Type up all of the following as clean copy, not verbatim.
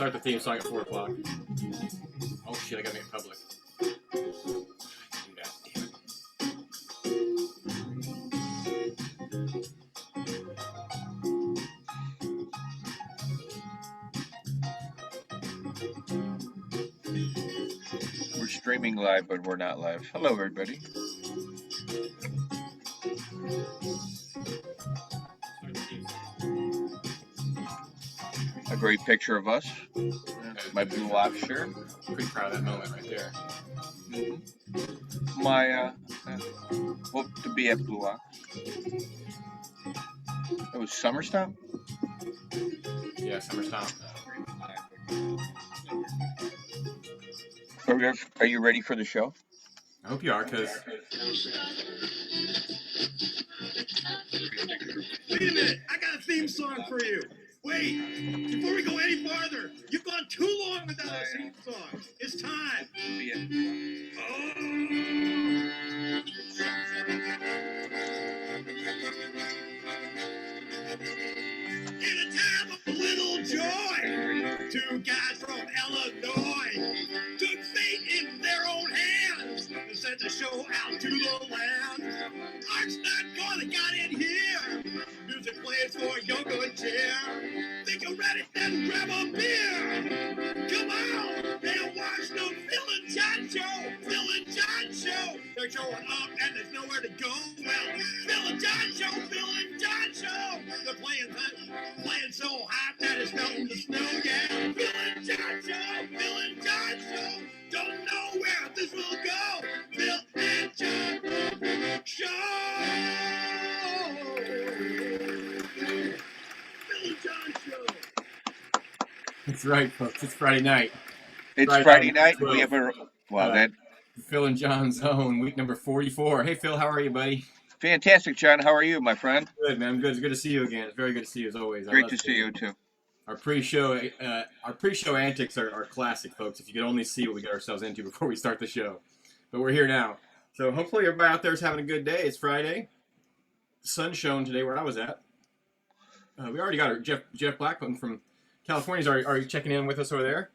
start the theme song at 4 o'clock. Oh shit, I gotta make it public. Do that, damn it. We're streaming live, but we're not live. Hello, everybody. A great picture of us. My blue lock shirt. Pretty proud of that moment right there. Mm-hmm. My hope to be at Blue Lock. It was Summer Stomp? Yeah, Summer Stomp. Are you ready for the show? I hope you are, because... Wait a minute, I got a theme song for you. Wait, before we go any farther, you've gone too long without a theme song. It's time. In a time of little joy, two guys from Illinois took fate in their own hands and sent the show out to the land. Art's not gonna got in here. Music plays for your good cheer. Think you're ready, then grab a beer. Come on and watch the Phil and John show. Phil and John show. They're showing up and there's nowhere to go. Well, Phil and John show. Phil and John show. They're playing so hot that it's melting the snow. Yeah, Phil and John show. Phil and John show. Don't know where this will go. Phil and John show. That's right, folks. It's Friday night. It's Friday night. We have a Phil and Jon Zone, week number 44. Hey, Phil, how are you, buddy? Fantastic, John. How are you, my friend? Good, man. I'm good. It's good to see you again. It's very good to see you as always. Great to see you too. Our pre-show antics are classic, folks. If you could only see what we got ourselves into before we start the show, but we're here now. So hopefully everybody out there is having a good day. It's Friday. The sun's shone today where I was at. We already got our Jeff Blackman from California's already checking in with us over there.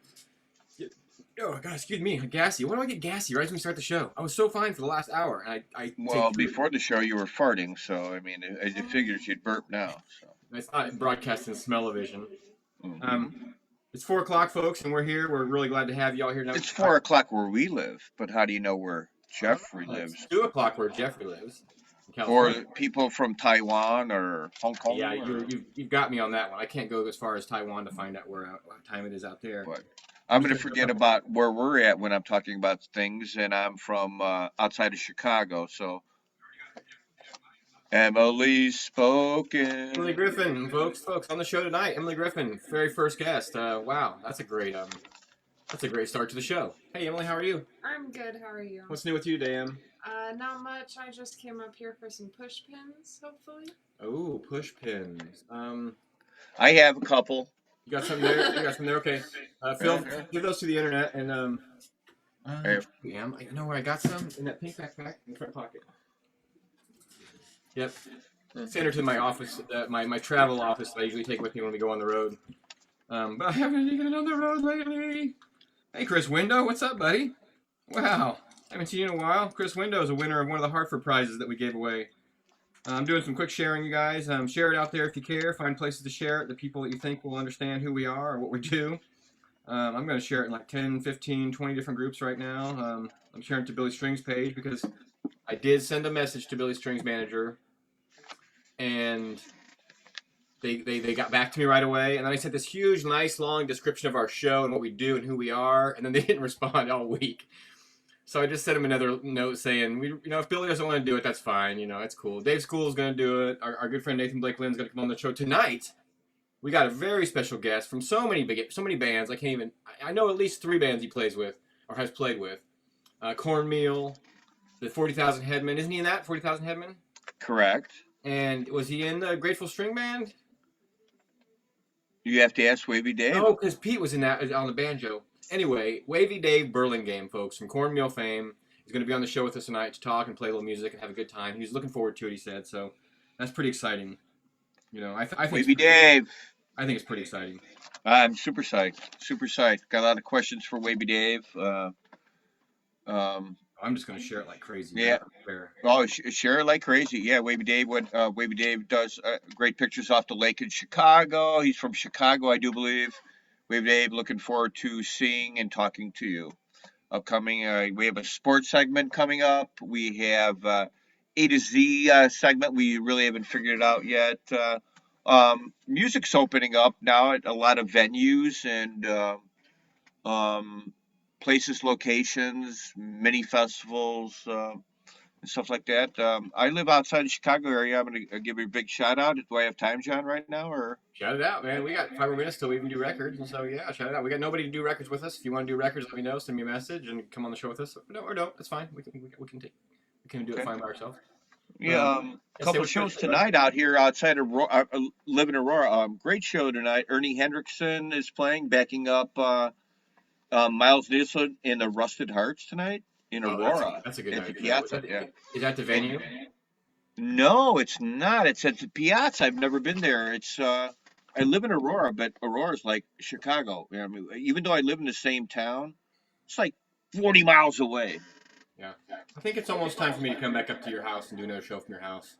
Oh, God, excuse me. Gassy. Why do I get gassy right when we start the show? I was so fine for the last hour. And well, before the show, you were farting, so, I mean, it figures you'd burp now. So. It's not broadcasting smell-o-vision. Mm-hmm. It's 4 o'clock, folks, and we're here. We're really glad to have you all here now. It's 4 o'clock where we live, but how do you know where Jeffrey lives? It's 2 o'clock where Jeffrey lives. Or people from Taiwan or Hong Kong. Yeah, you've got me on that one. I can't go as far as Taiwan to find out what time it is out there. But I'm going to forget about where we're at when I'm talking about things, and I'm from outside of Chicago, so. Emily's spoken. Emily Griffin, folks, on the show tonight. Emily Griffin, very first guest. Wow, that's a great start to the show. Hey, Emily, how are you? I'm good. How are you? What's new with you, Dan? Not much. I just came up here for some push pins, hopefully. Oh, push pins. I have a couple. You got some there? You got some there? Okay. Phil, give those to the internet and I know where I got some in that pink backpack in the front pocket. Yep. Send her to my office, my travel office that I usually take with me when we go on the road. But I haven't taken it on the road lately. Hey, Chris Window, what's up, buddy? Wow, haven't seen you in a while. Chris Window is a winner of one of the Hartford prizes that we gave away. I'm doing some quick sharing, you guys. Share it out there if you care. Find places to share it, the people that you think will understand who we are or what we do. I'm going to share it in like 10, 15, 20 different groups right now. I'm sharing it to Billy Strings' page because I did send a message to Billy Strings' manager, and they got back to me right away. And then I sent this huge, nice, long description of our show and what we do and who we are, and then they didn't respond all week. So I just sent him another note saying, if Billy doesn't want to do it, that's fine. It's cool. Dave School's going to do it. Our good friend Nathan Blake Lynn's going to come on the show tonight. We got a very special guest from so many bands. I know at least 3 bands he plays with or has played with. Cornmeal, the 40,000 Headmen. Isn't he in that 40,000 Headmen? Correct. And was he in the Grateful String Band? You have to ask Wavy Dave. No, because Pete was in that on the banjo. Anyway, Wavy Dave Burlingame, folks, from Cornmeal fame, is going to be on the show with us tonight to talk and play a little music and have a good time. He was looking forward to it, he said, so that's pretty exciting. I think Wavy Dave. I think it's pretty exciting. I'm super psyched. Super psyched. Got a lot of questions for Wavy Dave. Um, I'm just gonna share it like crazy, man. yeah. I don't care. Oh, share it like crazy. Yeah, Wavy Dave. Wavy Dave does great pictures off the lake in Chicago. He's from Chicago, I do believe. Wavy Dave, looking forward to seeing and talking to you. Upcoming, we have a sports segment coming up. We have A to Z segment. We really haven't figured it out yet. Music's opening up now at a lot of venues and um, places, locations, mini festivals. And stuff like that. I live outside the Chicago area. I'm going to give you a big shout out. Do I have time, John, right now? Or Shout it out, man. We got 5 more minutes till we even do records, and so yeah, shout it out. We got nobody to do records with us. If you want to do records, let me know. Send me a message and come on the show with us. No, or don't. It's fine. We can do it okay. fine by ourselves. Yeah, Say couple what's shows good, tonight out here outside of live in Aurora. Great show tonight. Ernie Hendrickson is playing, backing up Miles Nielsen in the Rusted Hearts tonight in Oh, Aurora that's a good at the night. Piazza. Yeah. Is that the venue? No, it's not. It's at the Piazza. I've never been there. It's I live in Aurora, but Aurora's like Chicago. You know, I mean, even though I live in the same town, it's like 40 miles away. Yeah. I think it's almost time for me to come back up to your house and do another show from your house.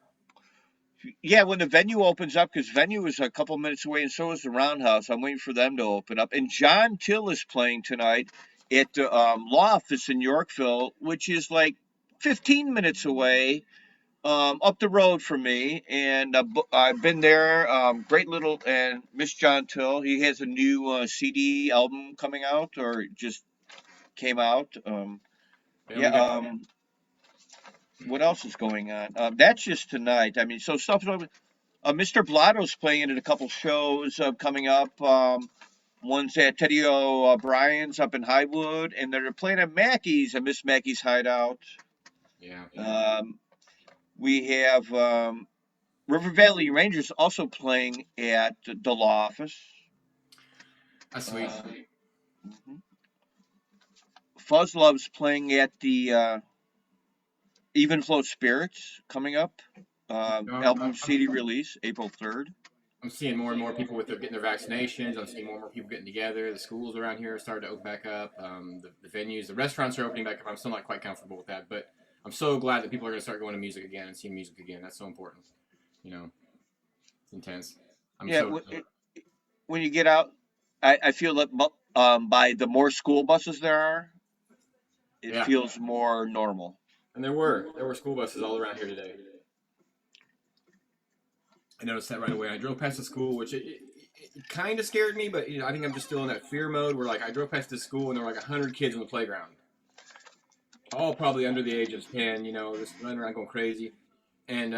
Yeah, when the venue opens up, because venue is a couple minutes away, and so is the Roundhouse. I'm waiting for them to open up. And John Till is playing tonight at the law office in Yorkville, which is like 15 minutes away, up the road from me. And I've been there. Great little and Miss John Till. He has a new CD album coming out, or just came out. Yeah. What else is going on? That's just tonight. I mean, so stuff. Mr. Blotto's playing at a couple shows coming up. One's at Teddy O'Brien's up in Highwood, and they're playing at Mackey's, at Miss Mackey's Hideout. Yeah. We have River Valley Rangers also playing at the law office. That's sweet. Fuzz Love's playing at the Even Flow Spirits coming up. Album CD release, April 3rd. I'm seeing more and more people getting their vaccinations. I'm seeing more and more people getting together. The schools around here are starting to open back up. The venues, the restaurants are opening back up. I'm still not quite comfortable with that, but I'm so glad that people are going to start going to music again and seeing music again. That's so important. You know, it's intense. When you get out, I feel that by the more school buses there are, it feels more normal. And there were school buses all around here today. I noticed that right away. I drove past the school, which it kind of scared me, but I think I'm just still in that fear mode where like I drove past the school and there were like 100 kids on the playground, all probably under the age of 10. Just running around going crazy, and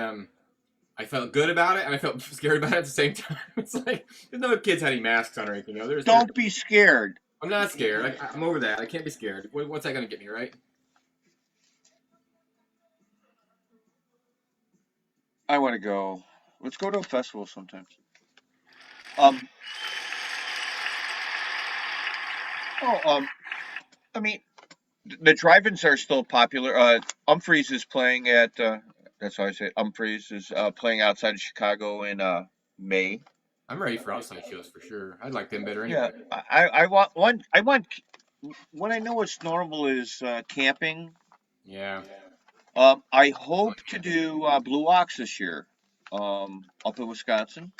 I felt good about it and I felt scared about it at the same time. It's like there's no kids had any masks on or anything. Don't be scared. I'm not scared. I'm over that. I can't be scared. What's that going to get me, right? I want to go. Let's go to a festival sometimes. I mean, the drive-ins are still popular. Humphreys is playing at. That's how I say it. Humphreys is playing outside of Chicago in May. I'm ready for outside shows for sure. I'd like them better anyway. Yeah, I want one. I want. When I know what's normal is camping. Yeah. I hope to do Blue Ox this year. Up in Wisconsin.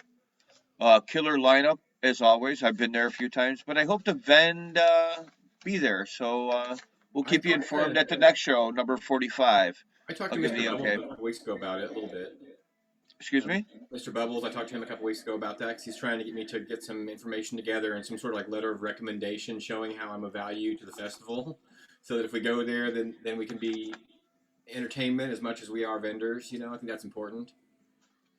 Killer lineup as always. I've been there a few times, but I hope to be there. So we'll keep you informed at the next show, number 45. I talked to Mr. Bubbles a couple weeks ago about it a little bit. Excuse me? Mr. Bubbles, I talked to him a couple weeks ago about that because he's trying to get me to get some information together and some sort of like letter of recommendation showing how I'm of value to the festival, so that if we go there, then we can be entertainment as much as we are vendors. I think that's important.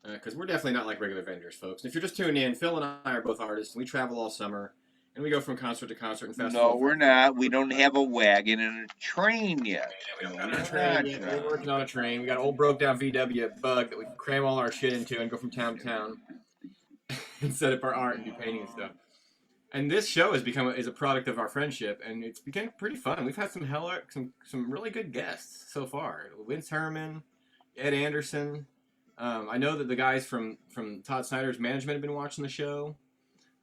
Because we're definitely not like regular vendors, folks. And if you're just tuning in, Phil and I are both artists, and we travel all summer, and we go from concert to concert and festival. No, we're not. We don't have a wagon and a train yet. We don't have a train yet. We're working on a train. We got an old broke down VW bug that we can cram all our shit into and go from town to town and set up our art and do painting and stuff. And this show is a product of our friendship, and it's become pretty fun. We've had some really good guests so far. Vince Herman, Ed Anderson. I know that the guys from Todd Snyder's management have been watching the show.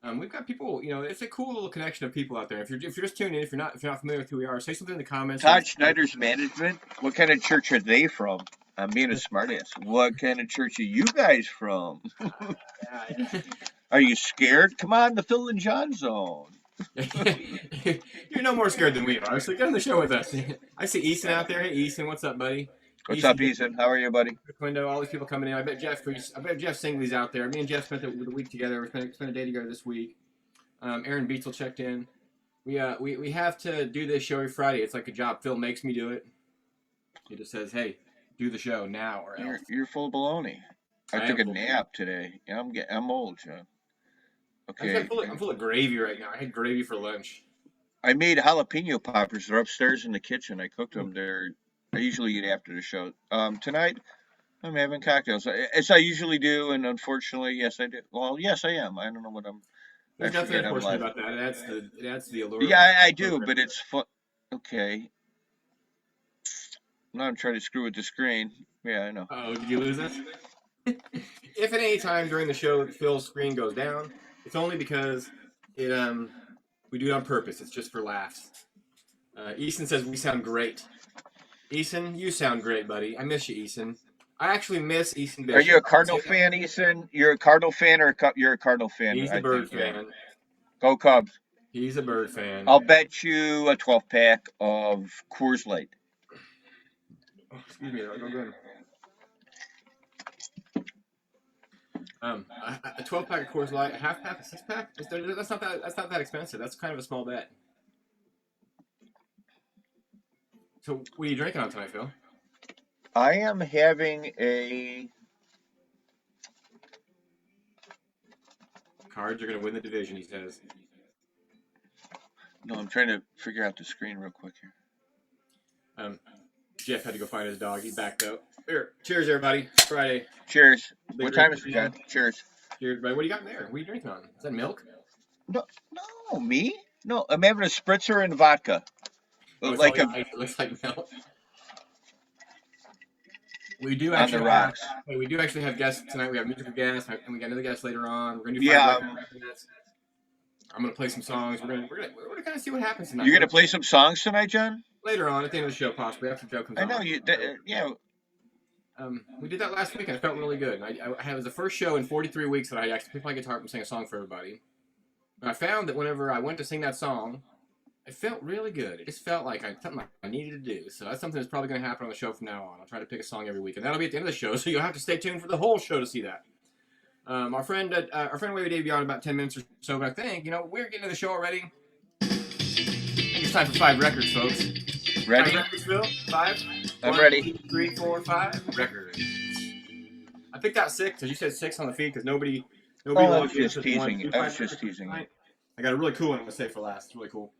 We've got people, it's a cool little connection of people out there. If you're just tuning in, if you're not familiar with who we are, say something in the comments. Todd Schneider's management. What kind of church are they from? I'm being a smartass. What kind of church are you guys from? Are you scared? Come on, the Phil and Jon Zone. You're no more scared than we are. So get on the show with us. I see Easton out there. Hey, Easton, what's up, buddy? What's up, Easton? How are you, buddy? Window, all these people coming in. I bet Jeff Singley's out there. Me and Jeff spent the week together. We spent a day together this week. Aaron Beetzel checked in. We have to do this show every Friday. It's like a job. Phil makes me do it. He just says, "Hey, do the show now or else." You're full of baloney. I took a nap today. Yeah, I'm old, John. Okay. I'm full of gravy right now. I had gravy for lunch. I made jalapeno poppers. They're upstairs in the kitchen. I cooked them there. I usually eat after the show. Tonight, I'm having cocktails, as I usually do, and unfortunately, yes, I do. Well, yes, I am. I don't know what I'm. There's nothing unfortunate about that. It adds the allure. Yeah, I do, but it's fun. Okay. Now I'm trying to screw with the screen. Yeah, I know. Oh, did you lose us? If at any time during the show Phil's screen goes down, it's only because we do it on purpose. It's just for laughs. Easton says we sound great. Easton, you sound great, buddy. I miss you, Easton. I actually miss Easton Bishop. Are you a Cardinal fan, Easton? You're a Cardinal fan, or you're a Cardinal fan? He's a Bird fan. Go Cubs. He's a Bird fan. I'll bet you a 12-pack of Coors Light. Oh, excuse me, I'll go good. A 12-pack of Coors Light, a half-pack, a 6-pack. That's not that expensive. That's kind of a small bet. So, what are you drinking on tonight, Phil? I am having a. Cards are going to win the division, he says. No, I'm trying to figure out the screen real quick here. Jeff had to go find his dog. He's backed up. Here, cheers, everybody. It's Friday. Cheers. What time is it, John? Cheers. Cheers, buddy. What do you got in there? What are you drinking on? Is that milk? No, me? No, I'm having a spritzer and vodka. Oh, it looks like milk. We do actually have guests tonight. We have musical guests, and we got another guest later on. We're gonna do 5 minutes. I'm gonna play some songs. We're gonna kind of see what happens tonight. You're gonna play some songs tonight, John? Later on, at the end of the show, possibly after Joe comes on. I know you. Yeah. We did that last week, and it felt really good. It was the first show in 43 weeks that I actually picked my guitar up and sang a song for everybody. And I found that whenever I went to sing that song, it felt really good. It just felt like something I needed to do. So that's something that's probably going to happen on the show from now on. I'll try to pick a song every week, and that'll be at the end of the show. So you'll have to stay tuned for the whole show to see that. Our friend Wavy Dave Burlingame, about 10 minutes or so. But I think we're getting to the show already. I think it's time for 5 records, folks. Ready? 5 records, Phil? 5. I'm 1, ready. 2, 3, 4, 5 records. I picked out 6 because you said 6 on the feed because nobody. I was just teasing. I got a really cool one I'm gonna say for last. It's really cool.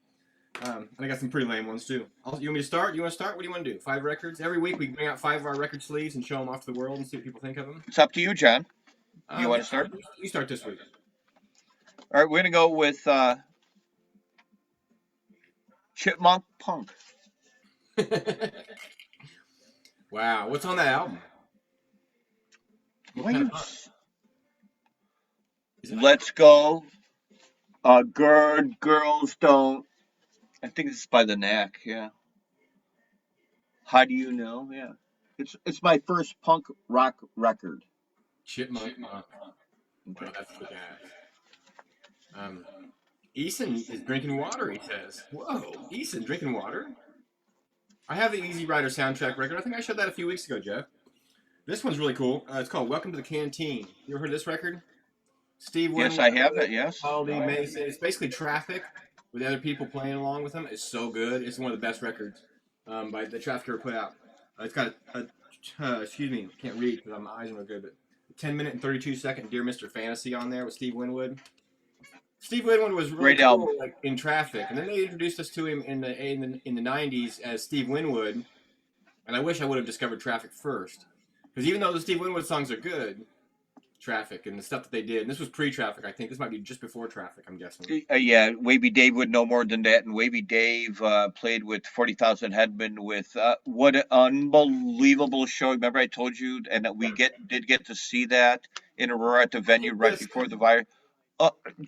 And I got some pretty lame ones too. You want me to start? You want to start? What do you want to do? 5 records every week. We bring out 5 of our record sleeves and show them off to the world and see what people think of them. It's up to you, John. You want to start? You start this week. All right, we're gonna go with Chipmunk Punk. Wow, what's on that album? Let's Go. Good Girls Don't. I think this is by the Knack. Yeah. How Do You Know? Yeah. It's my first punk rock record. Chipmunk Punk. Wow, that's the guy. Eason is drinking water, he says. Whoa, Eason drinking water? I have the Easy Rider soundtrack record. I think I showed that a few weeks ago, Jeff. This one's really cool. It's called Welcome to the Canteen. You ever heard of this record? Steve Winwood. Yes, I have that, yes. Aldi Mason. It's basically Traffic with other people playing along with them. It's so good. It's one of the best records by the Traffic ever put out. It's got excuse me, can't read because my eyes are not good, but 10-minute and 32-second Dear Mr. Fantasy on there with Steve Winwood. Steve Winwood was really great cool, album. like, in Traffic, and then they introduced us to him in the 90s as Steve Winwood, and I wish I would have discovered Traffic first, because even though the Steve Winwood songs are good, Traffic and the stuff that they did, and this was pre-Traffic, I think. This might be just before Traffic, I'm guessing. Yeah, Wavy Dave would know more than that, and Wavy Dave played with 40,000 Headmen with what an unbelievable show. Remember I told you, and that we did get to see that in Aurora at the venue right before the virus.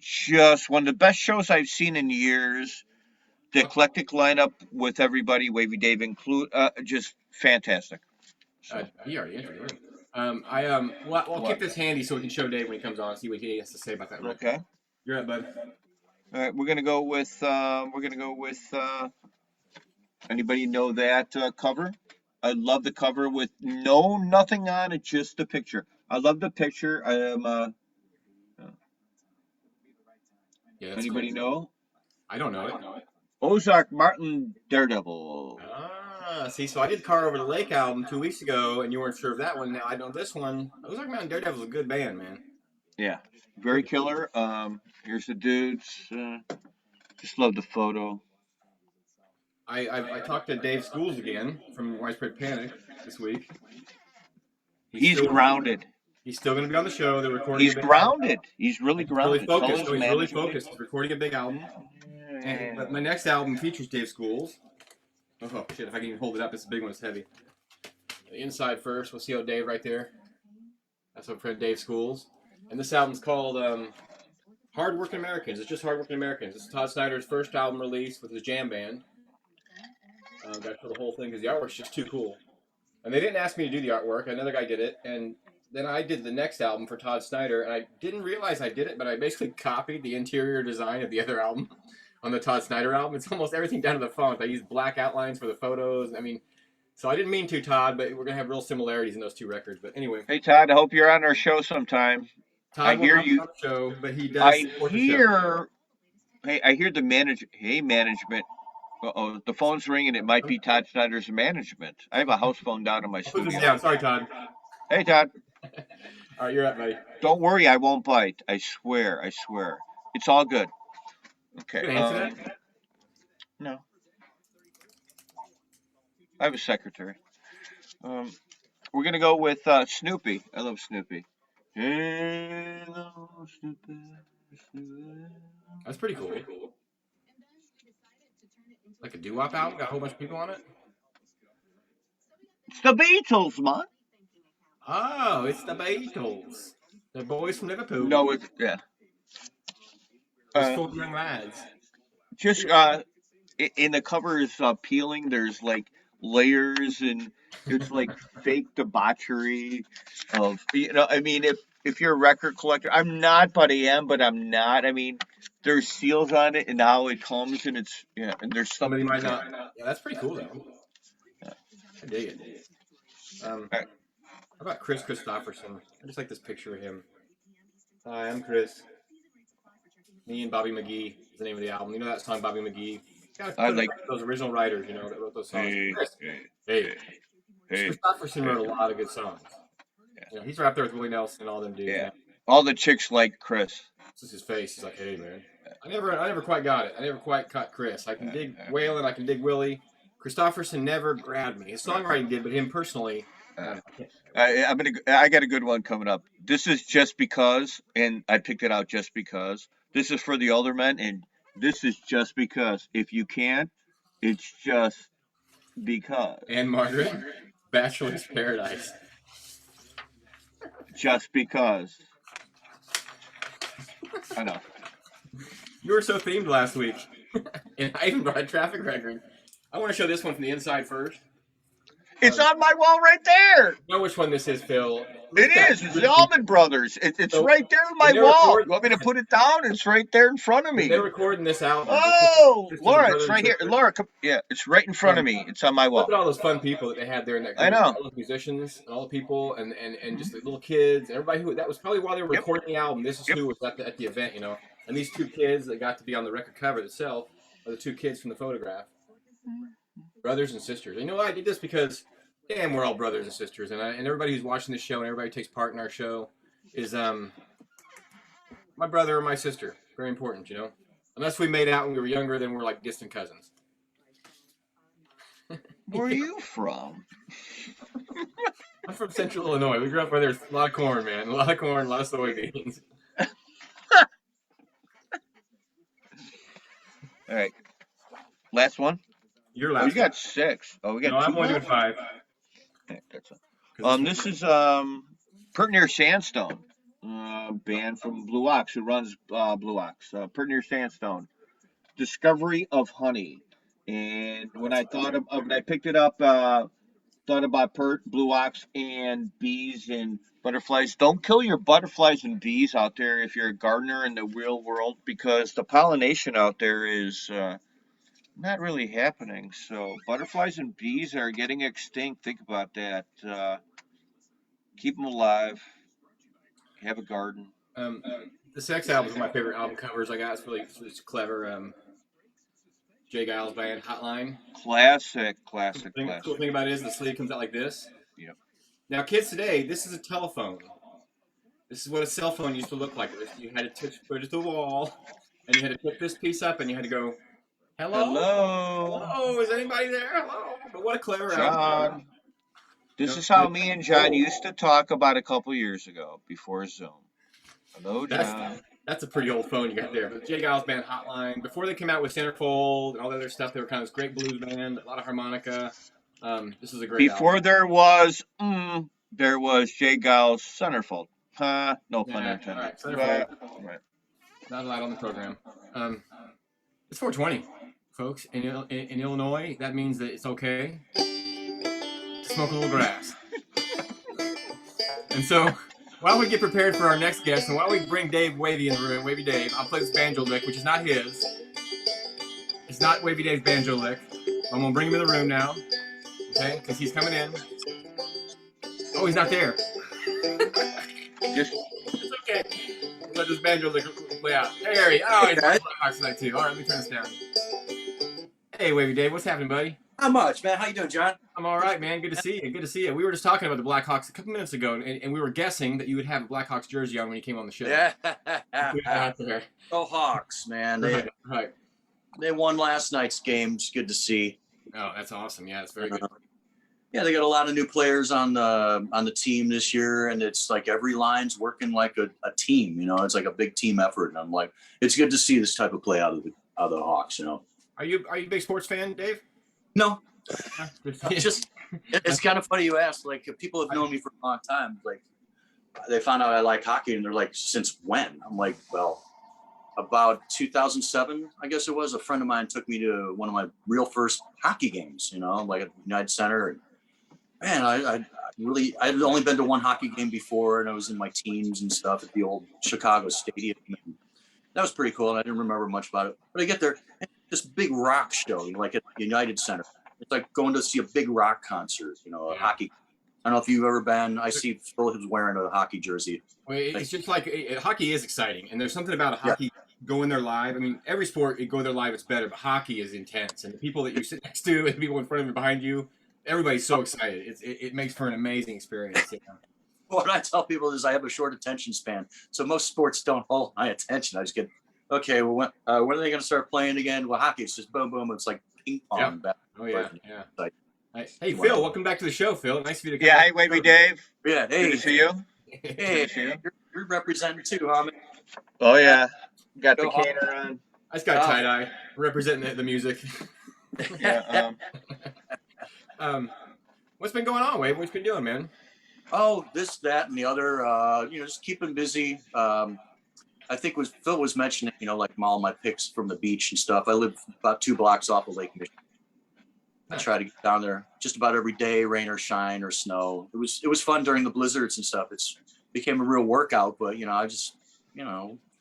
Just one of the best shows I've seen in years. The eclectic lineup with everybody, Wavy Dave include, just fantastic. So, He already entered the room. I'll keep this handy so we can show Dave when he comes on, see what he has to say about that record. okay. You're up, bud. All right, we're gonna go with anybody know that cover? I love the cover with nothing on it, just the picture. I love the picture. Yeah, that's Anybody cool. know? I don't know it. Ozark Martin Daredevil. See, so I did Car Over the Lake album 2 weeks ago, and you weren't sure of that one. Now I know this one. Ozark Mountain Daredevil's a good band, man. Yeah, very killer. Here's the dudes. Just love the photo. I talked to Dave Schools again from Widespread Panic this week. He's grounded. He's still going to be on the show. They're recording. He's grounded. He's really grounded. He's really focused. He's recording a big album. But my next album features Dave Schools. Oh shit! If I can even hold it up, it's a big one. It's heavy. The inside first. We'll see how Dave right there. That's our friend Dave Schools. And this album's called Hardworking Americans. It's just Hardworking Americans. It's Todd Snyder's first album release with his jam band. Got to show the whole thing because the artwork's just too cool. And they didn't ask me to do the artwork. Another guy did it. And then I did the next album for Todd Snyder. And I didn't realize I did it, but I basically copied the interior design of the other album on the Todd Snyder album. It's almost everything down to the font. I used black outlines for the photos. I mean, so I didn't mean to, Todd, but we're going to have real similarities in those two records. But anyway. Hey, Todd, I hope you're on our show sometime. Todd I hear you. On the show, but he does. I hear the management. Uh-oh, the phone's ringing. It might be Todd Snyder's management. I have a house phone down in my studio. Put this down. Sorry, Todd. Hey, Todd. All right, you're up, buddy. Don't worry, I won't bite. I swear. It's all good. Okay. Can I answer that? No. I have a secretary. We're gonna go with Snoopy. I love Snoopy. Hello, Snoopy. That's pretty cool. Like a doo-wop album, got a whole bunch of people on it. It's the Beatles, man. Oh, it's the Beatles. The boys from Liverpool. No, it's yeah. Those 4 young lads. Just in the cover is peeling. There's like layers and it's like fake debauchery of I mean, if you're a record collector, I'm not, but I am, but I'm not. I mean, there's seals on it and how it comes and it's and there's Somebody something. might not. Yeah, that's pretty cool though. Yeah. I dig it. How about Chris Christopherson? I just like this picture of him. Hi, I'm Chris. Me and Bobby McGee is the name of the album. You know that song, Bobby McGee? I like those original writers, that wrote those songs. Hey. Christopherson wrote a lot of good songs. Yeah. He's right up there with Willie Nelson and all them dudes. Yeah. Man. All the chicks like Chris. This is his face. He's like, hey, man. I never quite got it. I never quite caught Chris. I can dig Waylon. I can dig Willie. Christopherson never grabbed me. His songwriting did, but him personally. I got a good one coming up. This is Just Because, and I picked it out just because. This is for the older men, and this is just because. If you can't, it's just because. And Margaret, Bachelor's Paradise. Just because. I know. You were so themed last week. And I even brought a traffic record. I want to show this one from the inside first. It's on my wall right there. You know which one this is, Phil? It is. It's the Allman Brothers. It's right there on my wall. You want me to put it down? It's right there in front of me. They're recording this album. Oh, Laura, it's right here. Laura, come. Yeah, it's right in front of me. It's on my wall. Look at all those fun people that they had there in that group. I know. All those musicians and all the people and just the little kids. Everybody that was probably while they were recording the album. This is who was at the event, And these 2 kids that got to be on the record cover itself are the 2 kids from the photograph. Brothers and sisters. You know what? I did this because... Damn, we're all brothers and sisters, and everybody who's watching this show and everybody who takes part in our show is my brother or my sister. Very important, Unless we made out when we were younger, then we're like distant cousins. Where are you from? I'm from Central Illinois. We grew up where there's a lot of corn, man. A lot of corn, a lot of soybeans. All right. Last one? Your last you got 6. Oh, we got 2 I'm only doing 5. This is Pert Near Sandstone. band from Blue Ox who runs Blue Ox, pretty near Sandstone. Discovery of Honey. And when I thought of when I picked it up, thought about Blue Ox and bees and butterflies. Don't kill your butterflies and bees out there if you're a gardener in the real world, because the pollination out there is not really happening. So butterflies and bees are getting extinct. Think about that. Keep them alive. Have a garden. The Sex album is one of my favorite album covers I got. It's clever. Jay Giles band Hotline. Classic. Cool thing about it is the sleeve comes out like this. Yep. Now, kids today, this is a telephone. This is what a cell phone used to look like. You had to put it to the wall, and you had to pick this piece up, and you had to go, hello, is anybody there? Hello. But what a clever album. This is how me and John used to talk about a couple years ago before Zoom. Hello, John. That's a pretty old phone you got there. But Jay Giles band Hotline, before they came out with Centerfold and all the other stuff, they were kind of this great blues band, a lot of harmonica. This is a great album. There was Jay Giles Centerfold. No pun intended. All right, Centerfold. Right. Not allowed on the program. It's 420, folks. In Illinois, that means that it's okay to smoke a little grass. And so, while we get prepared for our next guest, and while we bring Dave Wavy in the room, Wavy Dave, I'll play this banjo lick, which is not his. It's not Wavy Dave's banjo lick. I'm going to bring him in the room now, okay, because he's coming in. Oh, he's not there. It's okay. Let this banjo lick play out. There he is. Oh, he's on Blackhawks tonight, too. All right, let me turn this down. Hey, Wavy Dave, what's happening, buddy? Not much, man. How you doing, John? I'm all right, man. Good to see you. Good to see you. We were just talking about the Blackhawks a couple minutes ago, and we were guessing that you would have a Blackhawks jersey on when you came on the show. Yeah. There. Go Hawks, man. Right. They won last night's game. It's good to see. Oh, that's awesome. Yeah, it's very good. Yeah, they got a lot of new players on the team this year, and it's like every line's working like a team. You know, it's like a big team effort, and I'm like, it's good to see this type of play out of the Hawks. You know. Are you a big sports fan, Dave? No. It's kind of funny you ask. Like, people have known me for a long time. Like, they found out I like hockey, and they're like, since when? I'm like, well, about 2007, I guess it was. A friend of mine took me to one of my real first hockey games, you know, like at United Center. And man, I'd only been to one hockey game before, and I was in my teens and stuff at the old Chicago Stadium. And that was pretty cool, and I didn't remember much about it. But I get there, and this big rock show, like at United Center. It's like going to see a big rock concert, you know, a hockey. I don't know if you've ever been. I see Phil who's wearing a hockey jersey. Well, it's just like hockey is exciting, and there's something about hockey going there live. I mean, every sport, you go there live, it's better, but hockey is intense, and the people that you sit next to, and the people in front of you, behind you, everybody's so excited. It makes for an amazing experience. You know? What I tell people is I have a short attention span, so most sports don't hold my attention. I just get, okay, well, when are they going to start playing again? Well, hockey, it's just boom, boom. It's like ping pong. Yeah. Oh, yeah. Like, hey, Phil, welcome back to the show, Phil. Nice of you to come. Yeah, hey, Wavy Dave. Yeah, hey. Good to see you. Hey, you're representing too, huh? Oh, yeah. Got the caner on. I just got tie-dye, representing the music. Yeah. What's been going on, Wave? What you been doing, man? Oh, this, that, and the other. Just keeping busy. I think Phil was mentioning, like all my pics from the beach and stuff. I live about 2 blocks off of Lake Michigan. I try to get down there just about every day, rain or shine or snow. It was fun during the blizzards and stuff. It's became a real workout, but I just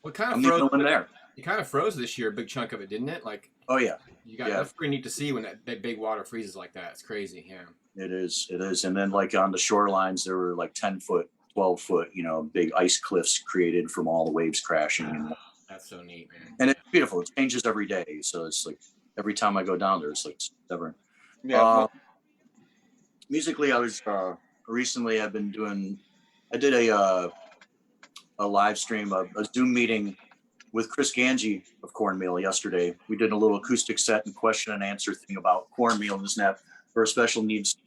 what kind of froze there. It kind of froze this year, a big chunk of it, didn't it? Like, oh yeah, that's pretty neat to see when that big water freezes like that. It's crazy, yeah. It is, and then like on the shorelines there were like 10 foot, 12 foot, big ice cliffs created from all the waves crashing. That's so neat, man. And it's beautiful. It changes every day, so it's like every time I go down there, it's like never. Yeah. Musically, I was recently. I did a live stream, a Zoom meeting with Chris Ganji of Cornmeal yesterday. We did a little acoustic set and question and answer thing about cornmeal and this and that for a special needs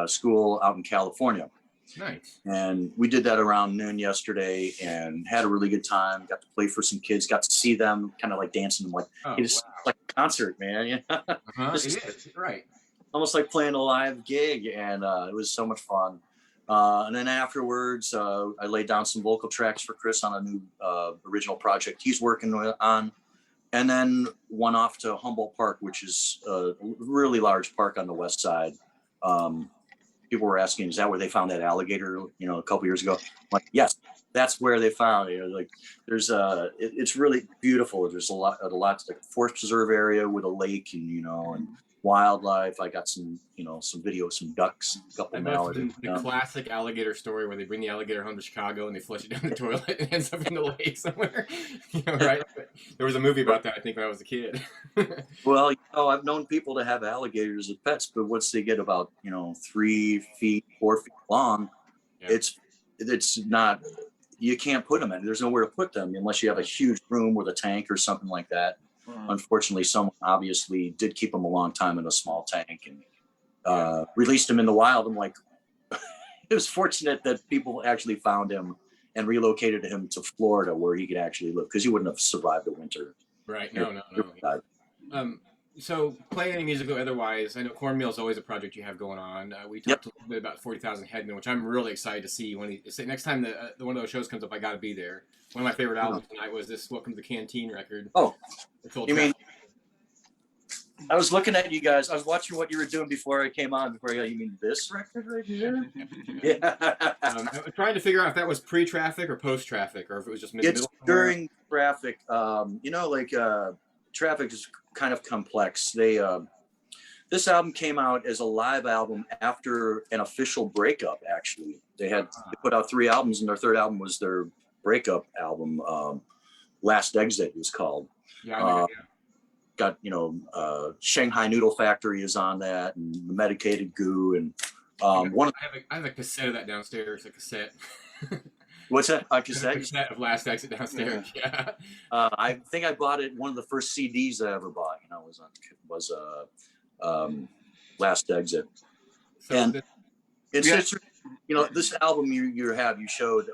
school out in California. Nice. And we did that around noon yesterday and had a really good time. Got to play for some kids, got to see them kind of like dancing. I'm like, it's like a concert, man. It is, right. Almost like playing a live gig. And it was so much fun. And then afterwards, I laid down some vocal tracks for Chris on a new original project he's working on. And then went off to Humboldt Park, which is a really large park on the west side. People were asking, is that where they found that alligator, a couple years ago? I'm like, yes, that's where they found it. Like, there's it's really beautiful. There's a lot like forest preserve area with a lake and wildlife. I got some video, some ducks, a couple mallards. The classic alligator story where they bring the alligator home to Chicago and they flush it down the toilet and it ends up in the lake somewhere. Right? There was a movie about that, I think, when I was a kid. Well, I've known people to have alligators as pets, but once they get about 3 feet, 4 feet long, yeah. It's not. You can't put them in. There's nowhere to put them unless you have a huge room with a tank or something like that. Unfortunately, someone obviously did keep him a long time in a small tank and released him in the wild. I'm like, it was fortunate that people actually found him and relocated him to Florida where he could actually live, because he wouldn't have survived the winter. Right. No. So playing any music or otherwise, I know Cornmeal is always a project you have going on. We talked a little bit about 40,000 Headmen, which I'm really excited to see. Next time the one of those shows comes up, I got to be there. One of my favorite albums tonight was this Welcome to the Canteen record. Oh, you mean? I was looking at you guys. I was watching what you were doing before I came on. You mean this record right here? Yeah. I'm trying to figure out if that was pre-Traffic or post-Traffic, or if it was just middle. It's during Traffic. Traffic is kind of complex. This album came out as a live album after an official breakup. Actually, they put out 3 albums, and their 3rd album was their breakup album. Last Exit was called. Yeah. Got Shanghai Noodle Factory is on that, and the Medicated Goo, and I have a cassette of that downstairs. A cassette. What's that? A cassette? A cassette of Last Exit downstairs. Yeah. I think I bought it. One of the first CDs I ever bought, was Last Exit. So and it's this album you showed.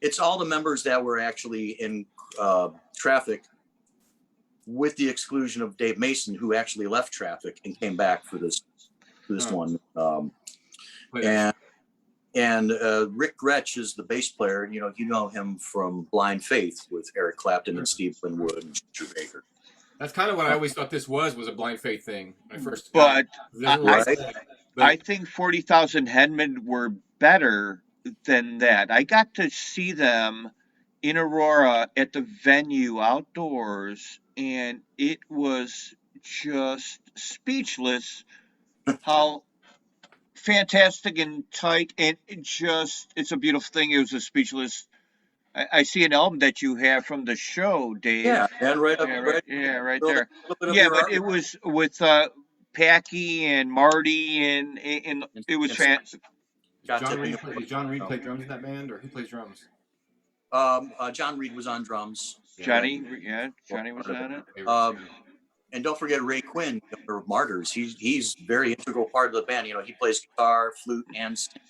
It's all the members that were actually in Traffic, with the exclusion of Dave Mason, who actually left Traffic and came back for this one. And Rick Gretsch is the bass player. You know him from Blind Faith with Eric Clapton and Steve Winwood and Drew Baker. That's kind of what I always thought this was a Blind Faith thing. I think 40,000 Headmen were better than that. I got to see them in Aurora at the venue outdoors, and it was just speechless how fantastic and tight, and it's a beautiful thing. It was a speechless. I see an album that you have from the show, Dave. Yeah, and right up, right there. Yeah, but it was with Packy and Marty, and it was fantastic. John Reed play drums in that band, or who plays drums? John Reed was on drums. Johnny was on it. And don't forget Ray Quinn of Martyrs. He's very integral part of the band. He plays guitar, flute, and sing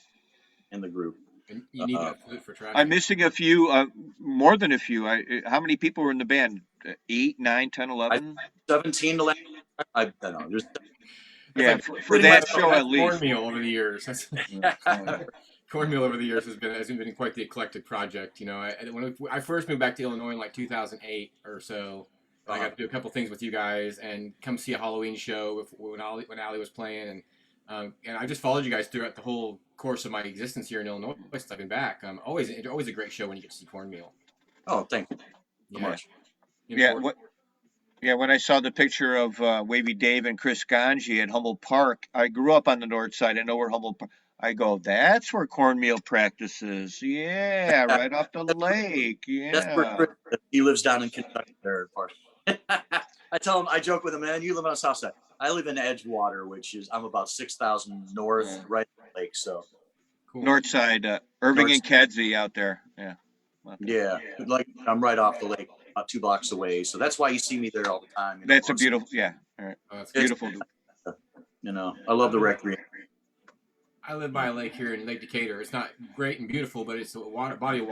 in the group. And you need that flute for Traffic. I'm missing a few, more than a few. How many people were in the band? 8, 9, 10, 11? 17 to 11. I don't know. For that show at least. Cornmeal over the years. Cornmeal over the years has been quite the eclectic project. When I first moved back to Illinois in like 2008 or so, I got to do a couple things with you guys and come see a Halloween show when Allie was playing, and I just followed you guys throughout the whole course of my existence here in Illinois since I've been back. Always a great show when you get to see Cornmeal. Oh, thank you so much. When I saw the picture of Wavy Dave and Chris Ganji at Humboldt Park, I grew up on the north side. I know where Humboldt Park. I go, that's where Cornmeal practices. Yeah, right off the lake. Yeah. That's where Chris, he lives down in Kentucky there, Park. I tell him, I joke with him, man, you live on the south side. I live in Edgewater, I'm about 6,000 north, right at the lake. So cool. North side, Irving and Kedzie out there. Yeah. Yeah, like I'm right off the lake, about 2 blocks away. So that's why you see me there all the time. That's a beautiful, yeah. All right. It's beautiful. I love the recreation. I live by a lake here in Lake Decatur. It's not great and beautiful, but it's bodies of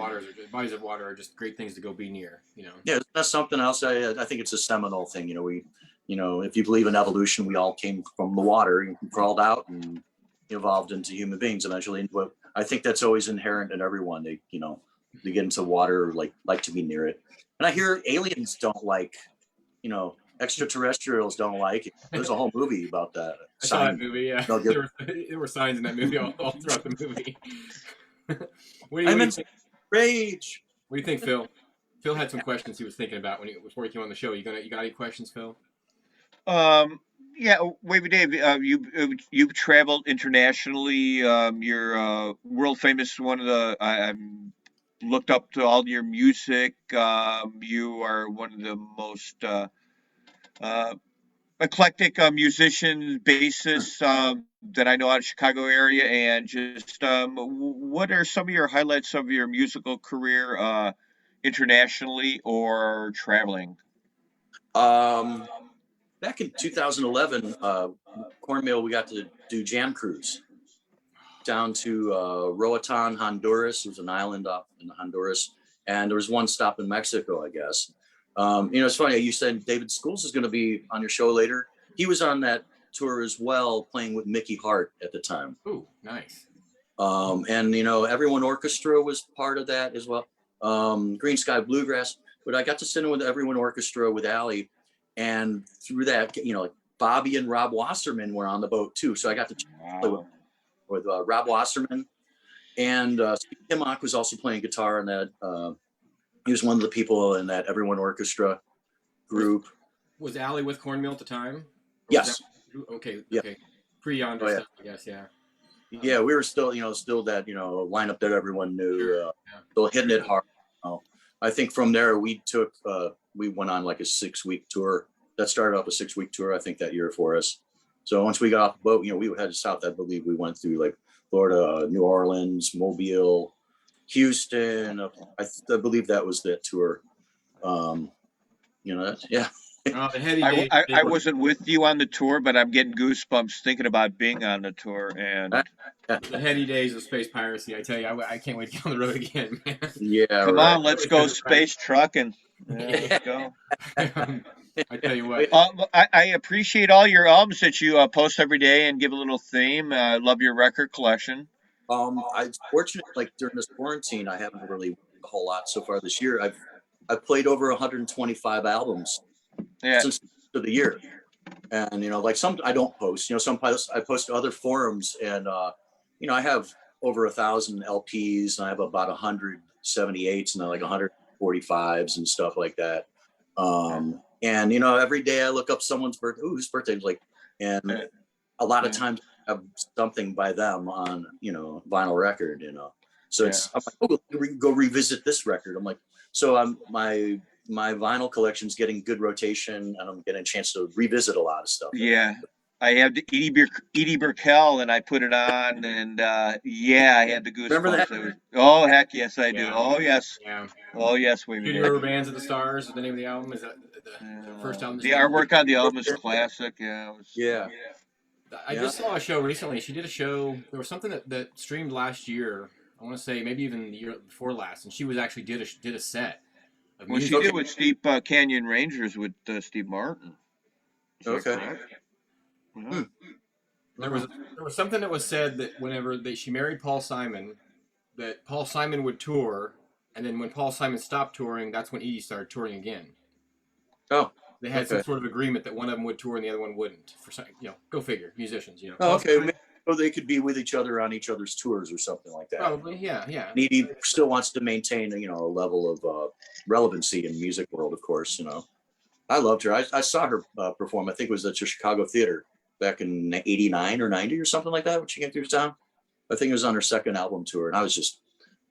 water are just great things to go be near. Yeah, that's something else. I think it's a seminal thing. If you believe in evolution, we all came from the water and crawled out, and evolved into human beings eventually. But I think that's always inherent in everyone. They, they get into water, like to be near it. And I hear aliens don't like, extraterrestrials don't like it. There's a whole movie about that. I saw that movie. Yeah, No, there were signs in that movie all throughout the movie. What do I'm you in think? rage. What do you think, Phil? Phil had some questions he was thinking about before he came on the show. You got any questions, Phil? Yeah, Wavy Dave, you've traveled internationally. You're world famous. One of the I've looked up to all your music. You are one of the most uh, eclectic musicians, bassists that I know out of Chicago area. And just what are some of your highlights of your musical career, internationally or traveling? Um, Back in 2011, Cornmeal, we got to do Jam Cruise down to Roatan, Honduras. It was an island off in Honduras, and there was one stop in Mexico, I guess. It's funny. You said David Schools is going to be on your show later. He was on that tour as well, playing with Mickey Hart at the time. Ooh, nice. And Everyone Orchestra was part of that as well. Green Sky Bluegrass. But I got to sit in with Everyone Orchestra with Allie, and through that, Bobby and Rob Wasserman were on the boat too. So I got to play with Rob Wasserman, and Steve Kimmock was also playing guitar in that. He was one of the people in that Everyone Orchestra group. Was Allie with Cornmeal at the time? Yes. Okay. Yeah. Okay. Pre-Yonder stuff, I guess. Yeah. Yeah, we were still that lineup that everyone knew. Still hitting it hard. I think from there we went on like a 6-week tour. That started off a 6-week tour, I think, that year for us. So once we got off the boat, we headed south. I believe we went through like Florida, New Orleans, Mobile, Houston. I believe that was that tour. Yeah. The heady I wasn't with you on the tour, but I'm getting goosebumps thinking about being on the tour. And the heady days of space piracy, I tell you, I can't wait to get on the road again, man. Yeah. Come on, let's go space trucking. Yeah, let's go. I tell you what. I appreciate all your albums that you post every day and give a little theme. I love your record collection. I fortunate, like during this quarantine, I haven't really a whole lot so far this year. I've played over 125 albums since the year, and like some I don't post. Some posts I post to other forums, and I have over 1,000 LPs, and I have about 178s and like 145s and stuff like that. And every day I look up someone's birthday. Ooh, whose birthday? And a lot of times I have something by them on vinyl record. So it's I'm like, oh, we can go revisit this record. I'm like, so my vinyl collection's getting good rotation, and I'm getting a chance to revisit a lot of stuff. Yeah. I have the Edie Burkell, and I put it on, and I had the goosebumps. Remember that? Oh, heck yes, I do. Yeah. Oh, yes. Yeah. Oh, yes, we Studio Rubber Bands of the Stars is the name of the album. Is that the first album? The artwork on the album is classic. Yeah. I just saw a show recently. She did a show. There was something that streamed last year. I want to say maybe even the year before last, and she was actually did a set. Well, she did with Steep Canyon Rangers with Steve Martin. Okay. There was something that was said that whenever she married Paul Simon, that Paul Simon would tour, and then when Paul Simon stopped touring, that's when Edie started touring again. Oh. They had some sort of agreement that one of them would tour and the other one wouldn't. For some, go figure. Musicians, Oh, okay. Or they could be with each other on each other's tours or something like that. Probably, yeah. Edie still wants to maintain, a level of relevancy in the music world, of course. I loved her. I saw her perform. I think it was at the Chicago Theater back in '89 or '90 or something like that when she came through town. I think it was on her second album tour, and I was just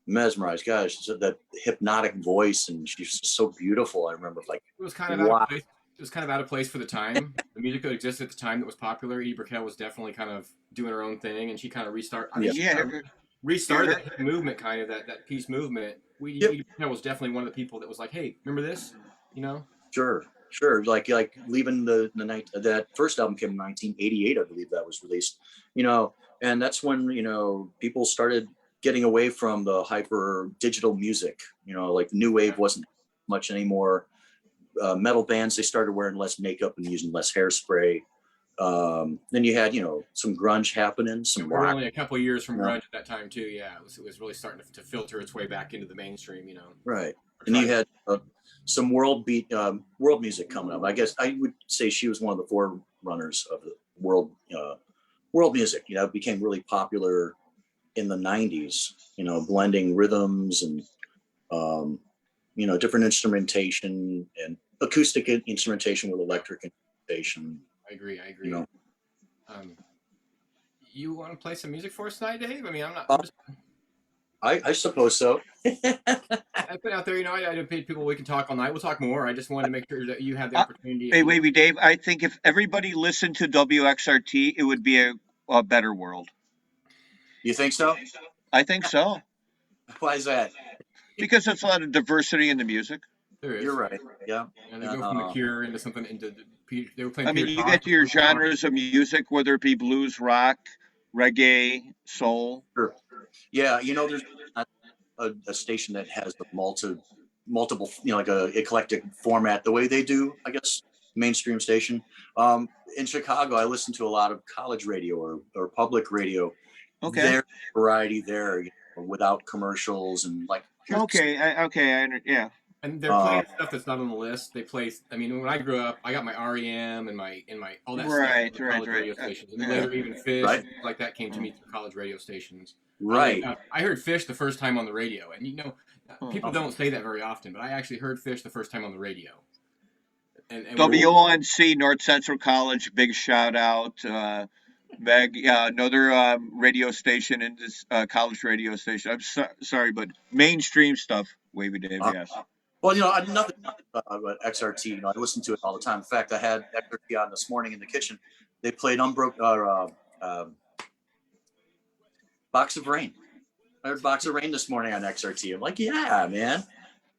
mesmerized. Gosh, she said that hypnotic voice, and she's just so beautiful. I remember, like, it was kind of out of place. It was kind of out of place for the time. The music that existed at the time that was popular. Edie Burkell was definitely kind of doing her own thing, and she kind of restarted that movement, kind of that peace movement. Edie Burkell was definitely one of the people that was like, "Hey, remember this?" Sure. Like leaving the night that first album came in 1988, I believe that was released. And that's when people started getting away from the hyper digital music. Like new wave wasn't much anymore. Metal bands, they started wearing less makeup and using less hairspray. Then you had, some grunge happening, Yeah, some we were rock. only a couple years from Yeah. grunge at that time too. Yeah, it was really starting to filter its way back into the mainstream. Right. Or And you trying- had some world music coming up. I guess I would say she was one of the forerunners of the world music. It became really popular in the 90s, blending rhythms and, different instrumentation and acoustic instrumentation with electric instrumentation. I agree. You know, You want to play some music for us tonight, Dave? I mean, I suppose so. I put out there, I paid people we can talk all night. We'll talk more. I just wanted to make sure that you had the opportunity. Hey, Wavy Dave, I think if everybody listened to WXRT, it would be a better world. You think so? I think so. Why is that? Because there's a lot of diversity in the music. There is. You're right. Yeah. And they go from the Cure into something they were playing. I mean, Peter you Tosh, get to your genres of music, whether it be blues, rock, reggae, soul. Sure. Yeah, there's a station that has the multiple, like a eclectic format the way they do, I guess, mainstream station. In Chicago, I listen to a lot of college radio or public radio. Okay. There's variety there, without commercials and like. Yeah. And they're playing stuff that's not on the list. They play. I mean, when I grew up, I got my REM and my all that Right, stuff from college radio stations. And then later, even Fish Right. and things like that came to me through college radio stations. Right. I heard Fish the first time on the radio, and people don't say that very often, but I actually heard Fish the first time on the radio. And WONC, North Central College, big shout out. Meg, another radio station in this college radio station. I'm sorry, but mainstream stuff, Wavy Dave, yes. Well, nothing about XRT. I listen to it all the time. In fact, I had XRT on this morning in the kitchen. They played Box of Rain. I heard Box of Rain this morning on XRT. I'm like, yeah, man.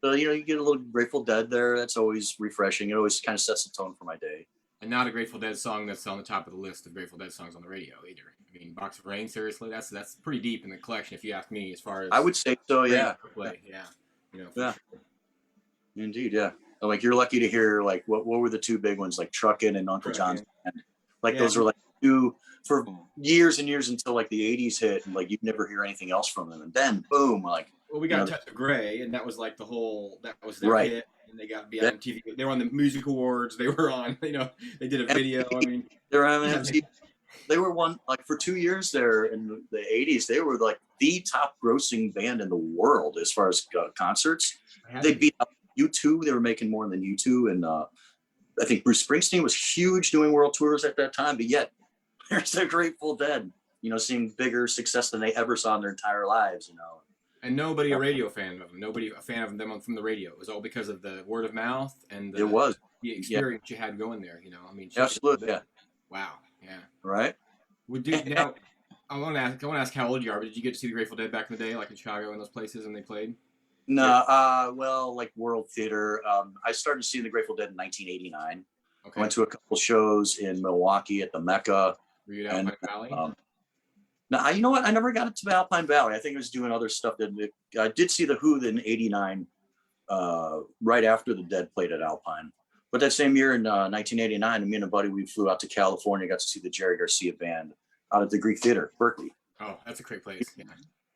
So, you get a little Grateful Dead there. That's always refreshing. It always kind of sets the tone for my day. And not a Grateful Dead song that's on the top of the list of Grateful Dead songs on the radio either. I mean, Box of Rain, seriously, that's pretty deep in the collection, if you ask me. As far as I would say so, yeah. Play, yeah. Yeah. Sure. Indeed, yeah. Like you're lucky to hear like what were the two big ones, like Truckin' and Uncle John's Band. Like those were like two for years and years until like the 80s hit, and like you'd never hear anything else from them, and then boom, like. Well, we got a Touch of Grey, and that was like that was their hit, and they got to be on TV. They were on the music awards. They were on, they did a video. I mean, they were on MTV. They were one like for 2 years there in the 80s. They were like the top grossing band in the world as far as concerts. They beat out U2. They were making more than U2, and I think Bruce Springsteen was huge doing world tours at that time. But yet, there's the Grateful Dead. Seeing bigger success than they ever saw in their entire lives. And nobody a radio fan of them. Nobody a fan of them from the radio. It was all because of the word of mouth and the experience you had going there. I mean, absolutely, yeah. Wow, yeah. Right. Now, I want to ask how old you are. But did you get to see the Grateful Dead back in the day, like in Chicago and those places, and they played? No, well, like World Theater. I started seeing the Grateful Dead in 1989. Okay. I went to a couple shows in Milwaukee at the Mecca. Were you at Alpine Valley? No, you know what? I never got it to Alpine Valley. I think I was doing other stuff. I did see the Who in '89, right after the Dead played at Alpine. But that same year in 1989, me and a buddy, we flew out to California, got to see the Jerry Garcia Band out at the Greek Theater, Berkeley. Oh, that's a great place. Yeah.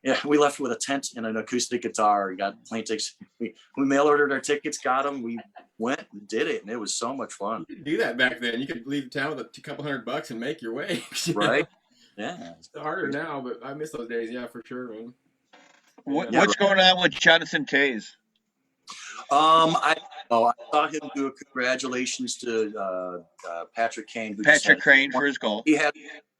Yeah, we left with a tent and an acoustic guitar. We got plane tickets. We mail ordered our tickets, got them. We went and did it, and it was so much fun. You could do that back then. You could leave town with a couple $100 and make your way. Right. Yeah. It's harder now, but I miss those days. Yeah, for sure, man. What's going on with Jonathan Taze? I saw him do a congratulations to Patrick Kane. Patrick Crane for his goal. He had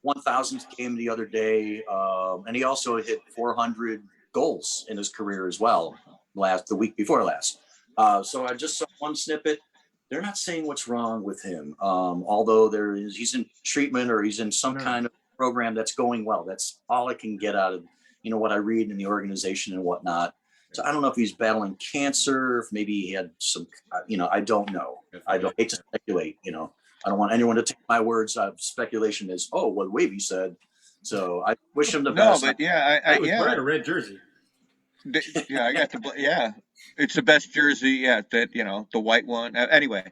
1,000th game the other day, and he also hit 400 goals in his career as well. The week before last. So I just saw one snippet. They're not saying what's wrong with him, although he's in treatment or he's in some kind of program that's going well. That's all I can get out of what I read in the organization and whatnot. So I don't know if he's battling cancer, if maybe he had some, I don't know. I don't hate to speculate. I don't want anyone to take my words out of speculation as what Wavy said. So I wish him the best. No, but I was wearing a red jersey. Yeah, I got it's the best jersey. Yeah, that the white one. Anyway,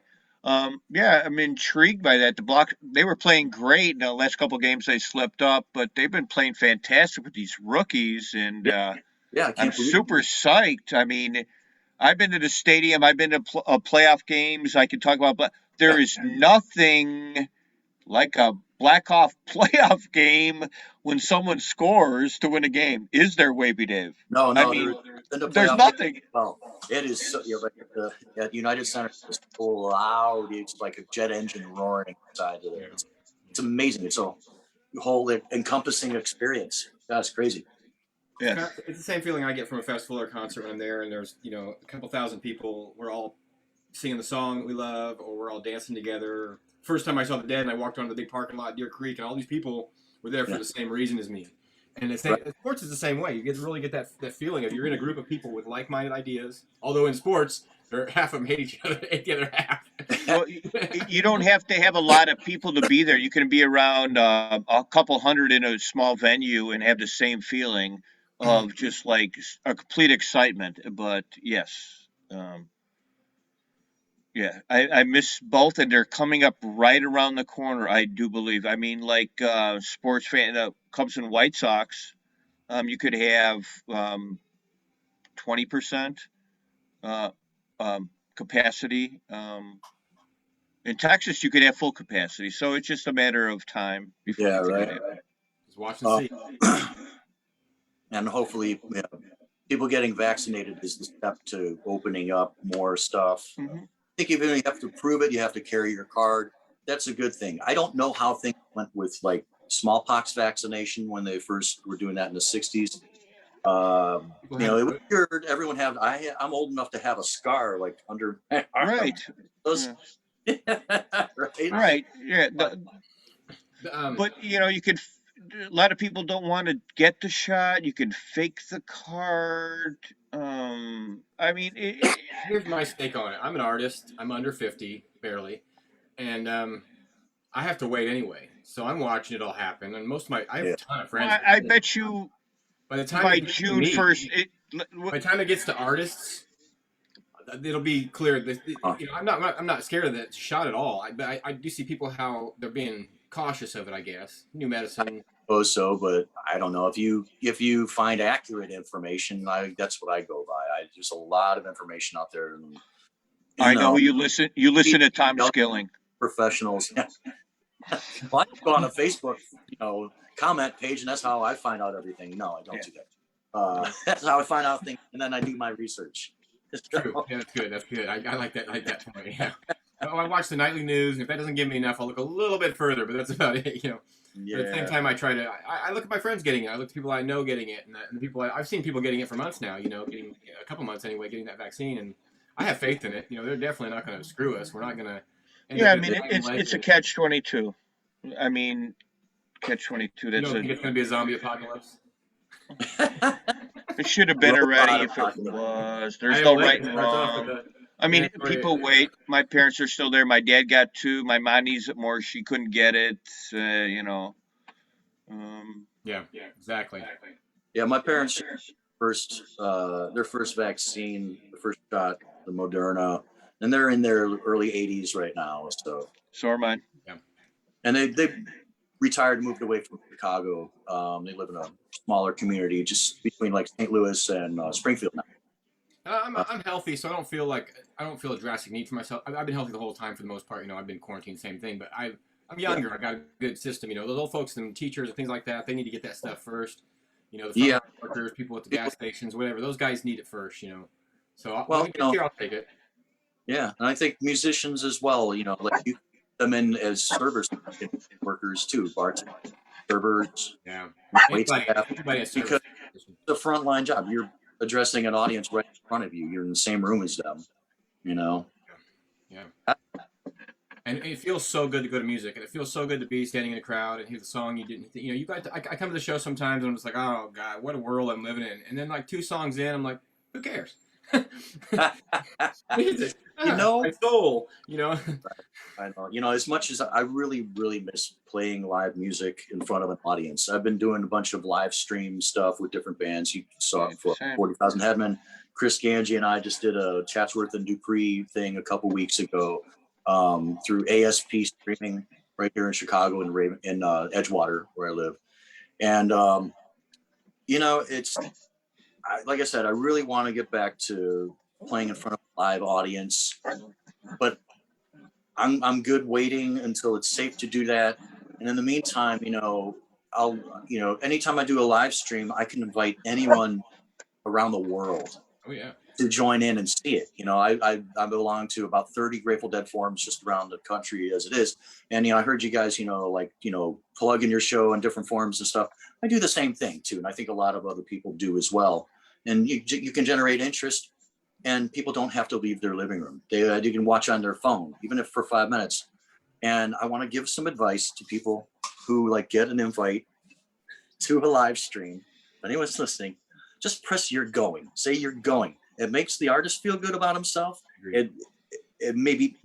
Yeah, I'm intrigued by that. The Block, they were playing great. Now, the last couple of games they slipped up, but they've been playing fantastic with these rookies, and Yeah, I I'm can't believe super psyched. I mean, I've been to the stadium, I've been to playoff games. I can talk about, but there is nothing like a Blackhawk playoff game when someone scores to win a game. Is there, Wavy Dave? no, I no, mean, in the there's playoff game. nothing. Well, it is so, like at United Center, it's so loud. It's like a jet engine roaring inside of there. It's amazing. It's a whole encompassing experience. That's crazy. Yes. It's the same feeling I get from a festival or concert when I'm there, and there's a couple thousand people. We're all singing the song that we love, or we're all dancing together. First time I saw the Dead, and I walked onto the big parking lot, Deer Creek, and all these people were there for the same reason as me. And sports is the same way. You really get that feeling of you're in a group of people with like-minded ideas. Although in sports, half of them hate each other, hate the other half. Well, you don't have to have a lot of people to be there. You can be around a couple hundred in a small venue and have the same feeling of just like a complete excitement. But yes, yeah, I miss both, and they're coming up right around the corner. I do believe. I mean, like sports fan, Cubs and White Sox. You could have 20% uh, capacity. In Texas, you could have full capacity, so it's just a matter of time before Yeah, you can right. have it. Just watch and see. And hopefully, people getting vaccinated is the step to opening up more stuff. Mhm. I think even if you have to prove it, you have to carry your card. That's a good thing. I don't know how things went with like smallpox vaccination when they first were doing that in the 60s. It was weird. Everyone have. I'm old enough to have a scar like under my arm. Right. Those, right. Right. Yeah. But you could. A lot of people don't want to get the shot. You can fake the card. I mean, Here's my stake on it. I'm an artist. I'm under 50, barely, and I have to wait anyway. So I'm watching it all happen. And I have a ton of friends. I bet you by the time by it gets to June me, 1st, by the time it gets to artists, it'll be clear that I'm not scared of that shot at all. But I do see people how they're being cautious of it. I guess new medicine. So, but I don't know if you find accurate information. That's what I go by. There's a lot of information out there. And, I know you listen to Tom Skilling. Professionals. Well, I go on a Facebook, comment page, and that's how I find out everything. No, I don't do that. That's how I find out things, and then I do my research. True. Yeah, that's good. That's good. I like that. I like that point. Yeah. I watch the nightly news, and if that doesn't give me enough, I'll look a little bit further. But that's about it. Yeah. But at the same time, I try to. I look at my friends getting it. I look at people I know getting it, and the people I've seen people getting it for months now. Getting a couple months anyway, getting that vaccine, and I have faith in it. They're definitely not going to screw us. We're not going to. Yeah, I mean it's a catch-22. I mean, catch-22. That's think it's going to be a zombie apocalypse. It should have been already if it was. There's no right and wrong. I mean, people wait. My parents are still there. My dad got 2. My mom needs it more. She couldn't get it. Yeah, exactly. Yeah, my parents their first vaccine, the first shot, the Moderna, and they're in their early 80s right now. So are mine. Yeah, and they retired, moved away from Chicago. They live in a smaller community just between like St. Louis and Springfield now. I'm healthy, so I don't feel a drastic need for myself. I've been healthy the whole time for the most part. I've been quarantined, same thing. But I'm younger. I got a good system. Those old folks and teachers and things like that. They need to get that stuff first. The front workers, people at the gas stations, whatever. Those guys need it first. So I'll take it. Yeah, and I think musicians as well. Like you them in as servers, workers too, bartenders, servers. Yeah, wait staff, because it's a frontline job. You're addressing an audience right in front of you. You're in the same room as them. Yeah. And it feels so good to go to music, and it feels so good to be standing in a crowd and hear the song you didn't. You got. I come to the show sometimes, and I'm just like, oh god, what a world I'm living in. And then like 2 songs in, I'm like, who cares? Music, my soul. I know. As much as I really, really miss playing live music in front of an audience, I've been doing a bunch of live stream stuff with different bands. You saw it for 40,000 Headmen. Chris Ganji and I just did a Chatsworth and Dupree thing a couple weeks ago. through ASP streaming right here in Chicago and in Edgewater, where I live. And it's like I said, I really want to get back to playing in front of a live audience, but I'm good waiting until it's safe to do that. And in the meantime, I'll anytime I do a live stream, I can invite anyone around the world to join in and see it. I belong to about 30 Grateful Dead forums just around the country as it is. And, I heard you guys, plug in your show on different forums and stuff. I do the same thing too. And I think a lot of other people do as well. And you can generate interest, and people don't have to leave their living room. You can watch on their phone, even if for 5 minutes. And I want to give some advice to people who get an invite to a live stream. If anyone's listening, just press "you're going." Say you're going. It makes the artist feel good about himself. It maybe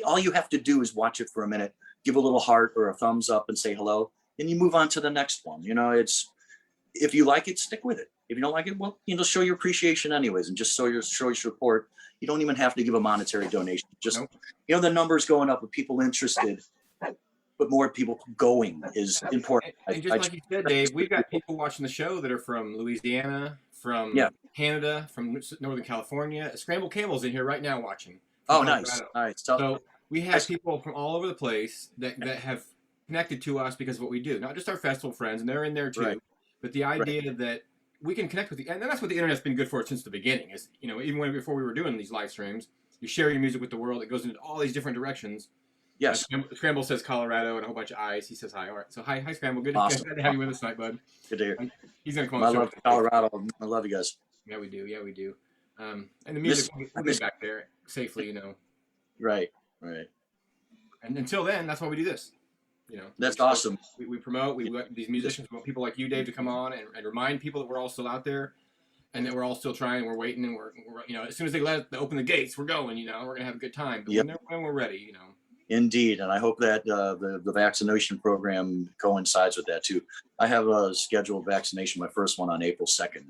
all you have to do is watch it for a minute, give a little heart or a thumbs up and say hello, and you move on to the next one. If you like it, stick with it. If you don't like it, well, show your appreciation anyways, and just show your support. You don't even have to give a monetary donation. Just, the numbers going up with people interested, but more people going is important. And just like you said, Dave, we've got people watching the show that are from Louisiana, from Canada, from Northern California. Scrambled Camel's in here right now watching. Oh, nice. All right. So we have people from all over the place that have connected to us because of what we do. Not just our festival friends, and they're in there too, right. But the idea that we can connect with and that's what the internet's been good for since the beginning. Is even before we were doing these live streams, you share your music with the world. It goes into all these different directions. Yes. Scramble says Colorado and a whole bunch of eyes. He says hi. All right. So hi Scramble. Good awesome. to have you with us tonight, bud. Good to hear. He's gonna come on. I love Colorado. I love you guys. Yeah, we do. And the music we'll get back there safely. Right. And until then, that's why we do this. That's awesome. We promote. We let these musicians, we want people like you, Dave, to come on and remind people that we're all still out there, and that we're all still trying. We're waiting, and we're as soon as they open the gates, we're going. We're gonna have a good time. But when we're ready, Indeed, and I hope that the vaccination program coincides with that too. I have a scheduled vaccination, my first one on April 2nd,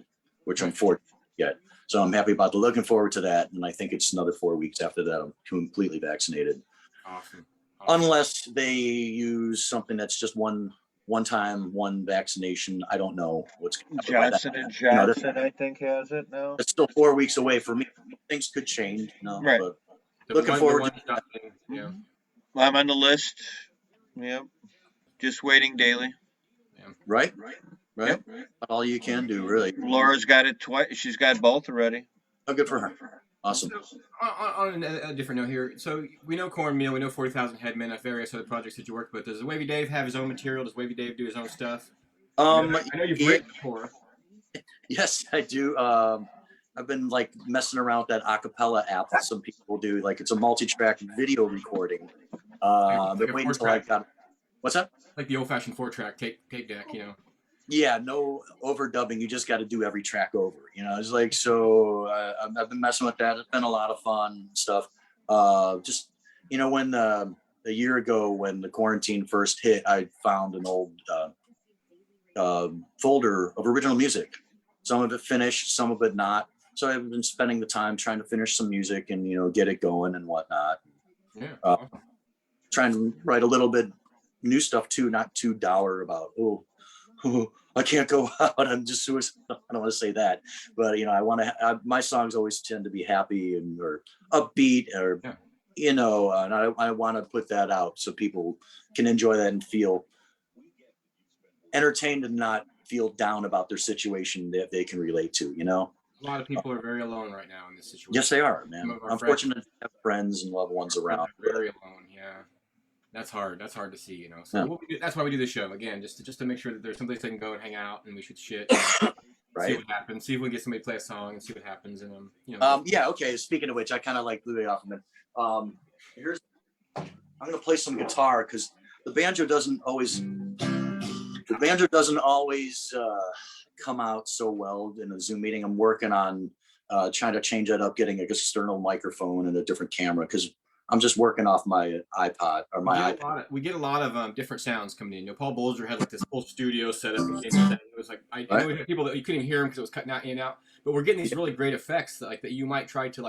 which I'm fortunate yet. So I'm happy about looking forward to that, and I think it's another 4 weeks after that I'm completely vaccinated. Awesome. Unless they use something that's just one vaccination. I don't know what's going to happen. Johnson & Johnson, I think, has it now. It's still 4 weeks away for me. Things could change. Right. But looking forward to yeah. I'm on the list. Yep. Just waiting daily. Yeah. Right. Yep. All you can do, really. Laura's got it twice. She's got both already. Oh, good for her. Awesome. So, on a different note here, so we know Cornmeal, we know 40,000 Headmen, and various other projects that you work with. Does Wavy Dave have his own material? Does Wavy Dave do his own stuff? I know you've written before. Yes, I do. I've been messing around with that acapella app that some people do. It's a multi-track video recording. They're waiting until I got. What's that? Like the old-fashioned 4-track tape deck, Yeah, no overdubbing. You just got to do every track over. It's so I've been messing with that. It's been a lot of fun stuff. Just when a year ago when the quarantine first hit, I found an old folder of original music. Some of it finished, some of it not. So I've been spending the time trying to finish some music and get it going and whatnot. Yeah. Trying to write a little bit new stuff too, not too dour about I can't go out. I'm just suicidal. I don't want to say that, but I want to. My songs always tend to be happy or upbeat, or and I want to put that out so people can enjoy that and feel entertained and not feel down about their situation that they can relate to. A lot of people are very alone right now in this situation. Yes, they are, man. I'm fortunate to have friends and loved ones around. Very alone, yeah. That's hard. That's hard to see, So that's why we do this show again, just to make sure that there's someplace they can go and hang out, and we should shit, right? See what happens. See if we can get somebody to play a song and see what happens, and Yeah. Okay. Speaking of which, I kind of blew it off a minute. I'm gonna play some guitar because the banjo doesn't always come out so well in a Zoom meeting. I'm working on trying to change that up, getting an external microphone and a different camera because I'm just working off my iPod or my iPad. We get a lot of different sounds coming in. Paul Bolger had this whole studio set up. It was I know we had people that you couldn't even hear him because it was cutting out in and out. But we're getting these really great effects that you might try to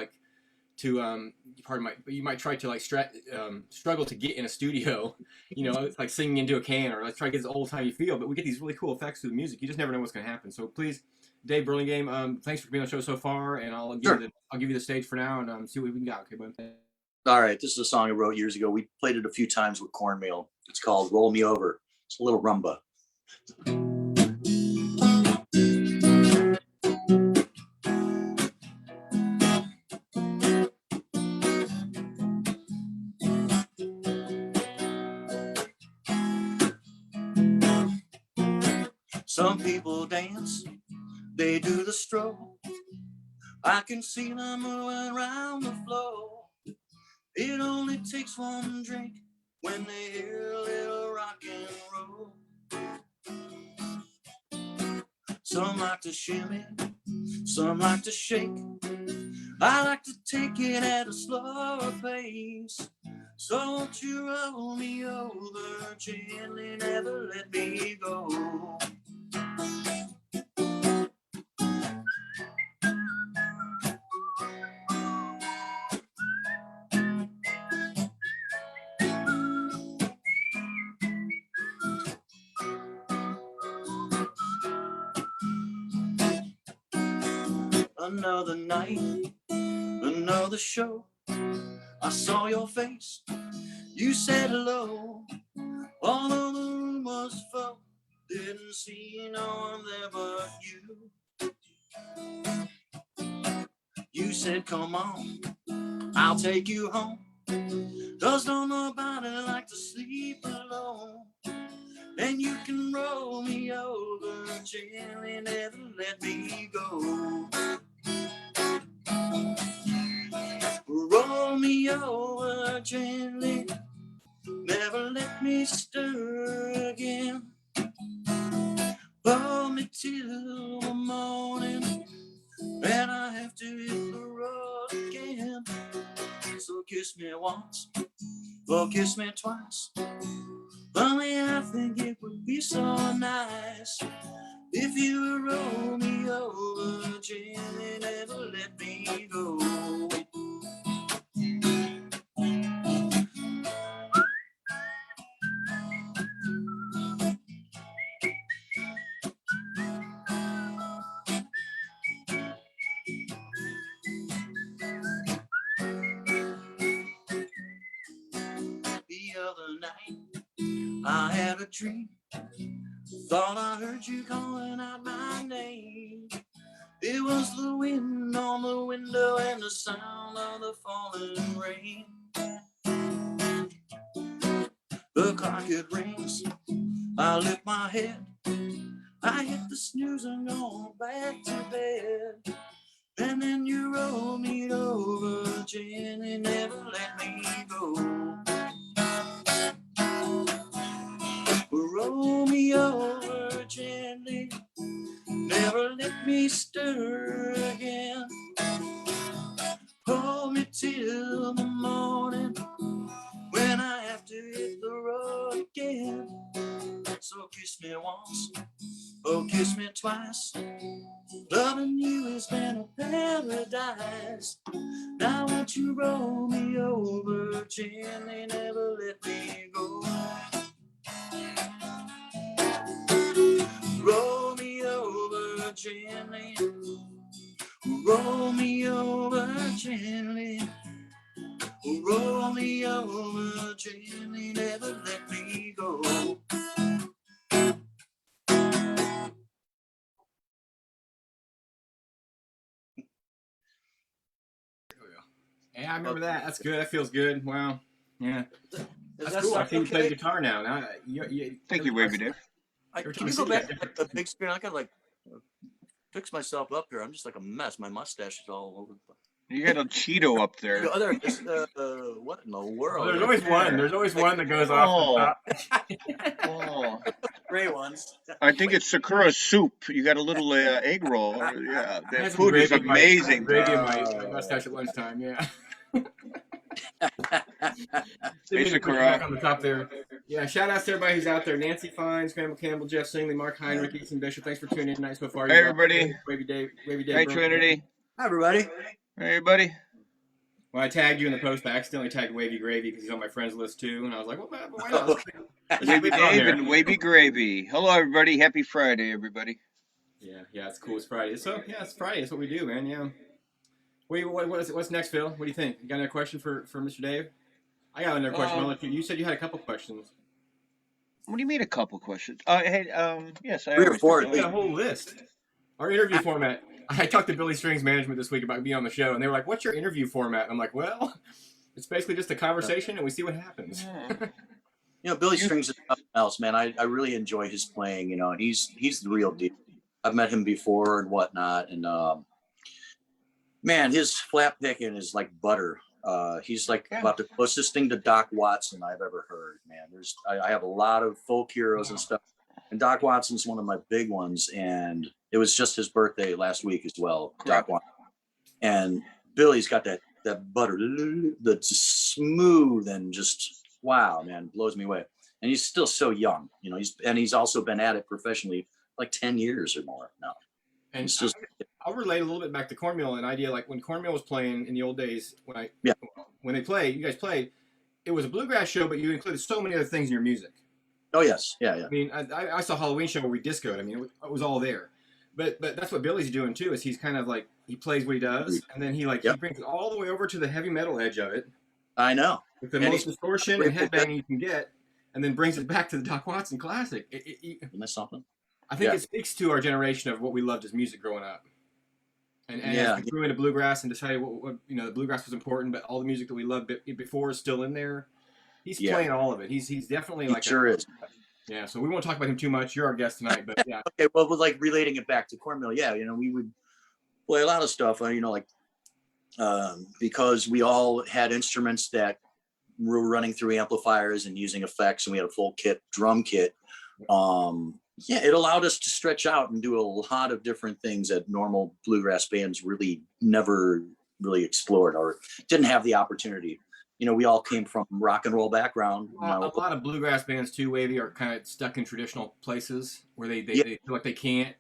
you might try to like struggle to get in a studio, it's like singing into a can, or let's try to get this old timey feel. But we get these really cool effects through the music. You just never know what's going to happen. So please, Dave Burlingame, thanks for being on the show so far, and I'll give you the stage for now and see what we can got. Okay, bud. All right, this is a song I wrote years ago. We played it a few times with Cornmeal. It's called "Roll Me Over." It's a little rumba. Some people dance, they do the stroll. I can see them moving around the floor. It only takes one drink when they hear a little rock and roll. Some like to shimmy, some like to shake. I like to take it at a slower pace. So won't you roll me over gently, never let me go. Another night, another show. I saw your face, you said hello. Although the room was full, didn't see no one there but you. You said, come on, I'll take you home. 'Cause don't nobody like to sleep alone. And you can roll me over gently, never let me go. Roll me over gently, never let me stir again. Hold me till the morning, and I have to hit the road again. So kiss me once, or kiss me twice. Only I think it would be so nice if you would roll me over gently, never let me go. The other night, I had a dream. Thought I heard you calling out my name. It was the wind on the window and the sound of the falling rain. The clock it rings, I lift my head. I hit the snooze and go back to bed. And then you roll me over gently, never let me go. Roll me over gently, never let me stir again. Hold me till the morning, when I have to hit the road again. So kiss me once, oh kiss me twice. Loving you has been a paradise. Now won't you roll me over gently, never let me go. Roll me over gently, roll me over gently, roll me over gently, never let me go. Yeah, I remember that. That's good. That feels good. Wow. Yeah. Is That's cool. I think you play the guitar now. Thank you, Wavy Dave. Can you go back to the big screen? I gotta like fix myself up here. I'm just like a mess. My mustache is all over the place. You got a Cheeto up there. What in the world? Well, there's always one. There's always one that goes off the top. Oh, Gray ones. I think it's Sakura soup. You got a little egg roll. Yeah, I had that some food is gravy in my- amazing. Gravy in my mustache at lunchtime. Yeah. Hey, Sakura. Back on the top there. Yeah, shout outs to everybody who's out there. Nancy Fines, Scramble Campbell, Jeff Singley, Mark Heinrich, Ethan Bishop. Thanks for tuning in tonight so far. Hey, everybody. Wavy Dave. Hey, Trinity. Hi, everybody. Hey, everybody. When I tagged you in the post, I accidentally tagged Wavy Gravy because he's on my friends list too, and I was like, well, why not? Let's Wavy put it on Dave there. and Wavy Gravy. Hello, everybody. Happy Friday, everybody. Yeah, it's cool. It's Friday. So yeah, it's Friday. That's what we do, man. Yeah. What's next, Phil? What do you think? You got another question for Mr. Dave? I got another question. I'll let you. You said you had a couple questions. What do you mean a couple questions? Hey, yes, I 3 or always 4. do. We got a whole list. Our interview format. I talked to Billy Strings management this week about being on the show, and they were like, "What's your interview format?" And I'm like, "Well, it's basically just a conversation, and we see what happens." You know, Billy Strings is something else, man. I really enjoy his playing. You know, and he's the real deal. I've met him before and whatnot, and man, his flat picking is like butter. He's like about the closest thing to Doc Watson I've ever heard, man. I have a lot of folk heroes and stuff, and Doc Watson's one of my big ones. And it was just his birthday last week as well, Doc Watson. And Billy's got that butter that's smooth and just wow, man, blows me away. And he's still so young, you know. He's also been at it professionally like 10 years or more now. And It's just I'll relate a little bit back to Cornmeal, an idea like when Cornmeal was playing in the old days, when they played, you guys played, it was a bluegrass show, but you included so many other things in your music. oh yes, yeah. I mean, I saw a Halloween show where we discoed. I mean, it was all there. But that's what Billy's doing too. Is he's kind of like he plays what he does, and then he brings it all the way over to the heavy metal edge of it. I know. With the most distortion and headbanging you can get, and then brings it back to the Doc Watson classic. Isn't that something? I think it speaks to our generation of what we loved as music growing up. And as we grew into bluegrass and decided what the bluegrass was important, but all the music that we loved before is still in there. He's playing all of it. He's definitely like sure is. Yeah, so we won't talk about him too much. You're our guest tonight, but yeah. Okay, well, with like relating it back to Cornmeal, you know, we would play a lot of stuff, you know, like because we all had instruments that were running through amplifiers and using effects, and we had a full drum kit. It allowed us to stretch out and do a lot of different things that normal bluegrass bands really never really explored or didn't have the opportunity. You know, we all came from rock and roll background. A lot of bluegrass bands too, Wavy, are kind of stuck in traditional places where they feel like they can't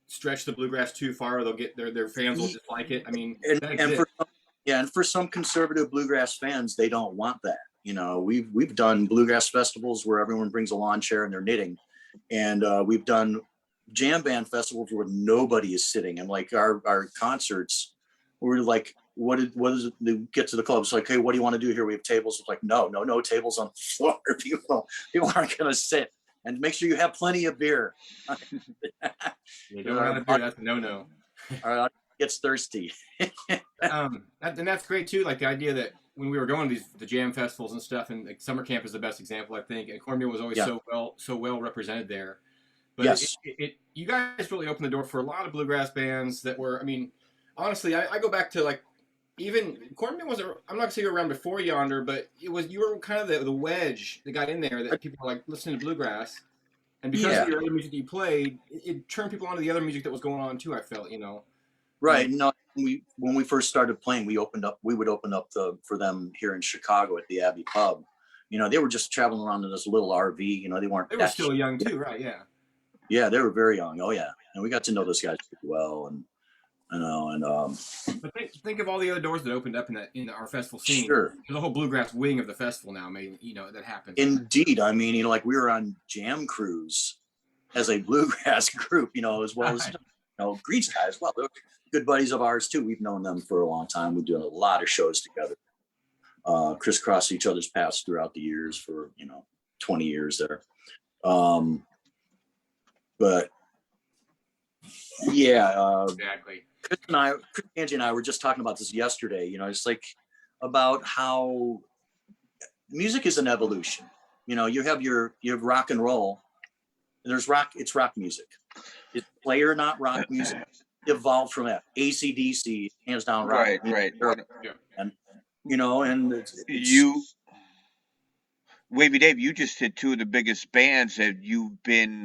stretch the bluegrass too far, or they'll get their fans will dislike it. I mean, and for some conservative bluegrass fans, they don't want that. You know, we've done bluegrass festivals where everyone brings a lawn chair and they're knitting, and we've done jam band festivals where nobody is sitting, and like our concerts, we're like, what is it? They get to the club, it's like, hey, what do you want to do here? We have tables. It's like, no tables on the floor. People aren't gonna sit. And make sure you have plenty of beer. You don't have beer, that's a no. Our audience gets thirsty. And that's great too. Like the idea that when we were going to the jam festivals and stuff, and like summer camp is the best example, I think. And Cornmeal was always so well represented there. But you guys really opened the door for a lot of bluegrass bands that were. I mean, honestly, I go back to like. Even Cornmeal was, I'm not going to say you were around before Yonder, but you were kind of the wedge that got in there that people were like listening to bluegrass. And because of your other music that you played, it turned people onto the other music that was going on too, I felt, you know. Right. No, when we first started playing, we would open up for them here in Chicago at the Abbey Pub. You know, they were just traveling around in this little RV, you know, they were still young too, right? Yeah. Yeah, they were very young. Oh yeah. And we got to know those guys pretty well. And but think of all the other doors that opened up in our festival scene. Sure. There's a whole bluegrass wing of the festival now. Maybe that happens. Indeed, I mean, you know, like we were on Jam Cruise as a bluegrass group, you know, as well as Green Sky as well. They're good buddies of ours too. We've known them for a long time. We've done a lot of shows together. Crisscrossed each other's paths throughout the years for 20 years there. But yeah, exactly. Chris, Angie and I were just talking about this yesterday. You know, it's like about how music is an evolution. You know, you have rock and roll. There's rock. It's rock music. It's player, not rock music. Evolved from that. AC/DC, hands down rock. Right. And and Wavy Dave, you just hit two of the biggest bands that you've been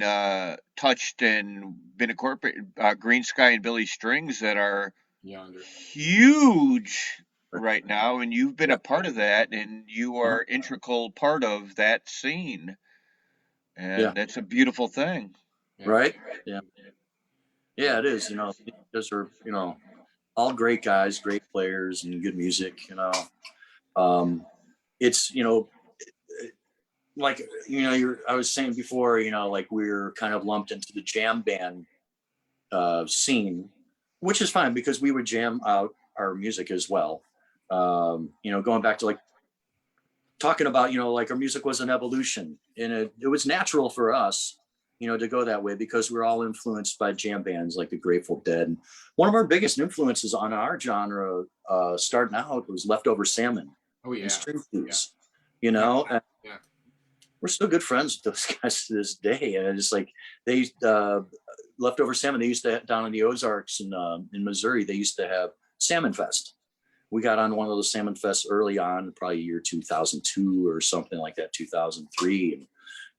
touched and been incorporated. Green Sky and Billy Strings that are Yonder. Huge right now, and you've been a part of that, and you are integral part of that scene, and that's a beautiful thing. Right? Yeah, it is. You know, those are all great guys, great players, and good music. It's like I was saying before, like we're kind of lumped into the jam band scene, which is fine because we would jam out our music as well. Going back to like talking about, like our music was an evolution, and it was natural for us, to go that way because we're all influenced by jam bands like the Grateful Dead. And one of our biggest influences on our genre, starting out, was Leftover Salmon. Oh yeah. And String Blues. Yeah. And we're still good friends with those guys to this day. And it's like they Leftover Salmon, they used to down in the Ozarks in Missouri, they used to have Salmon Fest. We got on one of those Salmon Fests early on, probably year 2002 or something like that, 2003.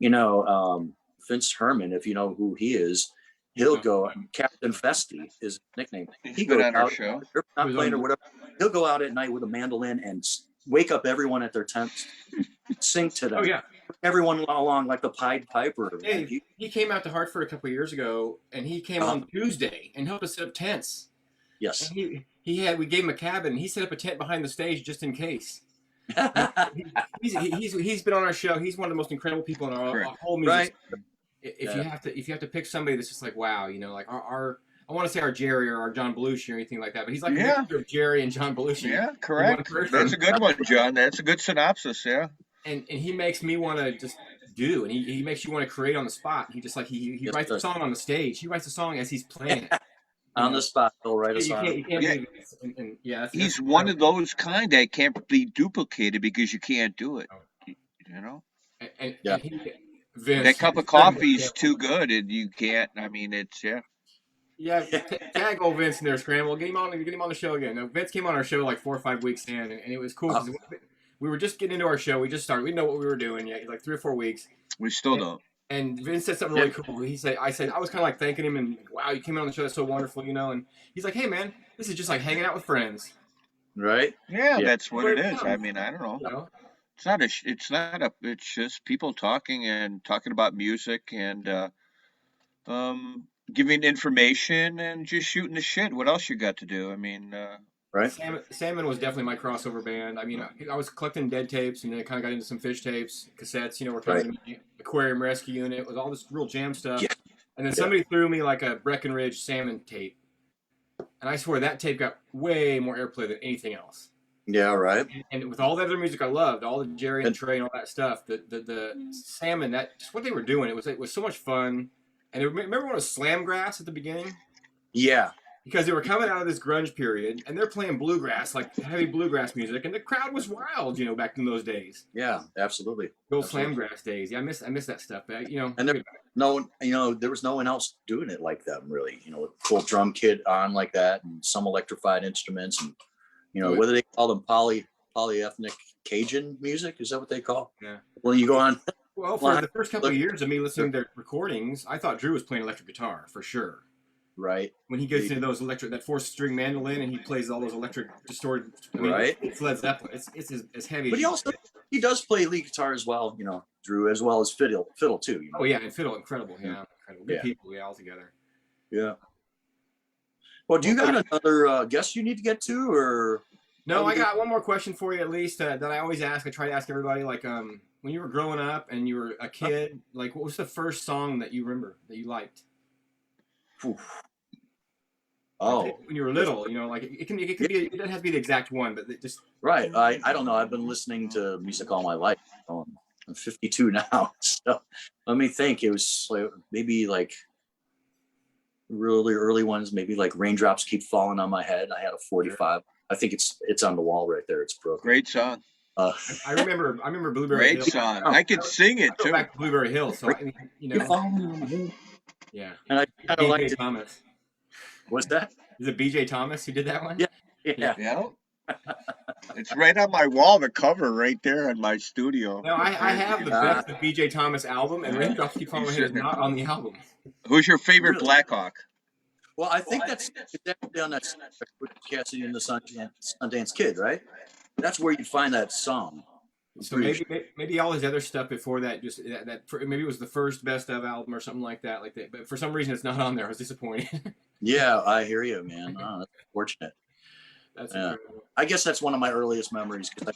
And, Vince Herman, if you know who he is, he'll go, Captain Festy is his nickname. He's been on our show. Not playing or whatever. He'll go out at night with a mandolin and wake up everyone at their tents, sing to them. Oh yeah. Everyone along like the Pied Piper. Hey, he came out to Hartford a couple of years ago, and he came on Tuesday and helped us set up tents. Yes. And we gave him a cabin, and he set up a tent behind the stage just in case. He's been on our show. He's one of the most incredible people in our whole music. Right. If you have to pick somebody that's just like, wow, like our I want to say our Jerry or our John Belushi or anything like that, but he's like a mixture of Jerry and John Belushi. Yeah, correct. That's a good one, John. That's a good synopsis. Yeah. And he makes me want to just do, and he makes you want to create on the spot. He just like he writes a song on the stage. He writes a song as he's playing it. On the spot, he'll write a song. He's one of those kind that can't be duplicated because you can't do it. And Vince, that cup of coffee's too good, and you can't. I mean, it's Yeah, tag old Vince in there, Scramble. Get him on the show again. Now, Vince came on our show like 4 or 5 weeks in, and it was cool. We were just getting into our show. We just started. We didn't know what we were doing yet, like 3 or 4 weeks. We still don't. And Vince said something really cool. I said, I was kind of like thanking him, and wow, you came on the show. That's so wonderful, And he's like, hey, man, this is just like hanging out with friends. Right? Yeah, that's what it is. I mean, I don't know. It's just people talking about music and giving information and just shooting the shit. What else you got to do? I mean, right. Salmon was definitely my crossover band. I mean, I was collecting dead tapes, and then I kind of got into some fish tapes, cassettes. We're kind of the Aquarium Rescue Unit with all this real jam stuff. Yeah. And then somebody threw me like a Breckenridge Salmon tape, and I swear that tape got way more airplay than anything else. Yeah, right. And with all the other music I loved, all the Jerry and Trey and all that stuff, the Salmon, that just what they were doing, it was so much fun. And remember when it was Slamgrass at the beginning? Yeah. Because they were coming out of this grunge period, and they're playing bluegrass, like heavy bluegrass music, and the crowd was wild, back in those days. Yeah, absolutely. Those Slamgrass days. Yeah, I miss that stuff. But, And there was no one else doing it like them, really. With full drum kit on like that, and some electrified instruments, and whether they call them polyethnic Cajun music, is that what they call? Yeah. When you go on. Well, for the first couple of years of me listening to their recordings, I thought Drew was playing electric guitar for sure. Right. When he gets into those that 4-string mandolin and he plays all those electric distorted. Right. It's Led Zeppelin. It's as heavy. But he does play lead guitar as well. Drew, as well as fiddle too. Oh yeah, and fiddle, incredible. Yeah, incredible. Good people. Yeah, all together. Yeah. Well, do you got another guest you need to get to, or? No, I got one more question for you at least that I always ask. I try to ask everybody, like, when you were growing up and you were a kid, like, what was the first song that you remember that you liked? Oh, when you were little, like it can be. It doesn't have to be the exact one, but it just. Right. I don't know. I've been listening to music all my life. I'm 52 now, so let me think. It was maybe like really early ones, maybe like Raindrops Keep Falling on My Head. I had a 45. I think it's on the wall right there. It's broken. Great song. I remember Blueberry Hill. Great song. I could sing it too. Back to Blueberry Hill, so yeah. And I kind of liked it. Thomas. What's that? Is it BJ Thomas who did that one? Yeah. It's right on my wall, the cover right there in my studio. No, I have the best of BJ Thomas album, and Raindrops Keep Falling on My Head is not on the album. Who's your favorite Blackhawk? Well, I think that's exactly on that Cassidy and the Sundance Kid, right? That's where you find that song. So maybe all his other stuff before that, just maybe it was the first best of album or something like that. But for some reason it's not on there. I was disappointed. Yeah, I hear you, man. Oh, that's unfortunate. That's Yeah. incredible. I guess that's one of my earliest memories because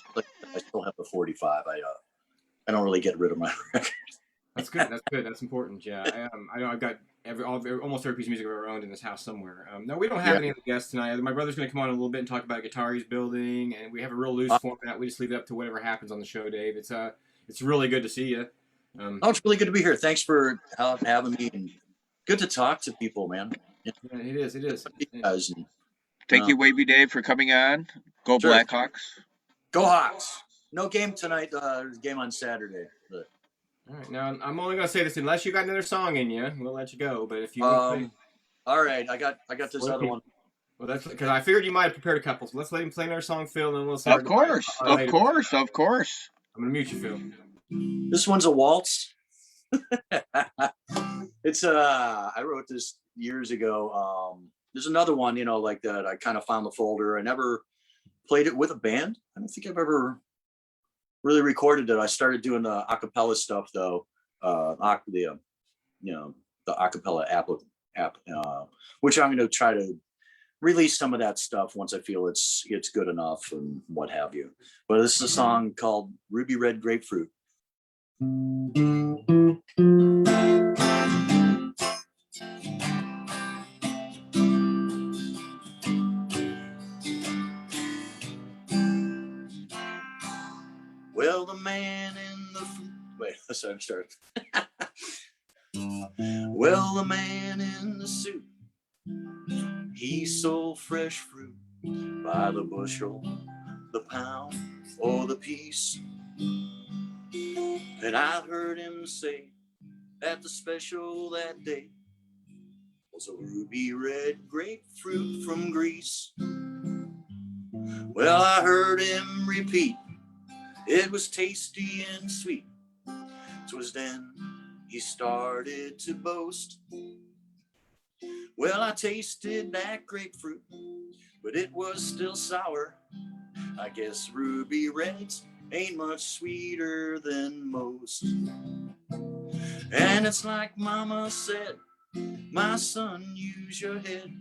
I still have the 45. I don't really get rid of my records. That's good. That's good. That's important. Yeah. I know I've got almost every piece of music I've ever owned in this house somewhere. No, we don't have any other guests tonight. My brother's going to come on in a little bit and talk about a guitar he's building, and we have a real loose format. We just leave it up to whatever happens on the show, Dave. It's really good to see you. It's really good to be here. Thanks for having me, and good to talk to people, man. Yeah, it is. It is. Guys, Thank you, Wavy Dave, for coming on. Go Sure. Blackhawks. Go Hawks. No game tonight. Game on Saturday. But. All right. Now I'm only going to say this unless you got another song in you, we'll let you go. But if you all right, I got this other one. Well, that's because I figured you might have prepared a couple. So let's let him play another song, Phil, and then we'll start. Of course. I'm gonna mute you, Phil. This one's a waltz. It's I wrote this years ago. There's another one, like that. I kind of found the folder. I never played it with a band. I don't think I've ever really recorded it. I started doing the acapella stuff though. The acapella app, which I'm going to try to release some of that stuff once I feel it's good enough and what have you. But this is a song called Ruby Red Grapefruit. Well, the man in the wait, let's start. Well, the man in the suit, he sold fresh fruit by the bushel, the pound, or the piece. And I heard him say that the special that day was a ruby red grapefruit from Greece. Well, I heard him repeat, it was tasty and sweet. 'Twas then he started to boast. Well, I tasted that grapefruit, but it was still sour. I guess ruby reds ain't much sweeter than most. And it's like Mama said, my son, use your head.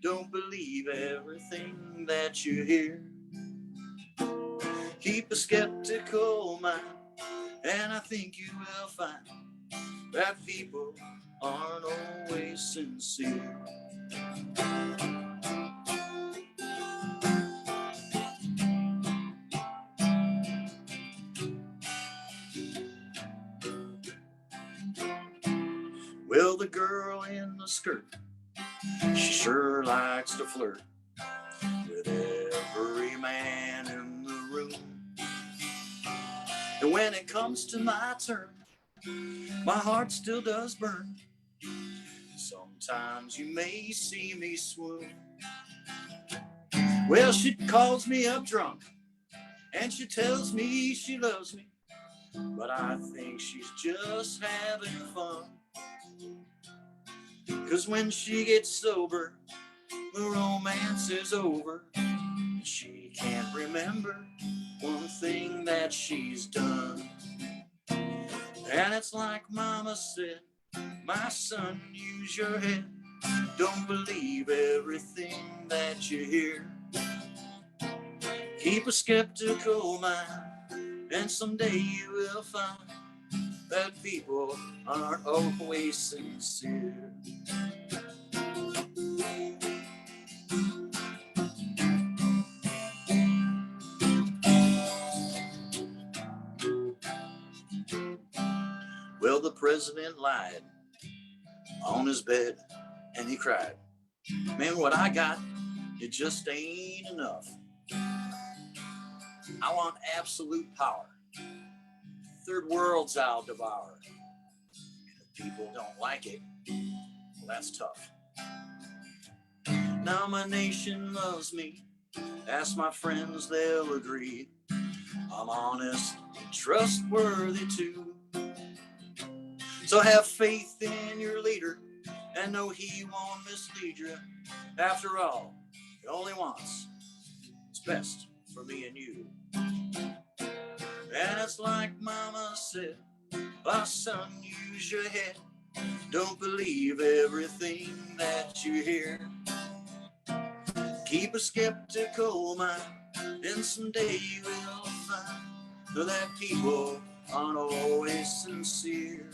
Don't believe everything that you hear. Keep a skeptical mind, and I think you will find that people aren't always sincere. Well, the girl in the skirt, she sure likes to flirt with every man in the room. And when it comes to my turn, my heart still does burn. Sometimes you may see me swoon. Well, she calls me up drunk, and she tells me she loves me, but I think she's just having fun. 'Cause when she gets sober, the romance is over. She can't remember one thing that she's done. And it's like Mama said, my son, use your head. Don't believe everything that you hear. Keep a skeptical mind, and someday you will find that people aren't always sincere. Well, the president lied on his bed and he cried. Man, what I got, it just ain't enough. I want absolute power. Third worlds I'll devour. And if people don't like it, well, that's tough. Now my nation loves me. Ask my friends, they'll agree. I'm honest, trustworthy too. So have faith in your leader and know he won't mislead you. After all, he only wants what's best for me and you. And it's like Mama said, my son, use your head. Don't believe everything that you hear. Keep a skeptical mind, and someday you will find that people aren't always sincere.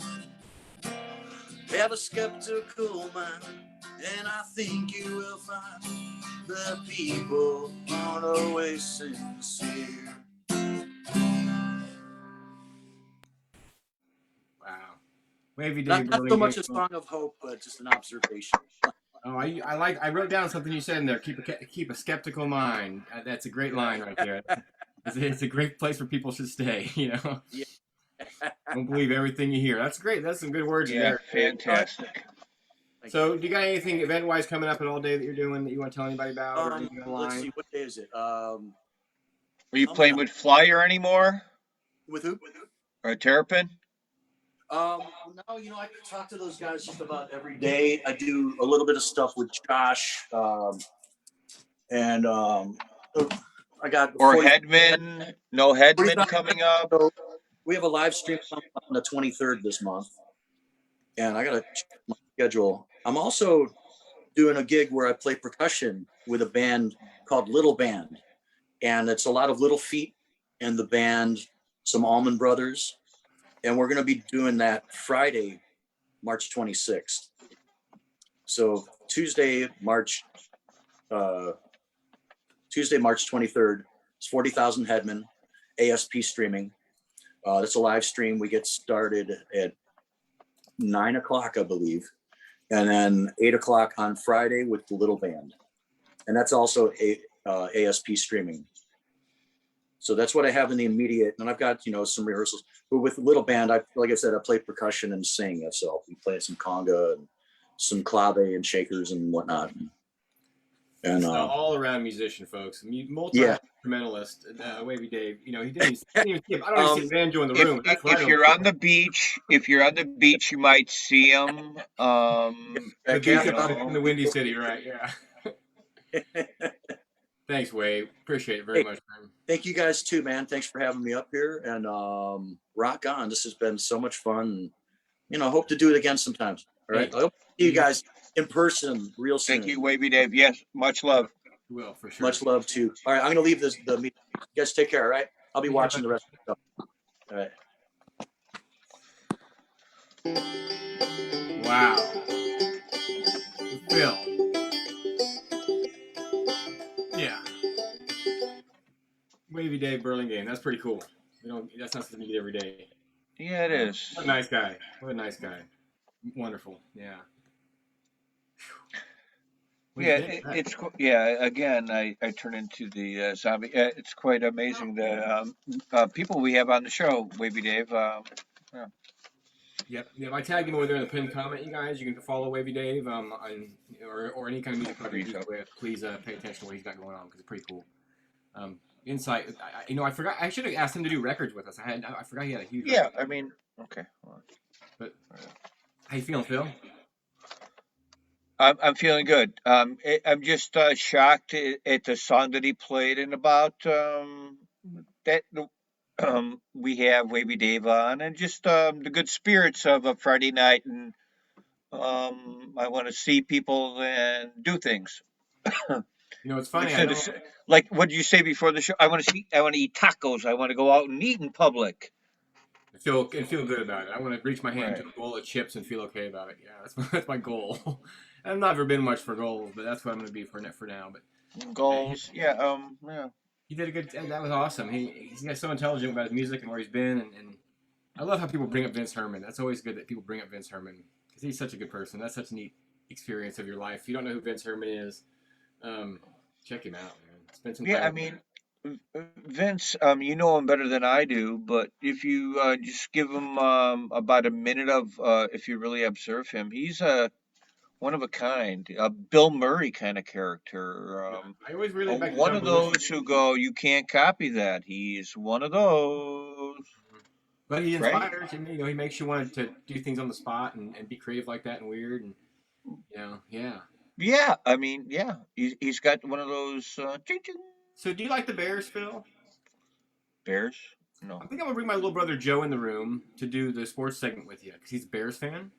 Have a skeptical mind, and I think you will find that people aren't always sincere. Wow. Wavy Dave Not so much Burlingame. a song of hope, but just an observation. Oh, I wrote down something you said in there. Keep a skeptical mind. That's a great line right there. It's a great place where people should stay. You know, Yeah. don't believe everything you hear. That's great. That's some good words in Yeah, there. fantastic. So, do you got anything event-wise coming up at all day that you're doing that you want to tell anybody about? Or anything Let's see, online? what day is it? Are you playing with Flyer anymore? With who? Or Terrapin? No, I talk to those guys just about every day. I do a little bit of stuff with Josh, and I got Or 40 Headman? No Headman coming up? So we have a live stream on the 23rd this month, and I got to check my schedule. I'm also doing a gig where I play percussion with a band called Little Band, and it's a lot of little feet in the band, some Allman Brothers, and we're going to be doing that Friday, March 26th. So Tuesday, March 23rd, it's 40,000 Headman, ASP streaming. That's a live stream. We get started at 9 o'clock, I believe, and then 8 o'clock on Friday with the Little Band, and that's also ASP streaming. So that's what I have in the immediate, and I've got some rehearsals. But with Little Band, like I said, I play percussion and sing. So we play some conga and some clave and shakers and whatnot. And all around musician, folks. Multi-instrumentalist, Wavy Dave. He didn't even skip. I don't even see a banjo in the room. If you're on the beach, you might see him. The beach in the Windy City, right? Yeah. Thanks, Wave. Appreciate it very much, man. Thank you guys too, man. Thanks for having me up here, and rock on. This has been so much fun. Hope to do it again sometimes. All right. I hope to see you guys in person real soon. Thank you, Wavy Dave. Yes, much love. Will, for sure. Much love too. All right, I'm gonna leave the meeting. You guys take care. All right. I'll be watching the rest of the stuff. All right. Wow. Phil. Yeah. Wavy Dave Burlingame. That's pretty cool. That's not something you get every day. Yeah, it is. What a nice guy. What a nice guy. Wonderful. Yeah. Again, I turn into the zombie. It's quite amazing the people we have on the show, Wavy Dave. Yep. I tagged him over there in the pinned comment, you guys. You can follow Wavy Dave or any kind of music project he's with. Please pay attention to what he's got going on because it's pretty cool. Insight. I forgot. I should have asked him to do records with us. I forgot he had a huge. Yeah, record. I mean, okay. But how you feeling, Phil? I'm feeling good. I'm just shocked at the song that he played and about that we have Wavy Dave on, and just the good spirits of a Friday night, and I want to see people and do things. It's funny. Like what did you say before the show? I want to eat tacos. I want to go out and eat in public. Feel good about it. I want to reach my hand to a bowl of chips and feel okay about it. Yeah, that's my goal. I've never been much for goals, but that's what I'm going to be for now. But goals, yeah. He did a good. That was awesome. He's so intelligent about his music and where he's been, and I love how people bring up Vince Herman. That's always good that people bring up Vince Herman because he's such a good person. That's such a neat experience of your life. If you don't know who Vince Herman is, check him out, man. Spend some time. Yeah, I mean, Vince, you know him better than I do, but if you just give him about a minute of, if you really observe him, he's one of a kind, a Bill Murray kind of character. I always really one of those who go, you can't copy that. He's one of those. But he inspires, and he makes you want to do things on the spot and be creative like that and weird, and yeah. Yeah, I mean, yeah, he's got one of those. So, do you like the Bears, Phil? Bears? No. I think I'm gonna bring my little brother Joe in the room to do the sports segment with you because he's a Bears fan.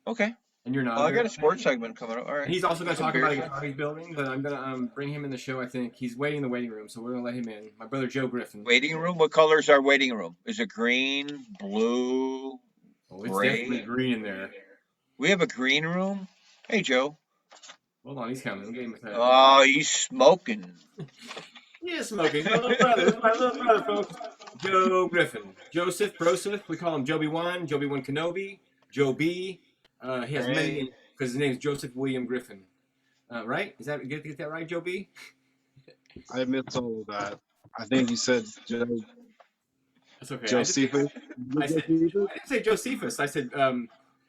Okay. and you're not. Well, I got a sports segment coming up. All right. And he's also going to Some talk about a beer. guitar he's building, but I'm going to bring him in the show. I think he's waiting in the waiting room, so we're going to let him in. My brother Joe Griffin. Waiting room. What color is our waiting room? Is it green, blue, Oh, it's gray? definitely green in there. We have a green room. Hey, Joe. Hold on, he's coming. I'm getting with that. Oh, he's smoking. He is smoking. My little brother. This is my little brother, folks. Joe Griffin. Joseph Broseph. We call him Joby 1, Joby 1 Kenobi, Joe B. He has many names because his name is Joseph William Griffin. Right? Is that get that right, Joe B? I missed all of that. I think you said That's okay. Josephus. I didn't say Josephus. I said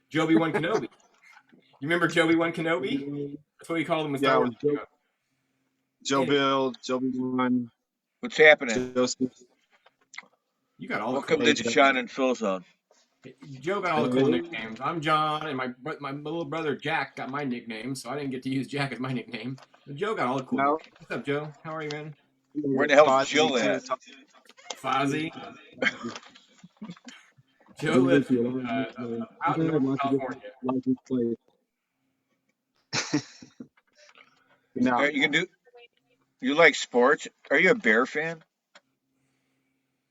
Joby 1 Kenobi. You remember Joby 1 Kenobi? That's what we called him with Star Wars. Joe Bill, Joby 1. What's happening? Joseph. You got all Welcome the to cool John and Phil Zone. Joe got all the cool nicknames. I'm John, and my little brother Jack got my nickname, so I didn't get to use Jack as my nickname. But Joe got all the cool nicknames. What's up, Joe? How are you, man? Where the hell is Jill at? Fozzie. Joe lives out in Northern California. No. You can do. You like sports? Are you a Bear fan?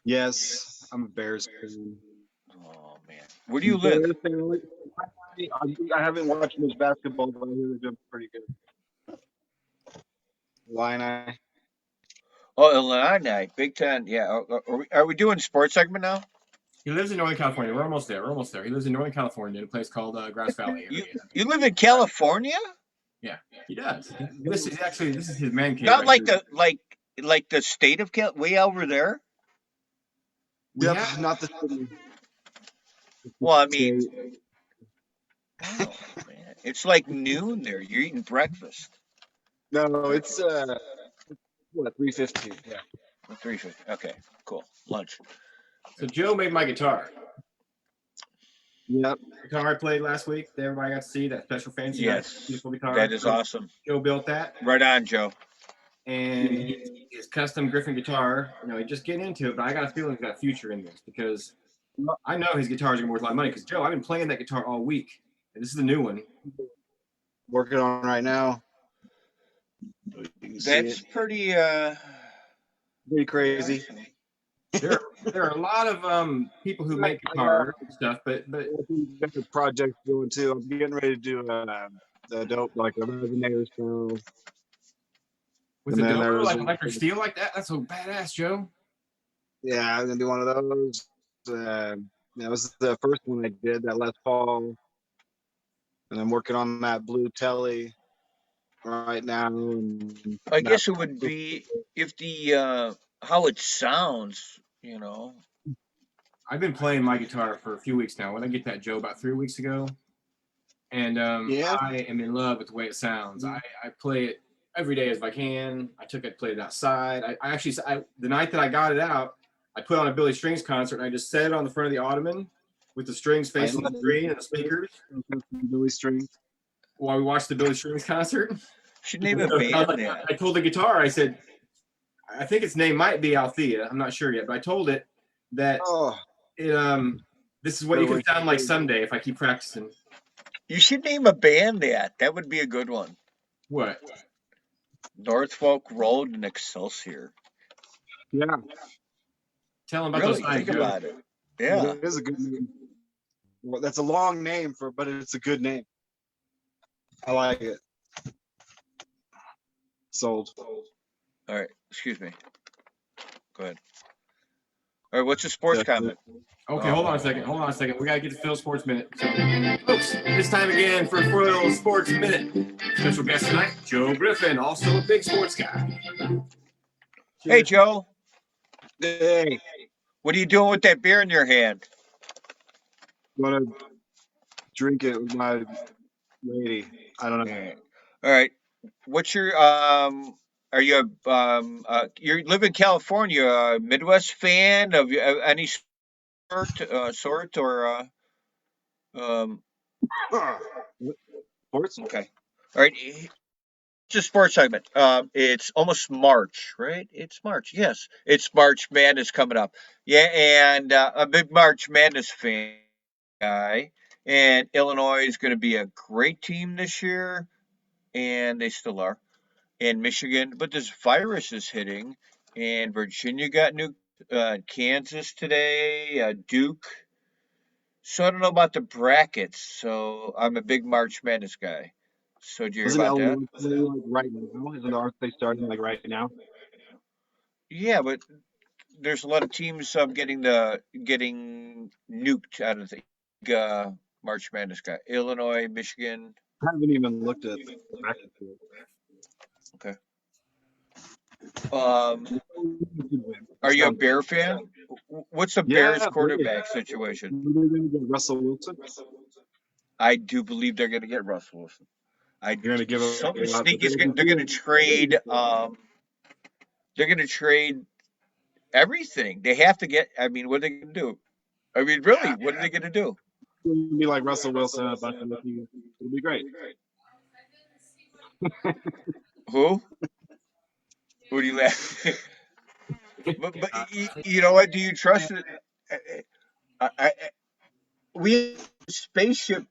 Yes, I'm a Bears fan. Oh man, where do you live? I haven't watched much basketball, but I hear they're doing pretty good. Illini. Oh, Illini, Big Ten. Yeah. Are we doing sports segment now? He lives in Northern California. We're almost there. He lives in Northern California in a place called Grass Valley. You live in California? Yeah, he does. This is his man cave. Not right like the state of way over there. Yep, not the city. Well, I mean, oh, man. It's like noon there. You're eating breakfast. No, it's 3:15. Yeah. 3:50. Okay, cool. Lunch. So Joe made my guitar. Yep. Guitar I played last week. Everybody got to see that special fancy. Yes, beautiful guitar. that is awesome. Joe built that. Right on, Joe. And his custom Griffin guitar, he's just getting into it, but I got a feeling he's got a future in this because I know his guitar is going to be worth a lot of money because, Joe, I've been playing that guitar all week. And this is the new one. Working on it right now. That's pretty crazy. There are a lot of people who make guitars and stuff, but got a project going too. I'm getting ready to do the dope, like a resonator style. with the dope, like electric steel like that. That's so badass, Joe. Yeah, I'm gonna do one of those. This is the first one I did, that Les Paul, and I'm working on that blue telly right now. And I guess it would be if the how it sounds, I've been playing my guitar for a few weeks now. When I get that, Joe, about 3 weeks ago, and I am in love with the way it sounds. I play it every day as I can. I played it outside. I actually the night that I got it out, I put on a Billy Strings concert, and I just set it on the front of the ottoman with the strings facing the screen and the speakers. Billy Strings. While we watched the Billy Strings concert. Should name a band that. I told the guitar, I said, I think its name might be Althea. I'm not sure yet, but I told it that this is what you can sound like someday if I keep practicing. You should name a band that. That would be a good one. What? Norfolk Road and Excelsior. Yeah. Tell them about Really those lines, think Joe. about it. Yeah. It is a good name. Well, that's a long name but it's a good name. I like it. Sold. All right. Excuse me. Go ahead. All right. What's the sports comment? Okay, hold on a second. We got to get to Phil's Sports Minute. So, folks, it's time again for Phil's Sports Minute. Special guest tonight, Joe Griffin, also a big sports guy. Hey, Joe. Hey. What are you doing with that beer in your hand? Want to drink it with my lady. I don't know. All right. What's your are you you live in California, a Midwest fan of any sort or Sports? Okay. All right. It's a sports segment. It's almost March, right? It's March. Yes. It's March Madness coming up. Yeah, and a big March Madness fan guy. And Illinois is going to be a great team this year, and they still are. And Michigan, but this virus is hitting, and Virginia got new, Kansas today, Duke. So I don't know about the brackets. So I'm a big March Madness guy. So did you hear Isn't about that? Illinois playing like right now? Isn't our they starting like right now? Yeah, but there's a lot of teams getting nuked out of the March Madness guy. Illinois, Michigan. I haven't even looked at the bracket yet. Okay. Are you a Bear fan? What's the Bears Yeah, quarterback situation? they're going to get Russell Wilson. I do believe they're going to get Russell Wilson. They're going to give him Something a lot. sneaky. They're going to trade. They're going to trade everything. They have to get. I mean, what are they going to do? I mean, really, what are they going to do? It's going to be like Russell Wilson, a bunch of rookies. It'll be great. Who? Who do you laugh? but you know what? Do you trust it? We have a spaceship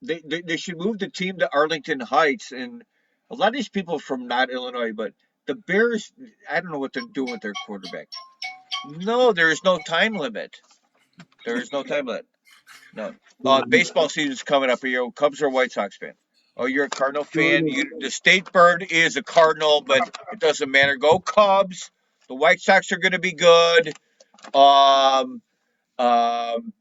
they should move the team to Arlington Heights, and a lot of these people are from not Illinois, but the Bears, I don't know what they're doing with their quarterback. No, there is no time limit. There is no time limit. No. Baseball season's coming up. Are you a Cubs or a White Sox fan? Oh, you're a Cardinal fan. The state bird is a Cardinal, but it doesn't matter. Go Cubs. The White Sox are going to be good.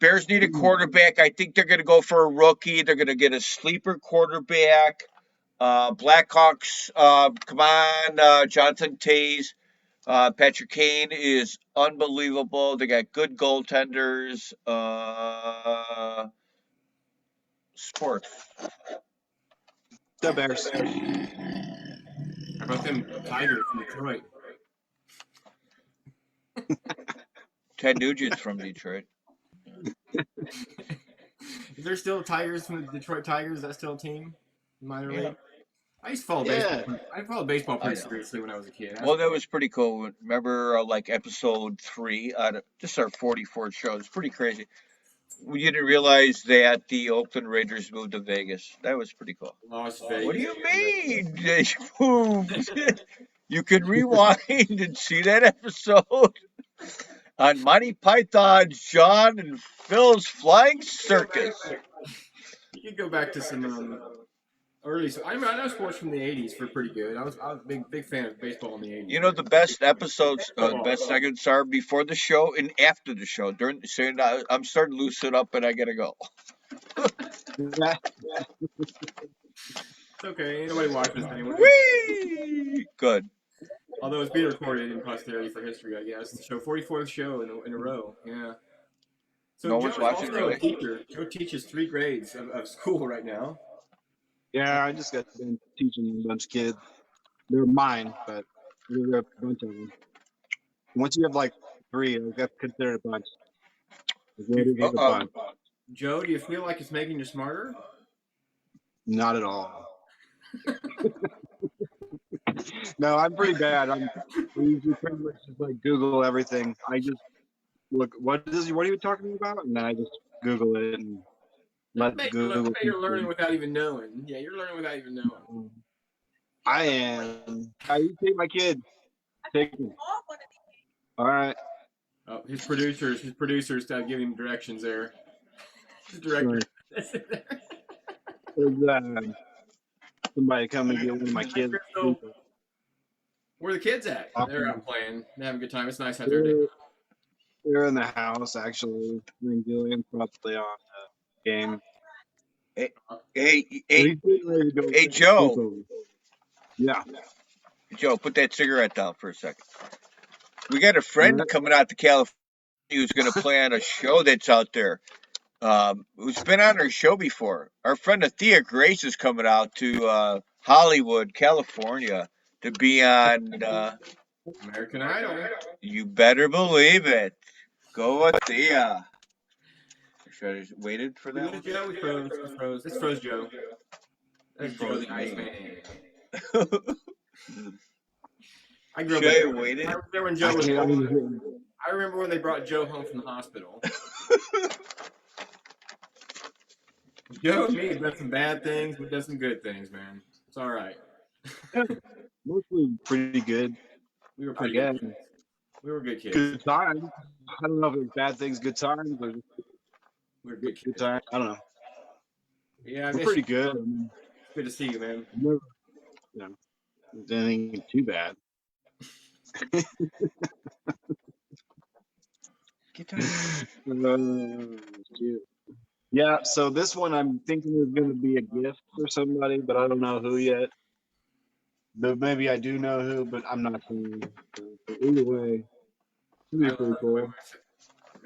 Bears need a quarterback. I think they're going to go for a rookie. They're going to get a sleeper quarterback. Blackhawks, come on, Jonathan Tays. Patrick Kane is unbelievable. They got good goaltenders. Sports. The Bears. How about them Tigers from Detroit? Ted Nugent's from Detroit. Is there still Tigers from the Detroit Tigers? Is that still a team? Minor Yeah. league? I used to follow baseball. I followed baseball pretty seriously when I was a kid. Well, that was pretty cool. Remember, like episode 3 out of this is our 44th show. It's pretty crazy. We didn't realize that the Oakland Raiders moved to Vegas. That was pretty cool. Las Vegas. What do you mean? They moved. You can rewind and see that episode on Monty Python's John and Phil's Flying Circus. You could go back to some early. I know sports from the '80s were pretty good. I was a big fan of baseball in the '80s. You know the best episodes, the best segments are before the show and after the show. During the show, I'm starting to loosen up and I gotta go. It's okay. Nobody watches anyway. Whee! Good. Although it's being recorded in posterity for history, I guess. So 44th show in a row. Yeah. So No Joe one's is watching, also really? a teacher. Joe teaches 3 grades of school right now. Yeah, I just got done teaching a bunch of kids. They're mine, but there's a bunch of them. Once you have like 3, that's considered a bunch. A bunch. Joe, do you feel like it's making you smarter? Not at all. No, I'm pretty bad. I usually pretty much just like Google everything. I just look, what are you talking about? And then I just Google it and let Google. You're learning without even knowing. Yeah, you're learning without even knowing. I am. I take my kid. Take him. All right. Oh, his producers give him directions there. His director. There's somebody come and get one of my kids. Where are the kids at? They're out playing. They're having a good time. It's nice out there. They're in the house, actually. I think Julian's probably on the game. Hey, Joe. Yeah. Joe, put that cigarette down for a second. We got a friend coming out to California who's going to play on a show that's out there. Who's been on our show before. Our friend Athea Grace is coming out to Hollywood, California to be on American Idol. You better believe it. Go Athea. Should I just waited for that? Joe, we froze. It's froze Joe. That's Joe the Iceman. I grew up. Should I have waited? I remember when Joe was. I remember when they brought Joe home from the hospital. Joe and me have done some bad things. We've done some good things, man. It's all right. Mostly pretty good, We were I pretty guess. good kids. We were good kids. Good times. I don't know if it was bad things, good times, or just We were good good kids. times. I don't know. Yeah, I We're guess pretty good. I mean, good to see you, man. never, you know, anything too bad. Get down. Shoot. Yeah, so this one I'm thinking is going to be a gift for somebody, but I don't know who yet. But maybe I do know who, but I'm not saying. So either way, it'll be I pretty love the way cool.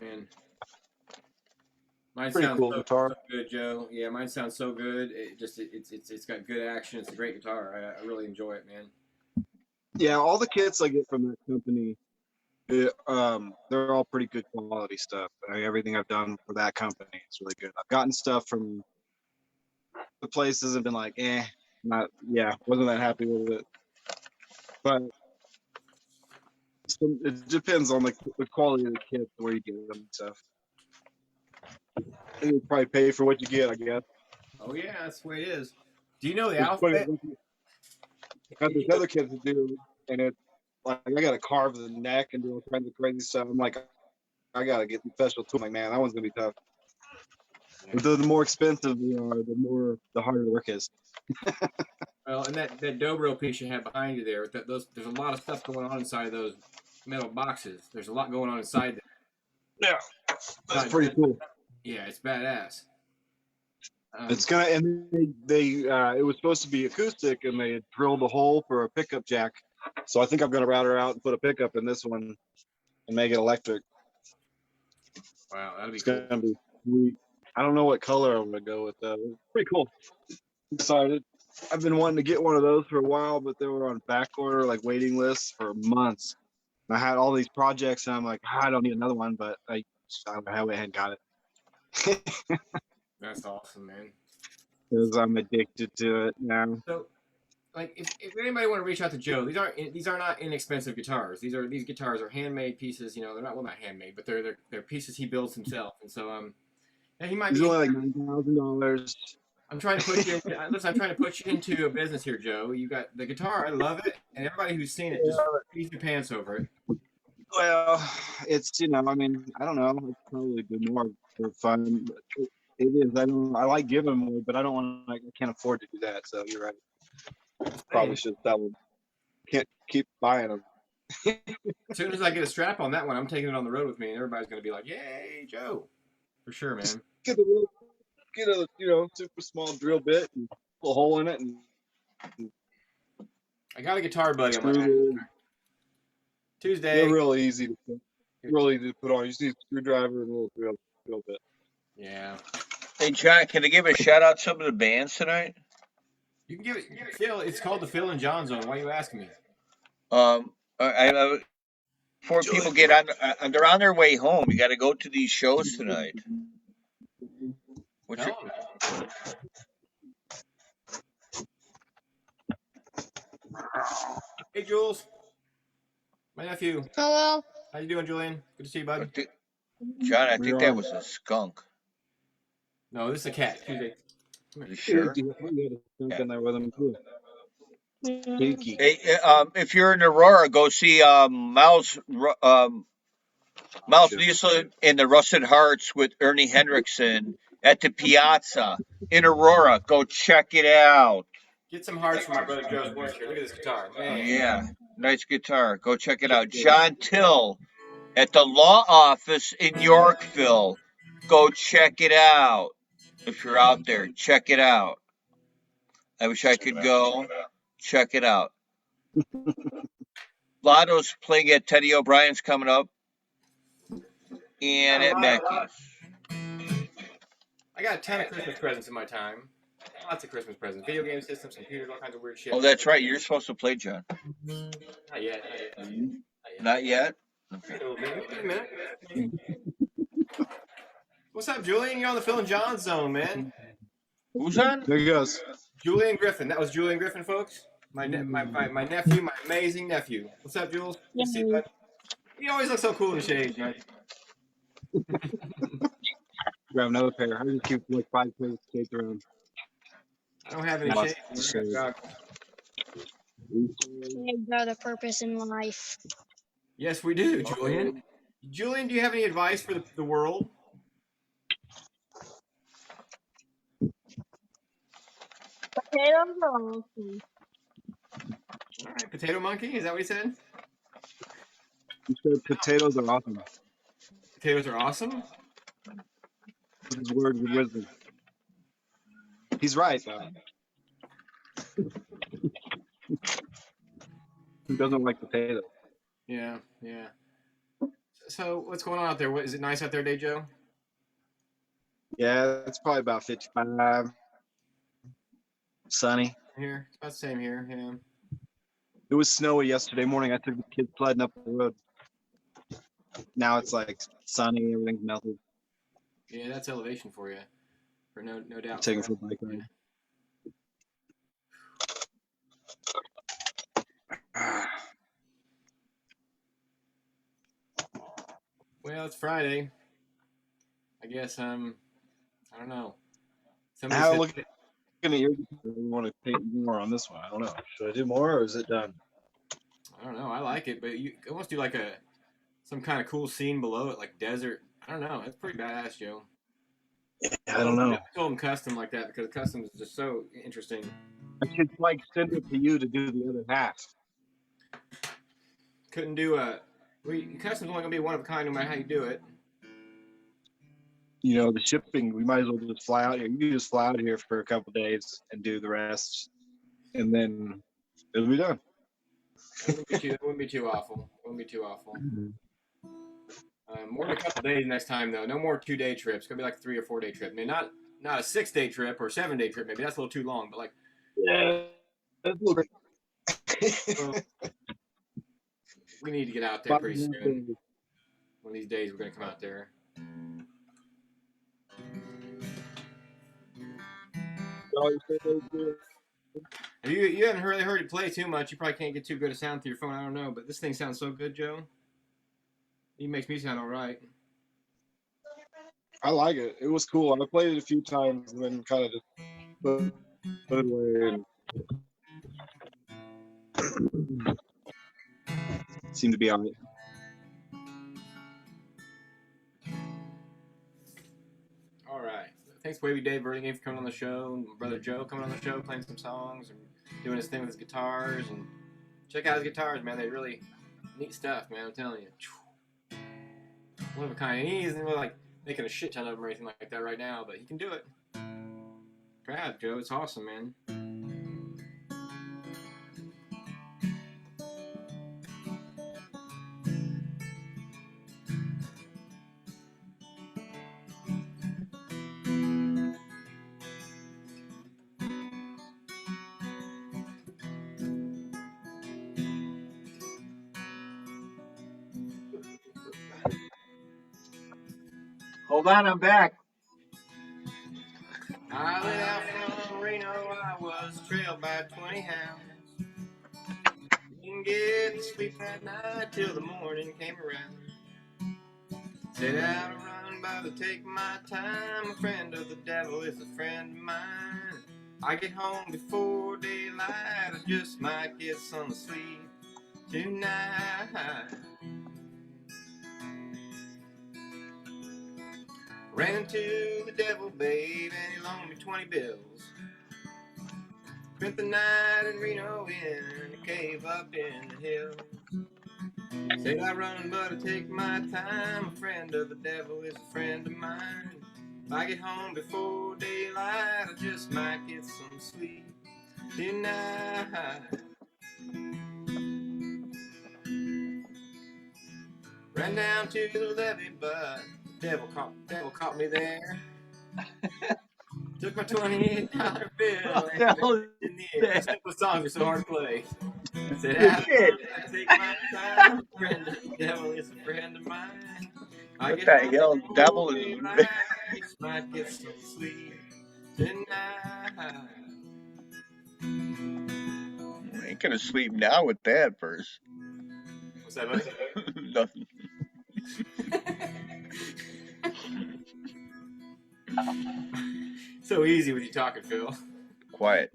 man. Mine Pretty sounds cool so, guitar. so good, Joe. Yeah, mine sounds so good. It's got good action. It's a great guitar. I really enjoy it, man. Yeah, all the kits I get from that company, they're all pretty good quality stuff. I mean, everything I've done for that company is really good. I've gotten stuff from the places and been like, wasn't that happy with it. But it depends on the quality of the kit, where you get them and stuff. You probably pay for what you get, I guess. Oh yeah, that's the way it is. Do you know the It's funny, alphabet? I got this other kid to do, and it's like I gotta carve the neck and do all kinds of crazy stuff. I'm like, I gotta get the special tool. I'm like, man, that one's gonna be tough. But the more expensive they are, the harder the work is. Well, and that dobro piece you have behind you there, there's a lot of stuff going on inside of those metal boxes. There's a lot going on inside there. Yeah, that's pretty cool. Yeah, it's badass. It's gonna, and they it was supposed to be acoustic, and they had drilled a hole for a pickup jack. So I think I'm gonna route her out and put a pickup in this one and make it electric. Wow, that'll be It's cool. gonna be sweet. I don't know what color I'm gonna go with though. It's pretty cool. Excited. I've been wanting to get one of those for a while, but they were on back order, like waiting lists for months. And I had all these projects, and I'm like, I don't need another one, but I went ahead and got it. That's awesome, man. Because I'm addicted to it now. So, like, if anybody want to reach out to Joe, these are not inexpensive guitars. These guitars are handmade pieces. You know, they're not handmade, but they're pieces he builds himself. And so yeah, he might It's be. only like $9,000. I'm trying to put you. Listen, I'm trying to put you into a business here, Joe. You got the guitar. I love it, and everybody who's seen it just pees your pants over it. Well, it's, I mean, I don't know. I'd probably do more for fun. But it is. I like giving more, but I don't want. I can't afford to do that. So you're right. Probably should sell them. Can't keep buying them. As soon as I get a strap on that one, I'm taking it on the road with me, and everybody's gonna be like, "Yay, Joe!" For sure, man. Get a super small drill bit and put a hole in it, and I got a guitar buddy on my Tuesday. They're really easy to put on. You just need a screwdriver and a little drill bit. Yeah. Hey, John, can I give a shout out to some of the bands tonight? You can give it, Phil. It's called the Phil and Jon Zone. Why are you asking me? Before people get on, they're on their way home. You got to go to these shows tonight. What's your... Hey, Jules. My nephew. Hello. How you doing, Julian? Good to see you, bud. John, I think that was a skunk. No, this is a cat. Tuesday. You sure? In there with him too. Hey, if you're in Aurora, go see Miles Niesel in the Rusted Hearts with Ernie Hendrickson at the Piazza in Aurora. Go check it out. Get some hearts from my brother Joe's voice here. Look at this guitar, man. Yeah, nice guitar. Go check it out. John Till at the law office in Yorkville. Go check it out. If you're out there, check it out. I wish I could go. Check it out. Lotto's playing at Teddy O'Brien's coming up. And at Mackey's. I got a ton of Christmas presents in my time. Lots of Christmas presents. Video game systems, computers, all kinds of weird shit. Oh, that's right. You're supposed to play, John. Not yet. Not yet? Okay. Wait a minute. What's up, Julian? You're on the Phil and Jon Zone, man. Who's on? There he goes. Julian Griffin. That was Julian Griffin, folks. My nephew, my amazing nephew. What's up, Jules? Good to see you, bud. You always look so cool in the shades, man. Grab another pair. I just keep like 5 pairs of skates around. I don't have any Lost shades. the I got goggles. I've got a purpose in life. Yes, we do, Julian. Julian, do you have any advice for the world? Potatoes are awesome. All right, potato monkey. Is that what he said? He said potatoes are awesome. Potatoes are awesome. His words of wisdom. He's right, though. Who doesn't like potatoes? Yeah, yeah. So what's going on out there? What is it nice out there today, Joe? Yeah, it's probably about 55. Sunny. Here, it's about the same here. Yeah. It was snowy yesterday morning. I took the kids sledding up the road. Now it's like sunny. Everything's melted. Yeah, that's elevation for you, for no doubt. I'm taking for a bike ride. Well, it's Friday. I guess I don't know. Now looking at your, we want to paint more on this one. I don't know. Should I do more or is it done? I don't know. I like it, but you almost do like some kind of cool scene below it, like desert. I don't know. It's pretty badass, Joe. Yeah, I don't know. I told him custom like that because custom is just so interesting. I should like send it to you to do the other half. Couldn't do custom's only gonna be one of a kind no matter how you do it. You know, the shipping, we might as well just fly out here. You can just fly out here for a couple days and do the rest, and then it'll be done. It wouldn't be too awful. More than a couple days next time, though. No more 2-day trips. It's gonna be like a 3 or 4 day trip. I mean, not a 6-day trip or 7-day trip. Maybe that's a little too long. But like, yeah, that's a little we need to get out there pretty soon. One of these days, we're gonna come out there. If you haven't really heard it play too much, you probably can't get too good a sound through your phone. I don't know, but this thing sounds so good, Joe. It makes me sound all right. I like it. It was cool. I played it a few times and then kind of just put it away. And seemed to be on it. All right. Thanks, Wavy Dave Burlingame, for coming on the show, and my brother Joe coming on the show, playing some songs and doing his thing with his guitars. And check out his guitars, man. They're really neat stuff, man. I'm telling you. One of a kind. And he isn't really like making a shit ton of them or anything like that right now, but he can do it. Proud, Joe. It's awesome, man. Hold on, I'm back. I lit out from Reno, I was trailed by 20 hounds. Didn't get to sleep that night till the morning came around. Set out to run, but to take my time. A friend of the devil is a friend of mine. I get home before daylight, I just might get some sleep tonight. Ran into the devil, babe, and he loaned me 20 bills. Spent the night in Reno in a cave up in the hills. Said I run, but I take my time. A friend of the devil is a friend of mine. If I get home before daylight, I just might get some sleep tonight. Ran down to the levee, but the devil caught me there. Took my $20 bill and in the air. Simple songs are so hard to play. Said, I take my time. A friend of the devil is a friend of mine. I What the hell, devil is? Might get some sleep tonight. I ain't gonna sleep now with that verse. What's that, buddy? Nothing. So easy with you talking, Phil. Quiet.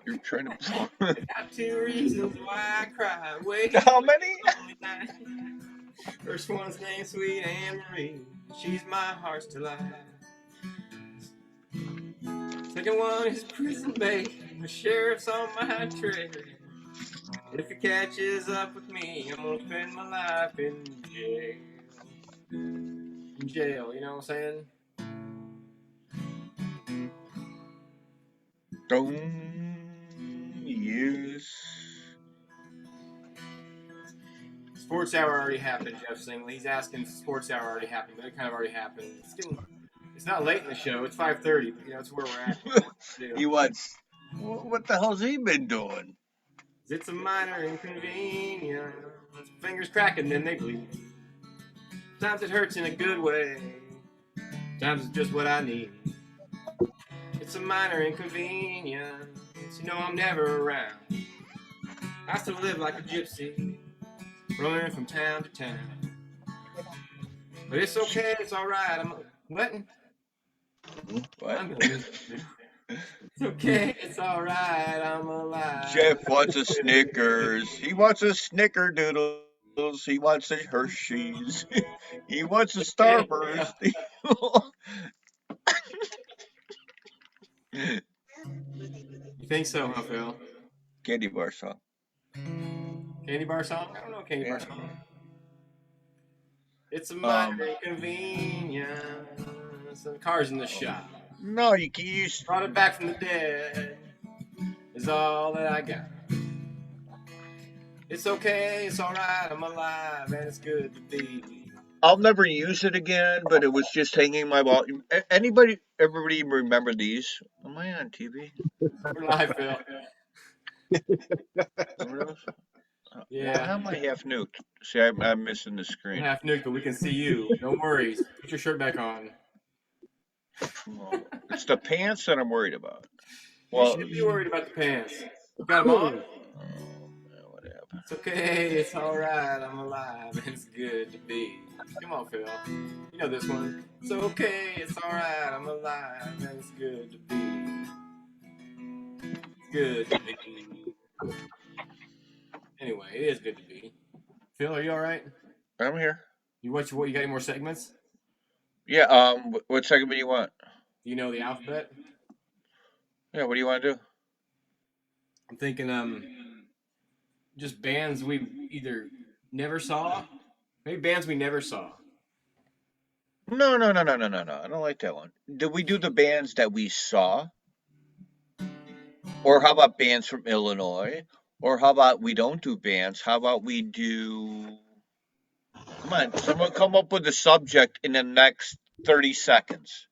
You're trying to. Got 2 reasons why I cry. Wait, How many? only 9. First one's named Sweet Anne Marie. She's my heart's delight. Second one is prison bait. The sheriff's on my trail. If he catches up with me, I'm gonna spend my life in jail. In jail, you know what I'm saying? Years. Sports hour already happened, Jeff Singley. He's asking if sports hour already happened, but it kind of already happened. It's not late in the show. It's 5:30, but it's where we're at. He wants. What the hell's he been doing? It's a minor inconvenience. Fingers crack and then they bleed. Sometimes it hurts in a good way. Sometimes it's just what I need. It's a minor inconvenience. I'm never around. I still live like a gypsy, running from town to town. But it's okay, it's alright. What? It's okay, it's alright, I'm alive. Jeff wants a Snickers. He wants a Snickerdoodles. He wants a Hershey's. He wants a Starburst. You think so, huh, Phil? Candy bar song. Candy bar song? I don't know candy bar song. It's a minor inconvenience. The car's in the shop. No, you can use. Brought it back from the dead. Is all that I got. It's okay, it's alright, I'm alive, and it's good to be. I'll never use it again, but it was just hanging in my wall. Everybody remember these? Am I on TV? We're live, Phil. Yeah. How am I half nuked? See, I'm missing the screen. Half nuked, but we can see you. No worries. Put your shirt back on. Well, it's the pants that I'm worried about. You shouldn't be worried about the pants. You got them on? What happened? It's okay, it's alright, I'm alive, and it's good to be. Come on, Phil. You know this one. It's okay, it's alright, I'm alive, and it's good to be. It's good to be. Anyway, it is good to be. Phil, are you alright? I'm here. You got any more segments? Yeah, what segment do you want? Do you know the alphabet? Yeah, what do you want to do? I'm thinking, just bands we either never saw. Maybe bands we never saw. No. I don't like that one. Did we do the bands that we saw? Or how about bands from Illinois? Or how about we don't do bands? How about we do... Come on, someone come up with a subject in the next 30 seconds.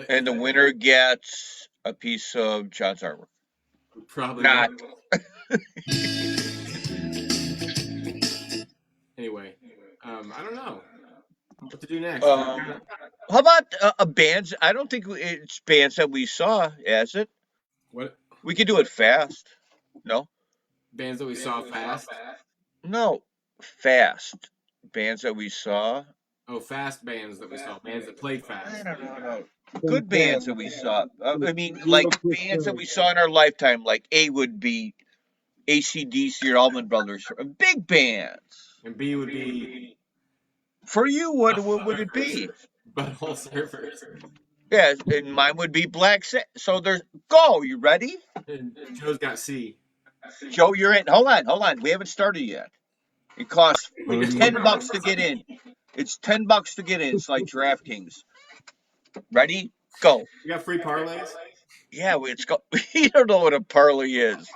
And the winner gets a piece of John's artwork. Probably not. Anyway, I don't know what to do next. How about a bands? I don't think it's bands that we saw, is it? What? We could do it fast. No? Bands that we saw fast? No, fast. Bands that we saw. Oh, fast bands that we saw. Bands that played fast. No. Good bands that we saw. I mean, like bands that we saw in our lifetime. Like A would be AC/DC or Allman Brothers. Big bands. And B would be... For you, what would it be? Butthole Surfers. Yeah, and mine would be Black Sabbath. So there's... Go, you ready? And Joe's got C. Joe, you're in. Hold on. We haven't started yet. It costs $10 to get in. It's $10 to get in. It's like DraftKings. Ready? Go. You got free parlays? Yeah, it's go. You don't know what a parlay is.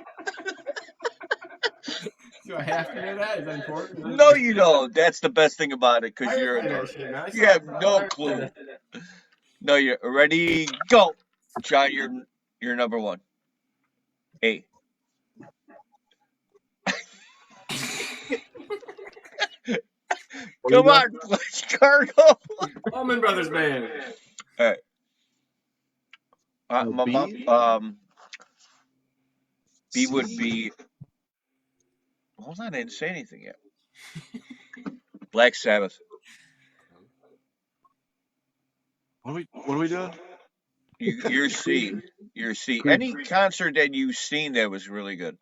Do I have to know that? Is that important? No, you don't. That's the best thing about it, because you're you have no clue. No, you're ready. Go, John. You're number one. A. Come on, Flash Cargo. Allman Brothers Band. All right. B would be. Hold on, I didn't say anything yet. Black Sabbath. What are we doing? Your seat. Your seat. Any concert that you've seen that was really good.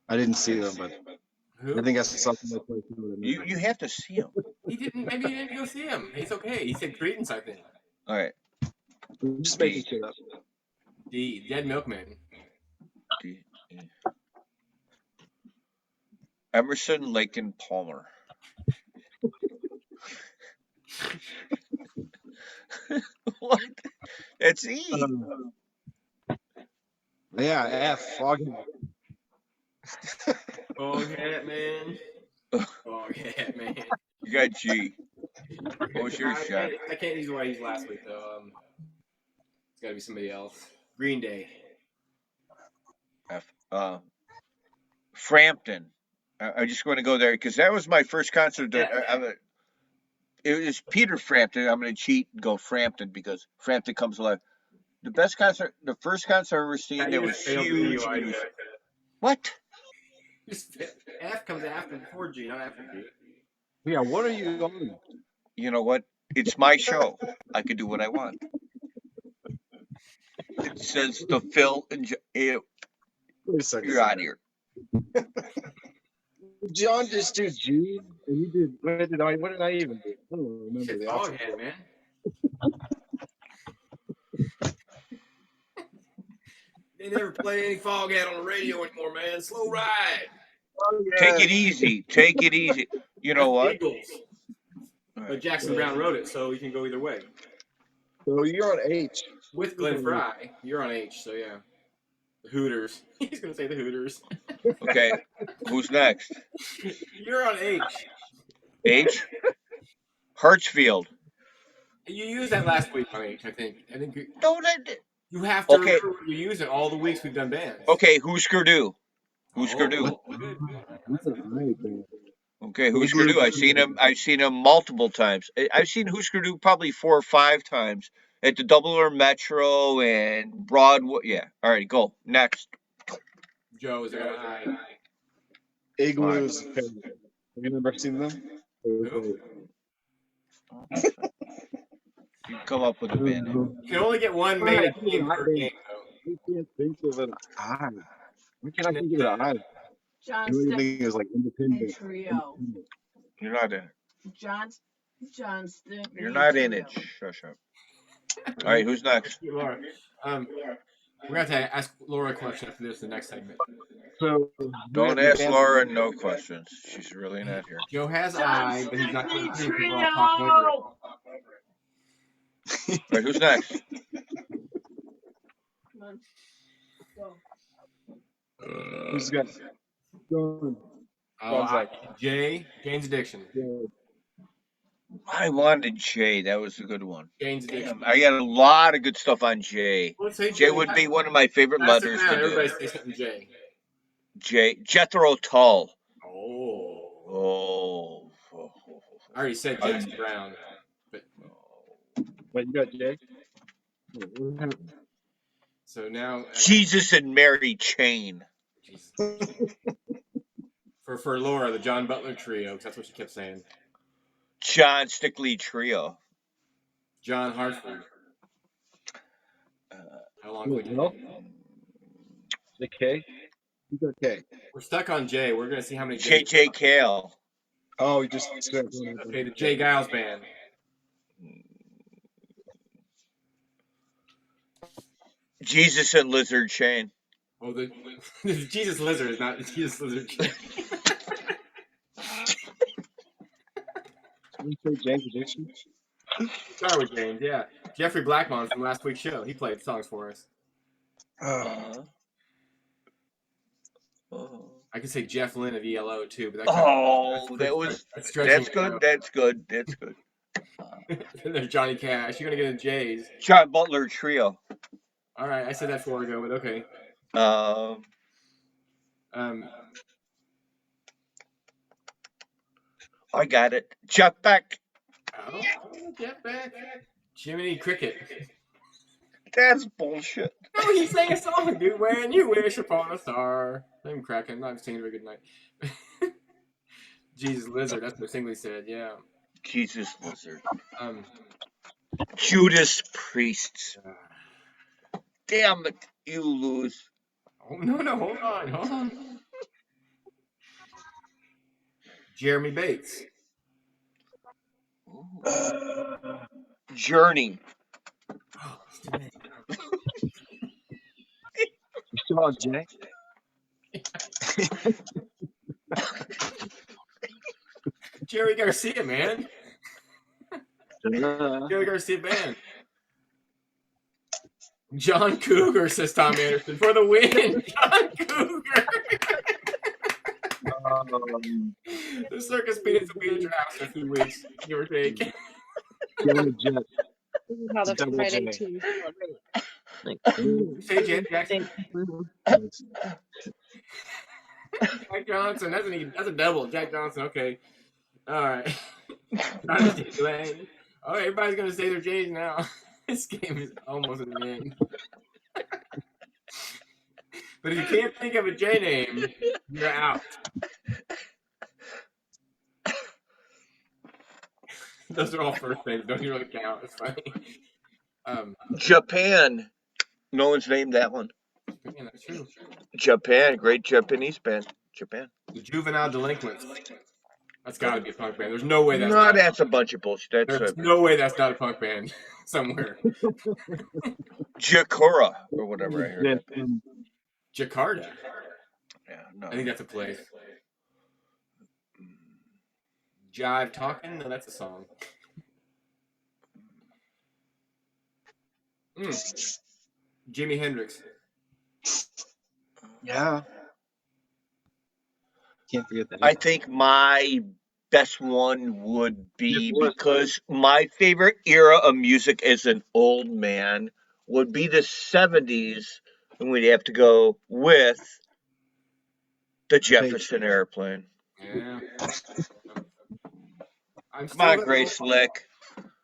I didn't see them, but Who? I think I saw somebody play. You have to see them. He didn't. Maybe he didn't go see him. It's okay. He said Credence, I think. All right. I'm just making shit up. The Dead Milkman. Emerson, Lake, and Palmer. What? That's E. Yeah, F. Foggy. Foghat man. Foghat man. You got G. What was your shot? I can't use what I used last week though. It's got to be somebody else. Green Day. F. Frampton. I'm just going to go there because that was my first concert. It was Peter Frampton. I'm going to cheat and go Frampton because Frampton comes alive. The best concert, the first concert I've ever seen that was huge. What? F comes after before G, not after G. Yeah, what are you on? You know what? It's my show. I can do what I want. It says the Phil and Wait a second. you're out of here. John just did G, and you did. What did I even do? I don't remember Shit, the Foghat, man. They never play any Foghat on the radio anymore, man. Slow ride. Take it easy. Take it easy. You know what? Eagles. But Jackson Brown wrote it, so we can go either way. So you're on H. With Glenn Fry, you're on H, so yeah. The Hooters. He's going to say the Hooters. Okay. Who's next? You're on H. H? Hartsfield. You used that last week on H, I think. No, you have to okay. remember you use it all the weeks we've done bands. Okay, Husker Du. Husker Du. Okay, Husker Du. I've seen him multiple times. I've seen Husker Du probably 4 or 5 times at the Double R Metro and Broadway. Yeah. All right, go next. Joe, is there an I? Igloos. Have you never seen them? Who? You come up with a band name. You can only get one main team per game, though. I can't think of an I. Why can't I think of an I? John Everything is like independent. Trio. You're not in it. John Stick. You're not in it. Shush up. All right, who's next? Laura. We're going to ask Laura a question after this, the next segment. So Don't ask Laura no questions. She's really not here. Joe has John I, but he's not going to Stick think we're all talking over it. All right, who's next? Come on. Go. who's got John? Jane's Addiction. I wanted Jay. That was a good one. Jane's Addiction. Damn, I got a lot of good stuff on Jay. Let's say Jay would be one of my favorite letters to Everybody do. say something J. Jay Jethro Tull. Oh. Oh. I already said Jackson Brown. But Wait, you got Jay? so now Jesus and Mary Chain. Jesus. For Laura, the John Butler Trio, because that's what she kept saying. John Stickley Trio. John Hartford. How long would No? The K? Who's got K? We're stuck on J. We're going to see how many J.J. Cale. Oh, you just Okay, the J. Giles Band. Jesus and Lizard Chain. Oh, the Jesus Lizard is not the Jesus Lizard Chain. you say James Addiction? Start with James, yeah. Jeffrey Blackmon from last week's show. He played songs for us. I could say Jeff Lynne of ELO too, but that's good. That's good. There's Johnny Cash. You're gonna get in J's. John Butler Trio. All right, I said that 4 ago, but okay. I got it. Jeff Beck. Oh, Jeff Beck. Jiminy Cricket. That's bullshit. No, he sang a song, dude. When you wish upon a star. I'm cracking. I'm singing a good night. Jesus Lizard. That's what Singley said. Yeah. Jesus Lizard. Judas Priests. Damn it, you lose. Oh no, hold on. Jeremy Bates. Journey. Oh, it's too many. You saw Jay? Jerry Garcia, man. Jerry Garcia band. John Cougar, says Tom Anderson, for the win. John Cougar. The Circus Peanuts will be at your house in a few weeks, give or take. Johnny Jet. This is how the Double Friday J. team Say Jan Jackson. Jack Johnson. That's a double. Jack Johnson. Okay. All right. Dwayne. Oh, everybody's gonna say their J's now. This game is almost at the end. But if you can't think of a J name, you're out. Those are all first names. Don't really count. It's funny. Japan. No one's named that one. Yeah, that's true. Japan. Great Japanese band. Japan. The Juvenile Delinquents. That's got to be a punk band. There's no way that's No, not. that's a bunch of bullshit. There's no way that's not a punk band somewhere. Jakura or whatever I heard. Jakarta. Yeah, no. I think that's a place. Jive Talking? No, that's a song. Jimi Hendrix. Yeah. Can't forget that. I think my best one would be, because my favorite era of music as an old man would be the 70s, and we'd have to go with the Jefferson Airplane. Yeah. Come on, Grace Slick.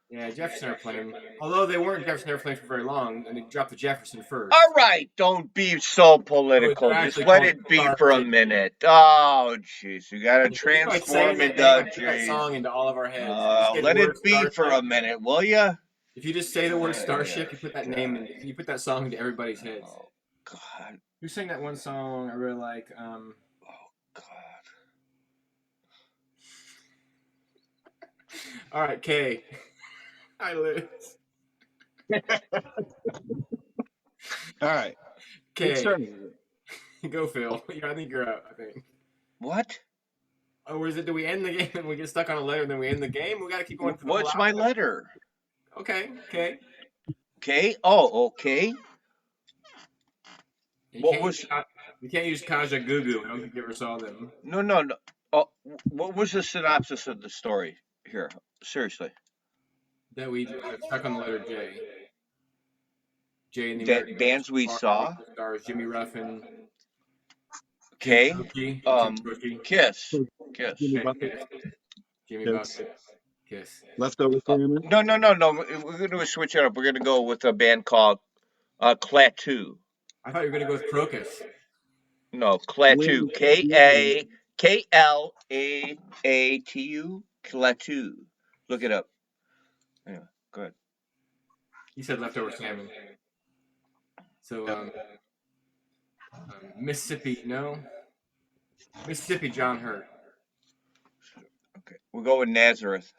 Yeah, Jefferson Airplane. Although they weren't Jefferson Airplane for very long, and they dropped the Jefferson first. All right, don't be so political. Just let it be for a minute. Oh, jeez, you got to transform into that song into all of our heads. Let it be for a minute, will you? If you just say the word Starship, you put that name in, you put that song into everybody's heads. Oh, God. Who sang that one song I really like? Oh, God. All right, Kay. I lose. All right. Kay. Go, Phil. I think you're up, I think. What? Oh, or is it, do we end the game and we get stuck on a letter and then we end the game? We got to keep going. What's my letter? Okay, okay. Okay. Oh, okay. You can't use Kaja Gugu. I don't think you ever saw them. No. Oh, what was the synopsis of the story here? Seriously. That we stuck on the letter J. J in the That bands we saw. Stars Jimmy Ruffin. Okay. Kiss. Jimmy Bucket. Kiss. Leftover family. No. We're going to switch it up. We're going to go with a band called Klaatu. I thought you were going to go with Crocus. No, Klaatu. Klaatu. Klaatu. Look it up. Yeah, good. You said leftover salmon. So, Mississippi, no. Mississippi, John Hurt. Okay, we'll go with Nazareth.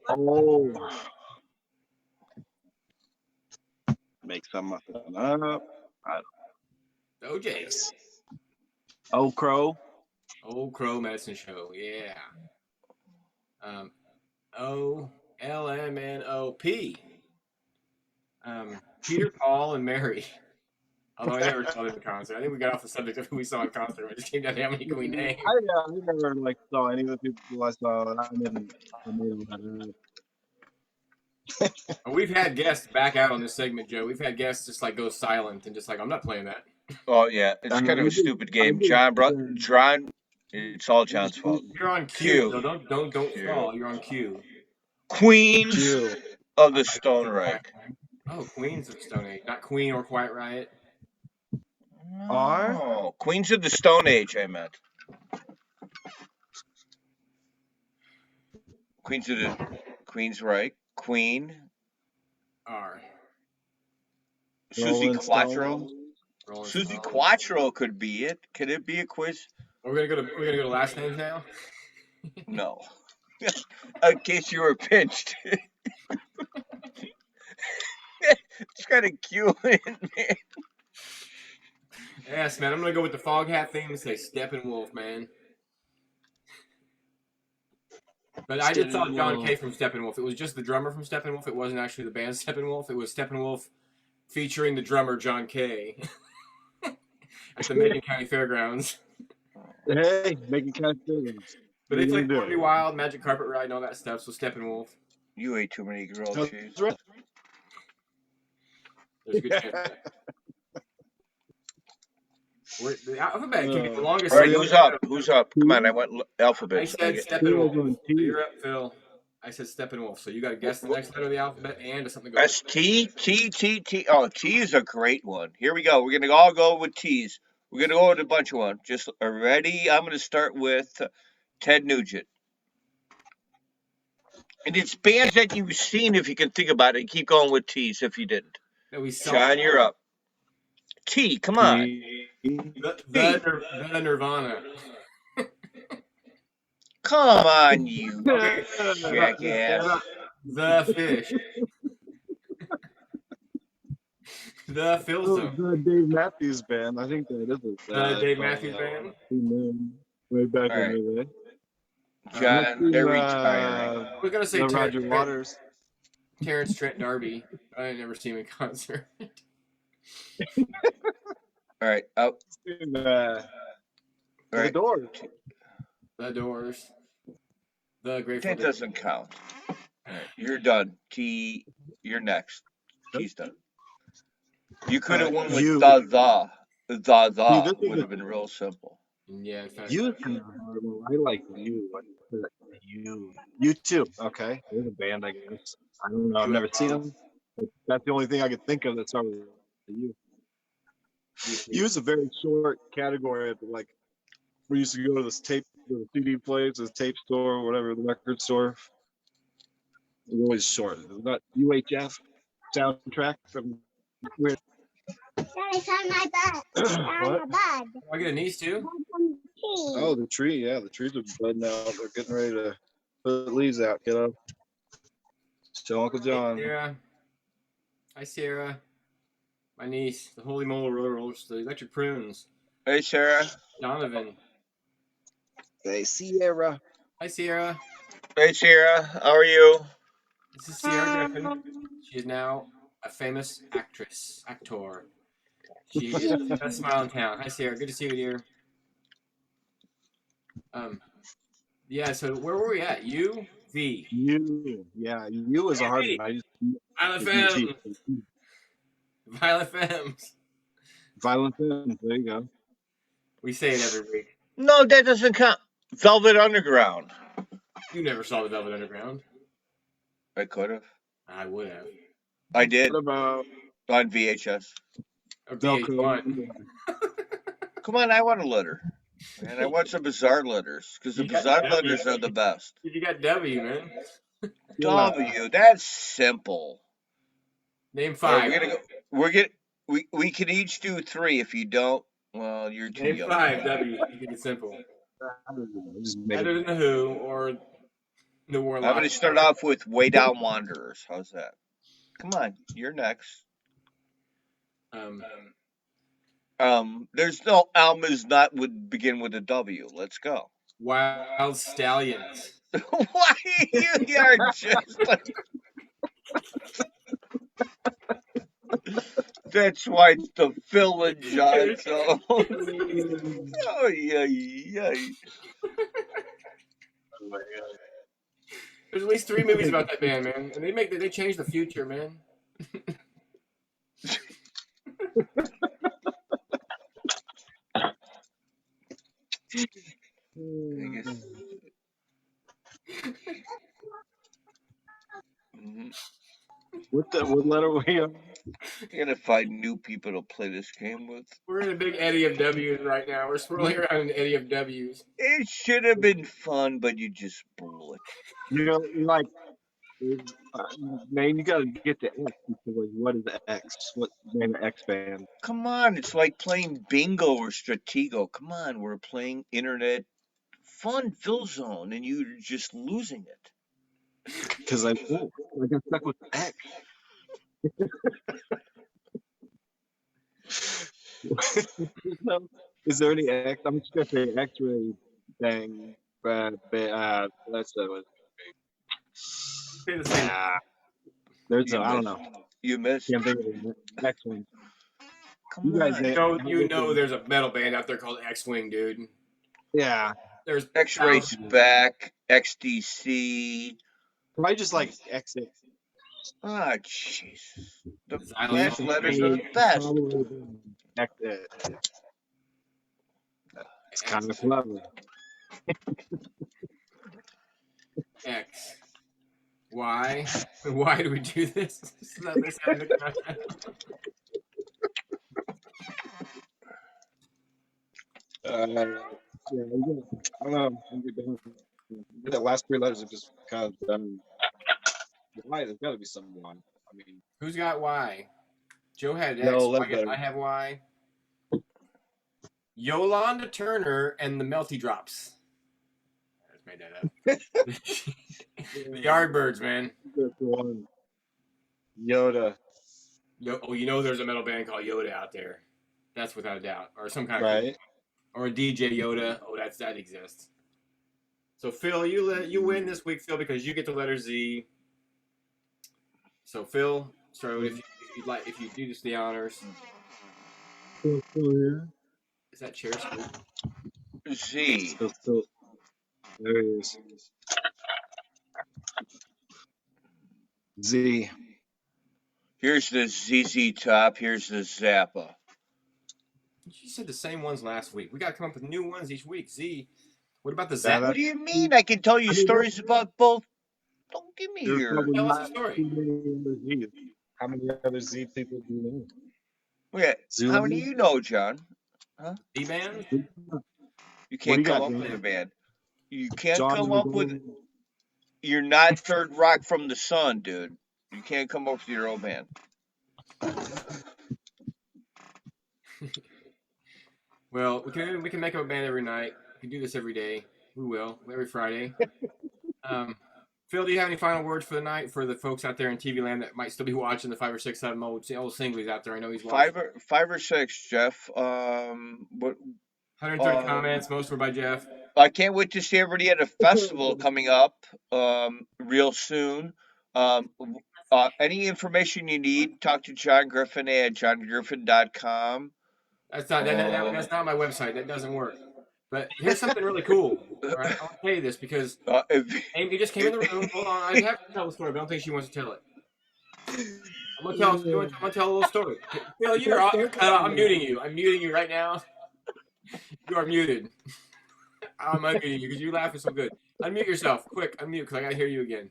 Oh. Make something up. OJ's. Old Crow. Old Crow Medicine Show, yeah. OLMNOP. Peter, Paul, and Mary. Although I never saw them in concert. I think we got off the subject of who we saw in concert. We just came down to how many can we name. I never saw any of the people I saw. We've had guests back out on this segment, Joe. We've had guests just go silent and just I'm not playing that. Oh yeah, it's kind of a stupid game. John, it's all John's fault. You're on cue. So don't fall. You're on cue. Queens of the Stone Reich. Oh, Queens of Stone Age, not Queen or Quiet Riot. Oh, Queens of the Stone Age, I meant. Queen's right. Queen. R. Susie Rolling Quattro. Stones. Rolling Susie Stones. Quattro could be it. Could it be a quiz? We're gonna go to last names now. No. In case you were pinched. It's kind of cute, man. Yes, man. I'm gonna go with the fog hat theme and say Steppenwolf, man. But I just saw John K from Steppenwolf. It was just the drummer from Steppenwolf. It wasn't actually the band Steppenwolf. It was Steppenwolf featuring the drummer John K. at the Macon County Fairgrounds. Hey, Macon County Fairgrounds. But they played Pretty Wild, Magic Carpet Ride, and all that stuff. So Steppenwolf. You ate too many grilled cheese. That's right. There's a good chance. The alphabet can be the longest. All right, who's up? Who's up? Come on, I want alphabet. I said Steppenwolf. You're up, Phil. I said Steppenwolf. So you got to guess the next letter of the alphabet and something goes. That's T. Oh, T is a great one. Here we go. We're gonna all go with T's. We're gonna go with a bunch of ones. Just ready. I'm gonna start with Ted Nugent. And it's bands that you've seen if you can think about it. Keep going with T's if you didn't. John, you're up. T, come on. The Nirvana. Come on, you jackass. The Fish. The Philson. The Dave Matthews Band. I think that is it. The Dave Matthews Band. Way back All right. in the day. John, they're retiring. I was gonna say Roger Waters. Terrence Trent D'Arby. I never seen him in concert. All right, up. The Right. Doors. The Doors. The Grateful That Dead. doesn't count. All right, you're done. T, you're next. T's done. You could have won with You. the this would have been real simple. Yeah, in fact. You. I like you. You too. Okay. There's a band, I guess. I don't know. I've never seen them. But that's the only thing I could think of that started with you. You is a very short category of like we used to go to this the CD place, this tape store, whatever, the record store. It was always short. It was not UHF soundtrack from weird. It's on my butt. On my butt. Do I get a niece too? Oh, the tree, yeah, the trees are budding out. They're getting ready to put leaves out, kiddo. Show Uncle John. Sarah. Hi, Sarah. My niece, the Holy Molar Rollers, the Electric Prunes. Hey, Sarah. Donovan. Hey, Sierra. Hi, Sierra. Hey, Sarah. How are you? This is Sierra Griffin. She is now a famous actor. She is the best smile in town. Hi, Sarah. Good to see you, dear. Yeah. So where were we at? U V. You, yeah, you is a hard one. I just Violent Femmes. Violent Femmes. Violent Femmes. There you go. We say it every week. No, that doesn't count. Velvet Underground. You never saw the Velvet Underground. I could have. I would have. I did What about on VHS. Or Velcro? VH1. Come on, I want a letter. And I want some bizarre letters because the You got bizarre W. letters are the best. You got W, man. W, that's simple. Name All five. right, we can each do 3. If you don't, well, you're too Name young. 5 W. You keep it simple. Just make Better it, than the Who or the Warlock. I'm going to start off with Way Down Wanderers. How's that? Come on, you're next. There's no Alma's not would begin with a W. Let's go. Wild Stallions. Why you are just like... That's why it's the Phil and Jon Zone. Oh yeah. There's at least 3 movies about that band, man, and they changed the future, man. I guess. what letter were you on? You gotta find new people to play this game with. We're in a big eddy of W's right now. We're swirling around in an eddy of W's. It should have been fun, but you just blew it. You know, like, man, you gotta get the X. Because, like, what is the X? What's the name of X band? Come on, it's like playing bingo or Stratego. Come on, we're playing internet fun Phil Zone, and you're just losing it. Because I got stuck with the X. Is there any X? I'm just gonna say X-ray thing, but that's Say the same. there's You I don't missed. know. You missed. Can't think of the X one. Come You guys on. You know there's a metal band out there called X-Wing, dude. Yeah, There's X-Ray thousands. Spec, XDC. probably just like X. Ah, jeez. The I don't last know. letters are the best. X. It's kind of clever. X. Why? Why do we do this? This is not this kind of content. Yeah, I don't know. The last three letters are just kind of why? There's got to be some Y. I mean, Who's got Y? Joe had X. No, So let's go. I have Y. Yolanda Turner and the Melty Drops. I just made that up. The Yardbirds, man. that's the one. Yoda, You know there's a metal band called Yoda out there. That's without a doubt. Or some kind of right? or a DJ Yoda. Oh, that exists. So Phil, you win this week, Phil, because you get the letter Z. So Phil, if you do this the honors. Is that chair squeak? Z. There he is. Z. Here's the ZZ Top. Here's the Zappa. You said the same ones last week. We got to come up with new ones each week. Z. What about the That- Zappa? What do you mean? I can tell you stories about both. Don't give me There's your. probably Tell us not a story. too many other Zs. How many other Z people do you know? Yeah. Zoom? How many do you know, John? D-Band? You What can't do you come got, up John? with a band. You can't Jon come up with. Zone? You're not Third Rock from the Sun, dude. You can't come up with your own band. Well, we can make up a band every night. We can do this every day. We will every Friday. Phil, do you have any final words for the night for the folks out there in TV land that might still be watching the 5 or 6, 7 old singlies out there? I know he's watching. Five or six, Jeff. What? 130 comments. Most were by Jeff. I can't wait to see everybody at a festival coming up real soon. Any information you need, talk to John Griffin at johngriffin.com. That's not my website. That doesn't work. But here's something really cool. All right, I want to tell you this because Amy just came in the room. Hold on, I have to tell the story, but I don't think she wants to tell it. I'm gonna tell a little story. Phil, you're I'm muting you. I'm muting you right now. You are muted. I'm unmuting you because you're laughing so good. Unmute yourself, quick. Unmute because I gotta hear you again.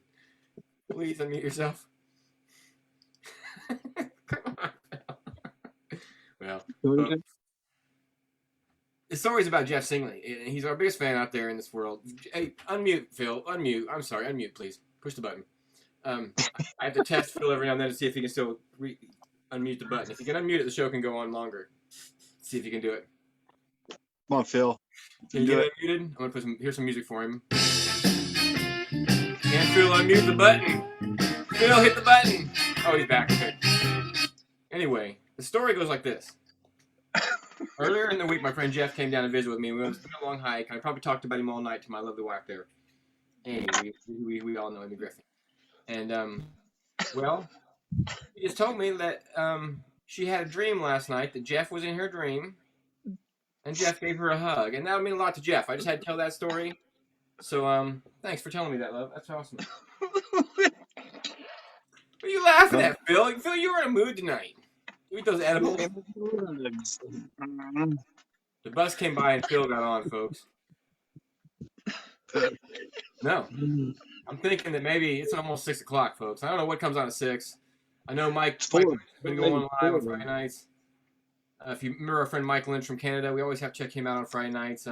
Please unmute yourself. Come on. Well, the story's about Jeff Singley, and he's our biggest fan out there in this world. Hey, unmute, Phil. Unmute. I'm sorry. Unmute, please. Push the button. I have to test Phil every now and then to see if he can still unmute the button. If you can unmute it, the show can go on longer. See if you can do it. Come on, Phil. Can you get it unmuted? I'm gonna put here's some music for him. Can Phil unmute the button? Phil, hit the button. Oh, he's back. Okay. Anyway, the story goes like this. Earlier in the week, my friend Jeff came down to visit with me. We went on a long hike. I probably talked about him all night to my lovely wife there. Anyway, we all know Amy Griffin. And, well, she just told me that she had a dream last night that Jeff was in her dream, and Jeff gave her a hug. And that would mean a lot to Jeff. I just had to tell that story. So, thanks for telling me that, love. That's awesome. What are you laughing at, Phil? Phil, you were in a mood tonight. You eat those edibles. The bus came by and Phil got on, folks. No. I'm thinking that maybe it's almost 6 o'clock, folks. I don't know what comes on at 6. I know Mike It's Mike's full. been going live on Full. Friday nights. If you remember our friend Mike Lynch from Canada, we always have to check him out on Friday nights.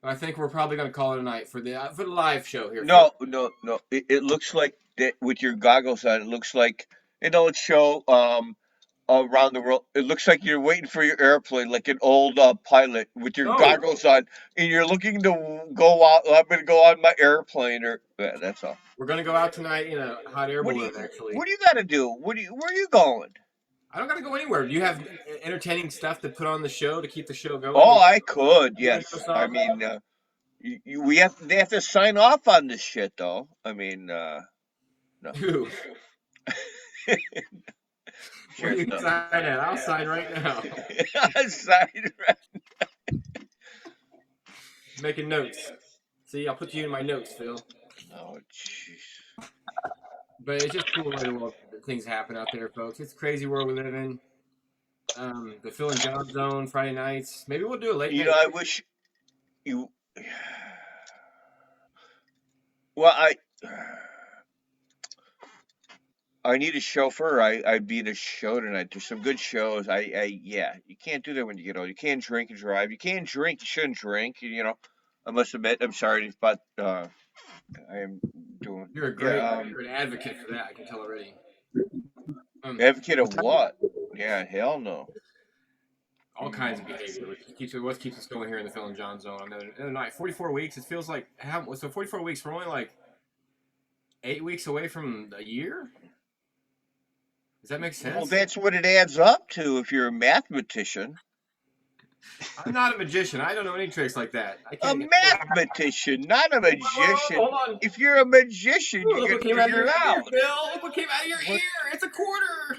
I think we're probably going to call it a night for the live show here. No, no, no. It looks like that with your goggles on. It looks like it's show around the world. It looks like you're waiting for your airplane, like an old pilot with your Oh. goggles on, and you're looking to go out. I'm going to go on my airplane, or that's all. We're going to go out tonight in a hot air balloon. Actually, What do you got to do? Where are you going? I don't got to go anywhere. Do you have entertaining stuff to put on the show to keep the show going? Oh, I could. Yes. I mean, they have to sign off on this shit, though. I mean, no. Who? Where you sign at? I'll sign right now. I'll sign right now. Making notes. See, I'll put you in my notes, Phil. Oh, jeez. But it's just cool that things happen out there, folks. It's a crazy world we live in. The Phil and Jon Zone Friday nights. Maybe we'll do a late night. I wish you. Well, I need a chauffeur. I'd be in a show tonight. There's some good shows. Yeah, you can't do that when you get old. You can't drink and drive. You can't drink. You shouldn't drink. I must admit, I'm sorry, but I am doing. You're a great. You're an advocate for that. I can tell already. Advocate of what? Yeah, hell no. All kinds of behavior. What keeps us going here in the Phil and Jon Zone on another night. 44 weeks. It feels like 44 weeks. We're only like 8 weeks away from a year. Does that make sense? Well, that's what it adds up to if you're a mathematician. I'm not a magician. I don't know any tricks like that. A mathematician, not a magician. Hold on. If you're a magician, you can figure it out. Bill, look what came out of your ear. It's a quarter.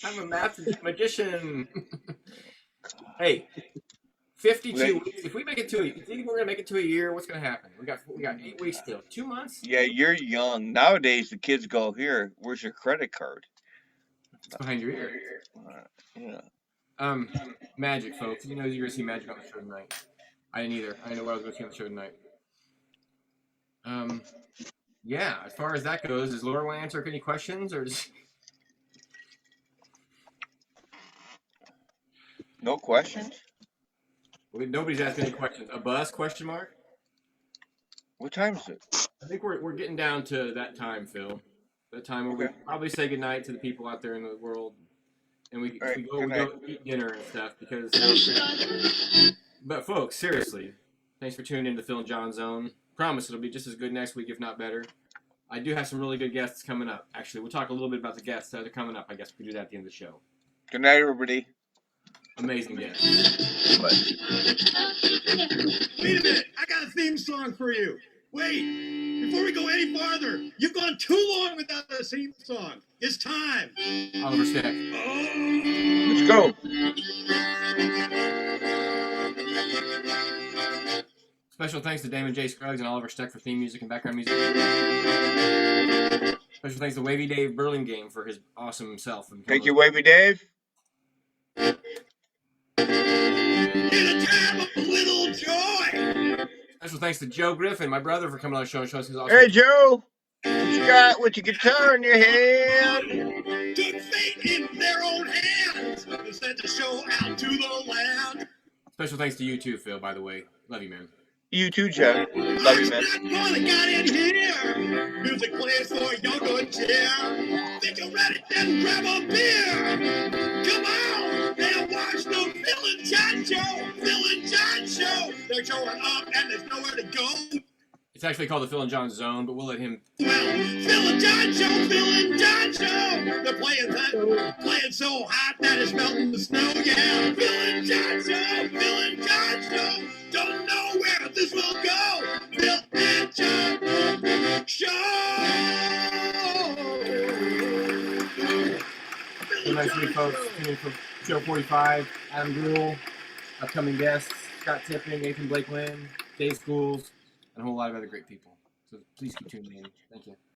I'm a math magician. Hey, 52 weeks. If we make it to you think we're gonna make it to a year? What's gonna happen? We got 8 weeks still. 2 months. Yeah, you're young. Nowadays, the kids go, here, where's your credit card? It's behind your ear. Yeah. Magic, folks. You're gonna see Magic on the show tonight. I didn't either. I didn't know what I was gonna see on the show tonight. Yeah. As far as that goes, does Laura want to answer any questions or? No questions? Nobody's asking any questions. A bus? Question mark. What time is it? I think we're getting down to that time, Phil. That time where we probably say goodnight to the people out there in the world, and we go eat dinner and stuff because. But folks, seriously, thanks for tuning in to Phil and Jon Zone. Promise it'll be just as good next week, if not better. I do have some really good guests coming up. Actually, we'll talk a little bit about the guests that are coming up. I guess we can do that at the end of the show. Good night, everybody. Amazing guests. Wait a minute, I got a theme song for you. Wait, before we go any farther, you've gone too long without a theme song. It's time. Oliver Steck. Let's go. Special thanks to Damon J. Scruggs and Oliver Steck for theme music and background music. Special thanks to Wavy Dave Burlingame for his awesome self. Thank you, Wavy Dave. In a time of little joy. Special thanks to Joe Griffin, my brother, for coming on the show and showing us his awesome. Hey, Joe. What you got with your guitar in your hand? Took fate in their own hands and sent the show out to the land. Special thanks to you too, Phil, by the way. Love you, man. You too, Jeff. Love you, man. That's what got in here. Music plays for your good cheer. Think you're ready, then grab a beer. Come on and watch the Phil and Jon Show. Phil and Jon Show. They're showing up and there's nowhere to go. It's actually called the Phil and Jon Zone, but we'll let him. Well, Phil and Jon Show, Phil and Jon Show. They're playing so hot that it's melting the snow. Yeah, Phil and Jon Show, Phil and Jon Show. Don't know where this will go. Phil and Jon Show. Good night to you folks. Tune in for show 45. Adam Gruhl, upcoming guests, Scott Tipping, Nathan Blake Lynn, Dave Schools, and a whole lot of other great people. So please keep tuning in. Thank you.